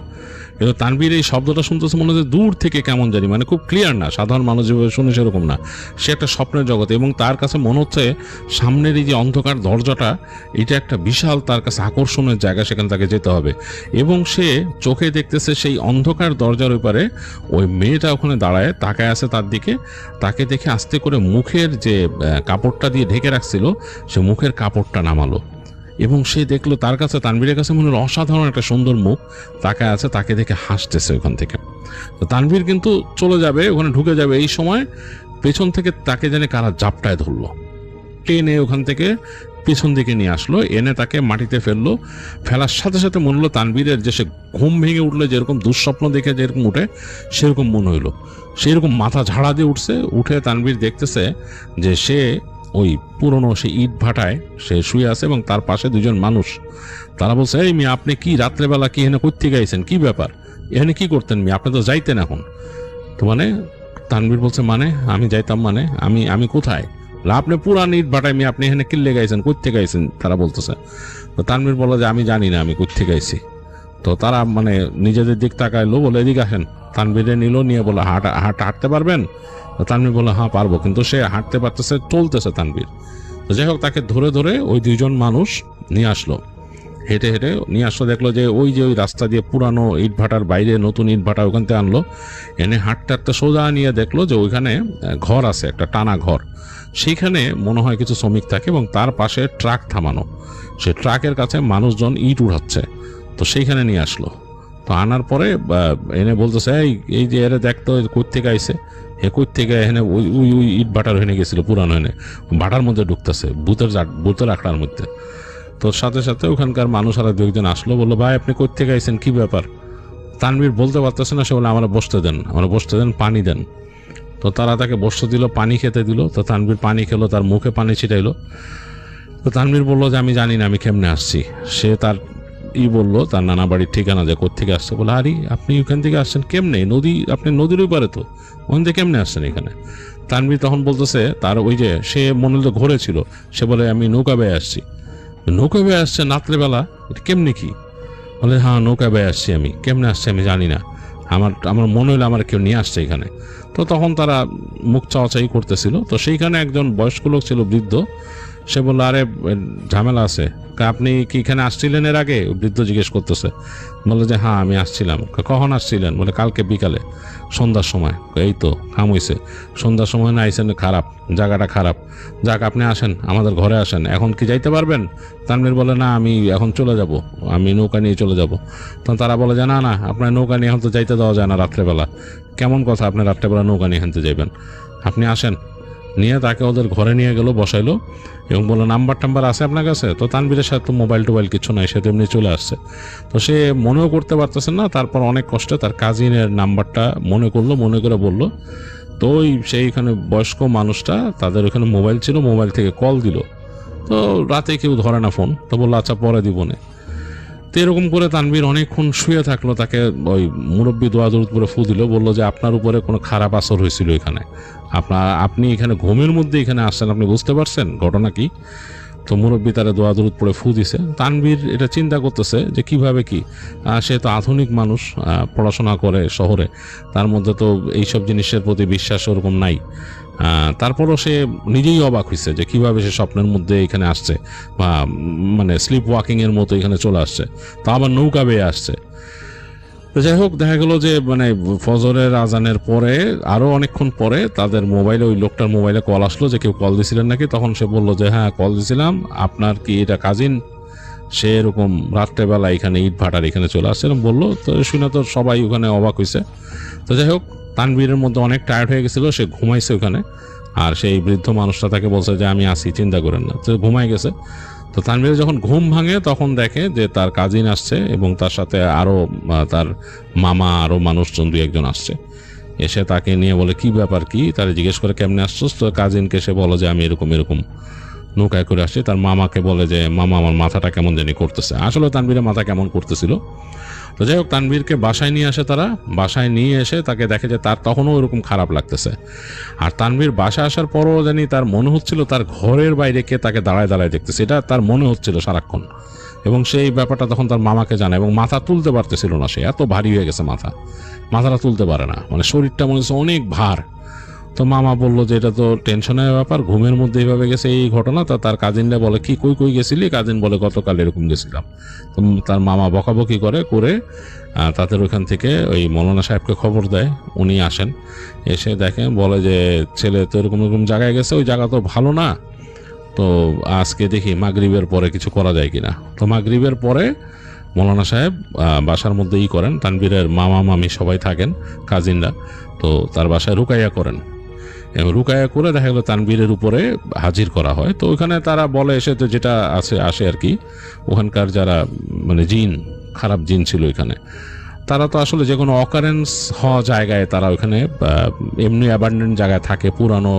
কিন্তু তানভীর এই শব্দটা শুনতেছে মনে হচ্ছে দূর থেকে কেমন জানি, মানে খুব ক্লিয়ার না, সাধারণ মানুষ যেভাবে শুনে সেরকম না। সে একটা স্বপ্নের জগতে, এবং তার কাছে মনে হচ্ছে সামনের এই যে অন্ধকার দরজাটা, এটা একটা বিশাল তার কাছে আকর্ষণের জায়গা, সেখানে তাকে যেতে হবে। এবং সে চোখে দেখতেছে সেই অন্ধকার দরজার ওপারে ওই মেয়েটা ওখানে দাঁড়ায় তাকায় আছে তার দিকে। তাকে দেখে আস্তে করে মুখের যে কাপড়টা দিয়ে ঢেকে রাখছিল, সে মুখের কাপড়টা নামালো, এবং সে দেখলো তার কাছে, তানভীরের কাছে মনে হলো অসাধারণ একটা সুন্দর মুখ তাকায় আছে, তাকে দেখে হাসতেছে ওখান থেকে। তো তানভীর কিন্তু চলে যাবে, ওখানে ঢুকে যাবে। এই সময় পেছন থেকে তাকে জানে কারা জাপটায় ধরলো, টেনে ওখান থেকে পেছন দিকে নিয়ে আসলো, এনে তাকে মাটিতে ফেললো। ফেলার সাথে সাথে মনে হলো তানভীরের যে সে ঘুম ভেঙে উঠলে যেরকম দুঃস্বপ্ন দেখে যেরকম উঠে সেরকম মনে হইলো। সেরকম মাথা ঝাড়া দিয়ে উঠছে। উঠে তানভীর দেখতেছে যে সে ওই পুরনো সেই ইট ভাটায় সে শুয়ে আছে, এবং তার পাশে দুজন মানুষ। তারা বলছে, এই মেয়ে আপনি কি রাত্রেবেলা কি এখানে করতে গাইছেন, কি ব্যাপার, এখানে কি করতেন মেয়ে, আপনি তো যাইতেন এখন। তো মানে তানভীর বলছে, মানে আমি যাইতাম, মানে আমি কোথায়, আপনি পুরান ইট ভাটায় মেয়ে, আপনি এখানে কিল্লে গাইছেন, করতে গাইছেন, তারা বলতেছে। তো তানভীর বললো যে আমি জানি না আমি করতে গাইছি। তো তারা মানে নিজেদের দিক তাকাইলো, বলে এদিকে আসেন। তানভীরে নিল, নিয়ে বলে হাঁটতে পারবেন? তানভীর বলে হ্যাঁ পারবো, কিন্তু সে হাঁটতে পারতেছে, চলতেছে তানভীর। তো যাই হোক, তাকে ধরে ধরে ওই দুইজন মানুষ নিয়ে আসলো, হেঁটে হেঁটে নিয়ে আসলো। দেখলো যে ওই রাস্তা দিয়ে পুরানো ইট ভাটার বাইরে নতুন ইট ভাটা ওখান থেকে আনলো, এনে হাঁটতে হাঁটতে সোজা নিয়ে দেখলো যে ওইখানে ঘর আছে, একটা টানা ঘর। সেইখানে মনে হয় কিছু শ্রমিক থাকে, এবং তার পাশে ট্রাক থামানো, সে ট্রাকের কাছে মানুষজন ইট উঠাচ্ছে। তো সেইখানে নিয়ে আসলো। তো আনার পরে এনে বলতেছে, এই যে এরা দেখতো কই থেকে আইছে, কই থেকে এখানে ওই ওই ওই ইট ভাটার হয়ে গেছিল পুরানো, এনে ভাটার মধ্যে ঢুকতেছে ভূতের আখড়ার মধ্যে। তো সাথে সাথে ওখানকার মানুষ আর দু একজন আসলো, বললো ভাই আপনি কই থেকে আইছেন, কি ব্যাপার? তানভীর বলতে পারতেছে না, সে বলে আমরা বসতে দেন, পানি দেন। তো তারা তাকে বসতে দিল, পানি খেতে দিল। তো তানভীর পানি খেলো, তার মুখে পানি ছিটাইলো। তো তানভীর বললো যে আমি জানি না আমি কেমনে আসছি। সে তার বললো তার নানা বাড়ির ঠিকানা যে কোত্থেকে আসছে, বলে আরে আপনি ওখান থেকে আসছেন কেমনে, নদী আপনি নদীর ওই পারে তো, ওখান থেকে কেমনে আসছেন এখানে? তানভীর তখন বলতেছে তার ওই যে সে মনে হলো ঘরে ছিল, সে বলে আমি নৌকা বেয়ে আসছি। নৌকা বেয়ে আসছে রাত্রেবেলা, এটা কেমনে কি? বলে হ্যাঁ নৌকা বেয়ে আসছি আমি, কেমনে আসছে আমি জানি না, আমার মনে হলো আমার কেউ নিয়ে আসছে এখানে। তো তখন তারা মুখ চাওয়াচাই করতেছিল, তো সেইখানে একজন বয়স্ক লোক ছিল, বৃদ্ধ, সে বললো আরে ঝামেলা আছে, আপনি কি এখানে আসছিলেন এর আগে? বৃদ্ধ জিজ্ঞেস করতেছে, বললো যে হ্যাঁ আমি আসছিলাম। কখন আসছিলেন? বলে কালকে বিকালে সন্ধ্যার সময়। এই তো কাম হইছে, সন্ধ্যার সময় না আইসেন, খারাপ জায়গাটা খারাপ, যাক আপনি আসেন আমাদের ঘরে আসেন, এখন কি যাইতে পারবেন? তানভীর বলে না আমি এখন চলে যাব, আমি নৌকা নিয়ে চলে যাব। তখন তারা বলে যে না না আপনার নৌকা নিয়ে এখন তো যাইতে দেওয়া যায় না রাত্রেবেলা, কেমন কথা আপনি রাত্রেবেলা নৌকা নিয়ে হানতে যাইবেন, আপনি আসেন। নিয়ে তাকে ওদের ঘরে নিয়ে গেল, বসাইলো এবং বললো নাম্বার টাম্বার আছে আপনার কাছে? তো তানভীরের সাথে তো মোবাইল টোবাইল কিছু নাই, সে তো এমনি চলে আসছে। তো সে মনেও করতে পারতেছে না, তারপর অনেক কষ্টে তার কাজিনের নাম্বারটা মনে করলো, মনে করে বলল। তো ওই সেইখানে বয়স্ক মানুষটা, তাদের ওখানে মোবাইল ছিল, মোবাইল থেকে কল দিল। তো রাতে কেউ ধরে না ফোন, তো বললো আচ্ছা পরে দিব না। তো এরকম করে তানভীর অনেকক্ষণ শুয়ে থাকলো, তাকে ওই মুরব্বী দোয়া দরুদ করে ফু দিল, বললো যে আপনার উপরে কোনো খারাপ আসর হয়েছিল এখানে, আপনি এখানে ঘুমের মধ্যে এখানে আসছেন, আপনি বুঝতে পারছেন ঘটনা কি? তো মুরব্বী তারা দোয়া দরুদ পড়ে ফু দিছে। তানভীর এটা চিন্তা করতেছে যে কিভাবে কি, সে তো আধুনিক মানুষ, পড়াশোনা করে শহরে, তার মধ্যে তো এইসব জিনিসের প্রতি বিশ্বাস ওরকম নাই। তারপরও সে নিজেই অবাক হয়েছে যে কিভাবে সে স্বপ্নের মধ্যে এখানে আসছে, বা মানে স্লিপ ওয়াকিং এর মতো এখানে চলে আসছে, তা আবার নৌকা বেয়ে আসছে। তো যাই হোক, দেখা গেল যে মানে ফজরের আজানের পরে আরো অনেকক্ষণ পরে তাদের মোবাইলে, ওই লোকটার মোবাইলে কল আসলো যে কেউ কল দিছিলেন নাকি। তখন সে বলল যে হ্যাঁ কল দিছিলাম, আপনার কি এটা কাজিন? সে এরকম রাত্রেবেলা এখানে ইট ভাটার এখানে চলে আসছে এরকম বললো। তো শুনে তো সবাই ওখানে অবাক হয়েছে। তো যাই হোক, তানভীরের মধ্যে অনেক টায়ার্ড হয়ে গেছিল, সে ঘুমাইছে ওখানে। আর সেই বৃদ্ধ মানুষটা তাকে বলছে যে আমি আসি, চিন্তা করেন না। তো ঘুমাই গেছে। তো তানভীর যখন ঘুম ভাঙে তখন দেখে যে তার কাজিন আসছে এবং তার সাথে আরো তার মামা, আরো মানুষজন 2-1 আসছে। এসে তাকে নিয়ে বলে কি ব্যাপার কি, তারা জিজ্ঞেস করে কেমনে আসছস? তো কাজিনকে সে বলে যে আমি এরকম এরকম নৌকায় করে আসছি। তার মামাকে বলে যে মামা আমার মাথাটা কেমন জানি করতেছে। আসলে তানভীরের মাথা কেমন করতেছিল। তো যাই হোক, তানভীরকে বাসায় নিয়ে আসে তারা। বাসায় নিয়ে এসে তাকে দেখে যে তার তখনও ওরকম খারাপ লাগতেছে। আর তানভীর বাসায় আসার পরও জানি তার মনে হচ্ছিল তার ঘরের বাইরে কে তাকে দাঁড়ায় দাঁড়ায় দেখতেছে, এটা তার মনে হচ্ছিল সারাক্ষণ। এবং সেই ব্যাপারটা তখন তার মামাকে জানায়, এবং মাথা তুলতে পারতেছিল না, সে এত ভারী হয়ে গেছে, মাথাটা তুলতে পারে না, মানে শরীরটা মনে হচ্ছে অনেক ভার। তো মামা বললো যে এটা তো টেনশনের ব্যাপার, ঘুমের মধ্যে এইভাবে গেছে এই ঘটনা। তো তার কাজিনরা বলে কি কই কই গেছিলি? কাজিন বলে গতকাল এরকম গেছিলাম। তো তার মামা বকাবকি করে তাদের ওখান থেকে ওই মৌলানা সাহেবকে খবর দেয়। উনি আসেন, এসে দেখেন, বলে যে ছেলে তো এরকম এরকম জায়গায় গেছে, ওই জায়গা তো ভালো না, তো আজকে দেখি মাগরিবের পরে কিছু করা যায় কিনা। তো মাগরিবের পরে মৌলানা সাহেব বাসার মধ্যে করেন, তানভীরের মামা মামি সবাই থাকেন, কাজিনরা। তো তার বাসায় রুকাইয়া করেন, এবং রুকাইয়া করে দেখা গেল তানভীরের উপরে হাজির করা হয়। তো ওখানে তারা বলে এসে তো যেটা আসে আর কি, ওখানকার যারা মানে জিন, খারাপ জিন ছিল এখানে, তারা তো আসলে যে কোনো অকারেন্স হওয়া জায়গায় তারা ওখানে এমনি অ্যাবান্ডেন্ট জায়গায় থাকে, পুরানো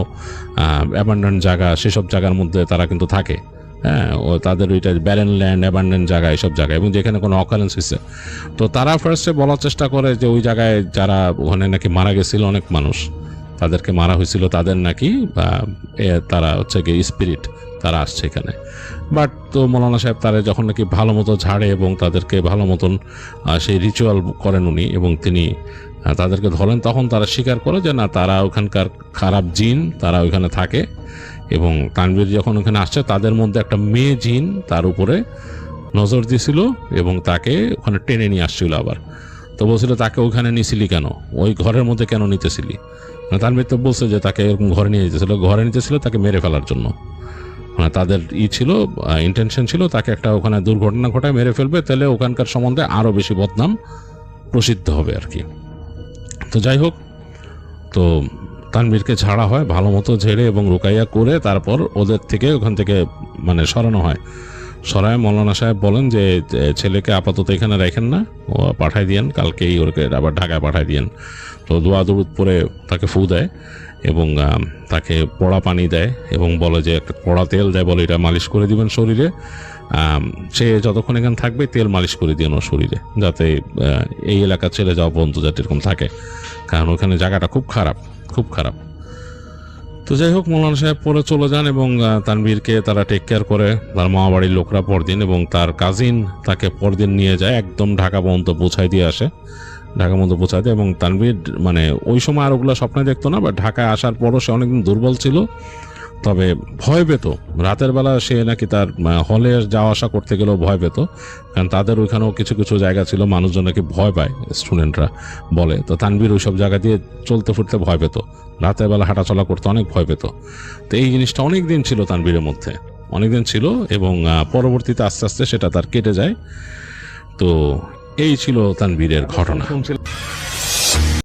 অ্যাবান্ডেন্ট জায়গা, সেসব জায়গার মধ্যে তারা কিন্তু থাকে। হ্যাঁ, ও তাদের ওইটা ব্যারেন ল্যান্ড, অ্যাবান্ডেন্ট জায়গা, এইসব জায়গায়, এবং যেখানে কোনো অকারেন্স হয়েছে। তো তারা ফার্স্টে বলার চেষ্টা করে যে ওই জায়গায় যারা ওখানে নাকি মারা গেছিল অনেক মানুষ, তাদেরকে মারা হয়েছিল, তাদের নাকি তারা হচ্ছে কি স্পিরিট, তারা আসছে এখানে। বাট তো মৌলানা সাহেব তারা যখন নাকি ভালো মতো ঝাড়ে এবং তাদেরকে ভালো মতন সেই রিচুয়াল করেন উনি, এবং তিনি তাদেরকে ধরেন, তখন তারা স্বীকার করে যে না, তারা ওখানকার খারাপ জিন, তারা ওইখানে থাকে। এবং তানভীর যখন ওখানে আসছে, তাদের মধ্যে একটা মেয়ে জিন তার উপরে নজর দিয়েছিল এবং তাকে ওখানে টেনে নিয়ে আসছিল আবার। তো বলছিল তাকে ওখানে নিছিলি কেন, ওই ঘরের মধ্যে কেন নিতেছিলি? তানভীর তো বলছে যে তাকে এরকম ঘরে নিতেছিল তাকে মেরে ফেলার জন্য। মানে তাদের ছিল, ইন্টেনশন ছিল তাকে একটা ওখানে দুর্ঘটনা ঘটায় মেরে ফেলবে, তাহলে ওখানকার সম্বন্ধে আরও বেশি বদনাম প্রসিদ্ধ হবে আর কি। তো যাই হোক, তো তানভীরকে ঝাড়া হয় ভালো মতো, ঝেড়ে এবং রুকাইয়া করে তারপর ওদের থেকে ওখান থেকে মানে সরানো হয়। সরায় মৌলানা সাহেব বলেন যে ছেলেকে আপাতত এখানে রাখেন না, ও পাঠাই দিয়েন, কালকেই ওকে আবার ঢাকায় পাঠাই দিয়েন। তো দোয়া দরুদ পরে তাকে ফু দেয় এবং তাকে পড়া পানি দেয় এবং বলে যে একটা পড়া তেল দেয়, বলে এটা মালিশ করে দিবেন শরীরে, সে যতক্ষণ এখানে থাকবে তেল মালিশ করে দিয়ে ওর শরীরে, যাতে এই এলাকা ছেড়ে যাওয়া বন্ধু যাতে এরকম থাকে, কারণ ওখানে জায়গাটা খুব খারাপ, খুব খারাপ। তো যাই হোক, মৌলানা সাহেব পরে চলে যান এবং তানভীরকে তারা টেক কেয়ার করে, তার মামাবাড়ির লোকরা পরদিন, এবং তার কাজিন তাকে পরদিন নিয়ে যায়, একদম ঢাকা পর্যন্ত পৌঁছায় দিয়ে আসে, ঢাকা পর্যন্ত পৌঁছায় দেয়। এবং তানভীর মানে ওই সময় আর ওগুলো স্বপ্নে দেখতো না, বা ঢাকায় আসার পরও সে অনেকদিন দুর্বল ছিল, তবে ভয় পেত। রাতের বেলা সে নাকি তার হলে যাওয়া আসা করতে গেলেও ভয় পেত, কারণ তাদের ওইখানেও কিছু কিছু জায়গা ছিল মানুষজন নাকি ভয় পায়, স্টুডেন্টরা বলে। তো তানভীর ওইসব জায়গা দিয়ে চলতে ফিরতে ভয় পেত, রাতের বেলা হাঁটাচলা করতে অনেক ভয় পেত। তো এই জিনিসটা অনেক দিন ছিল তানভীরের মধ্যে, অনেকদিন ছিল, এবং পরবর্তীতে আস্তে আস্তে সেটা তার কেটে যায়। তো এই ছিল তানভীরের ঘটনা।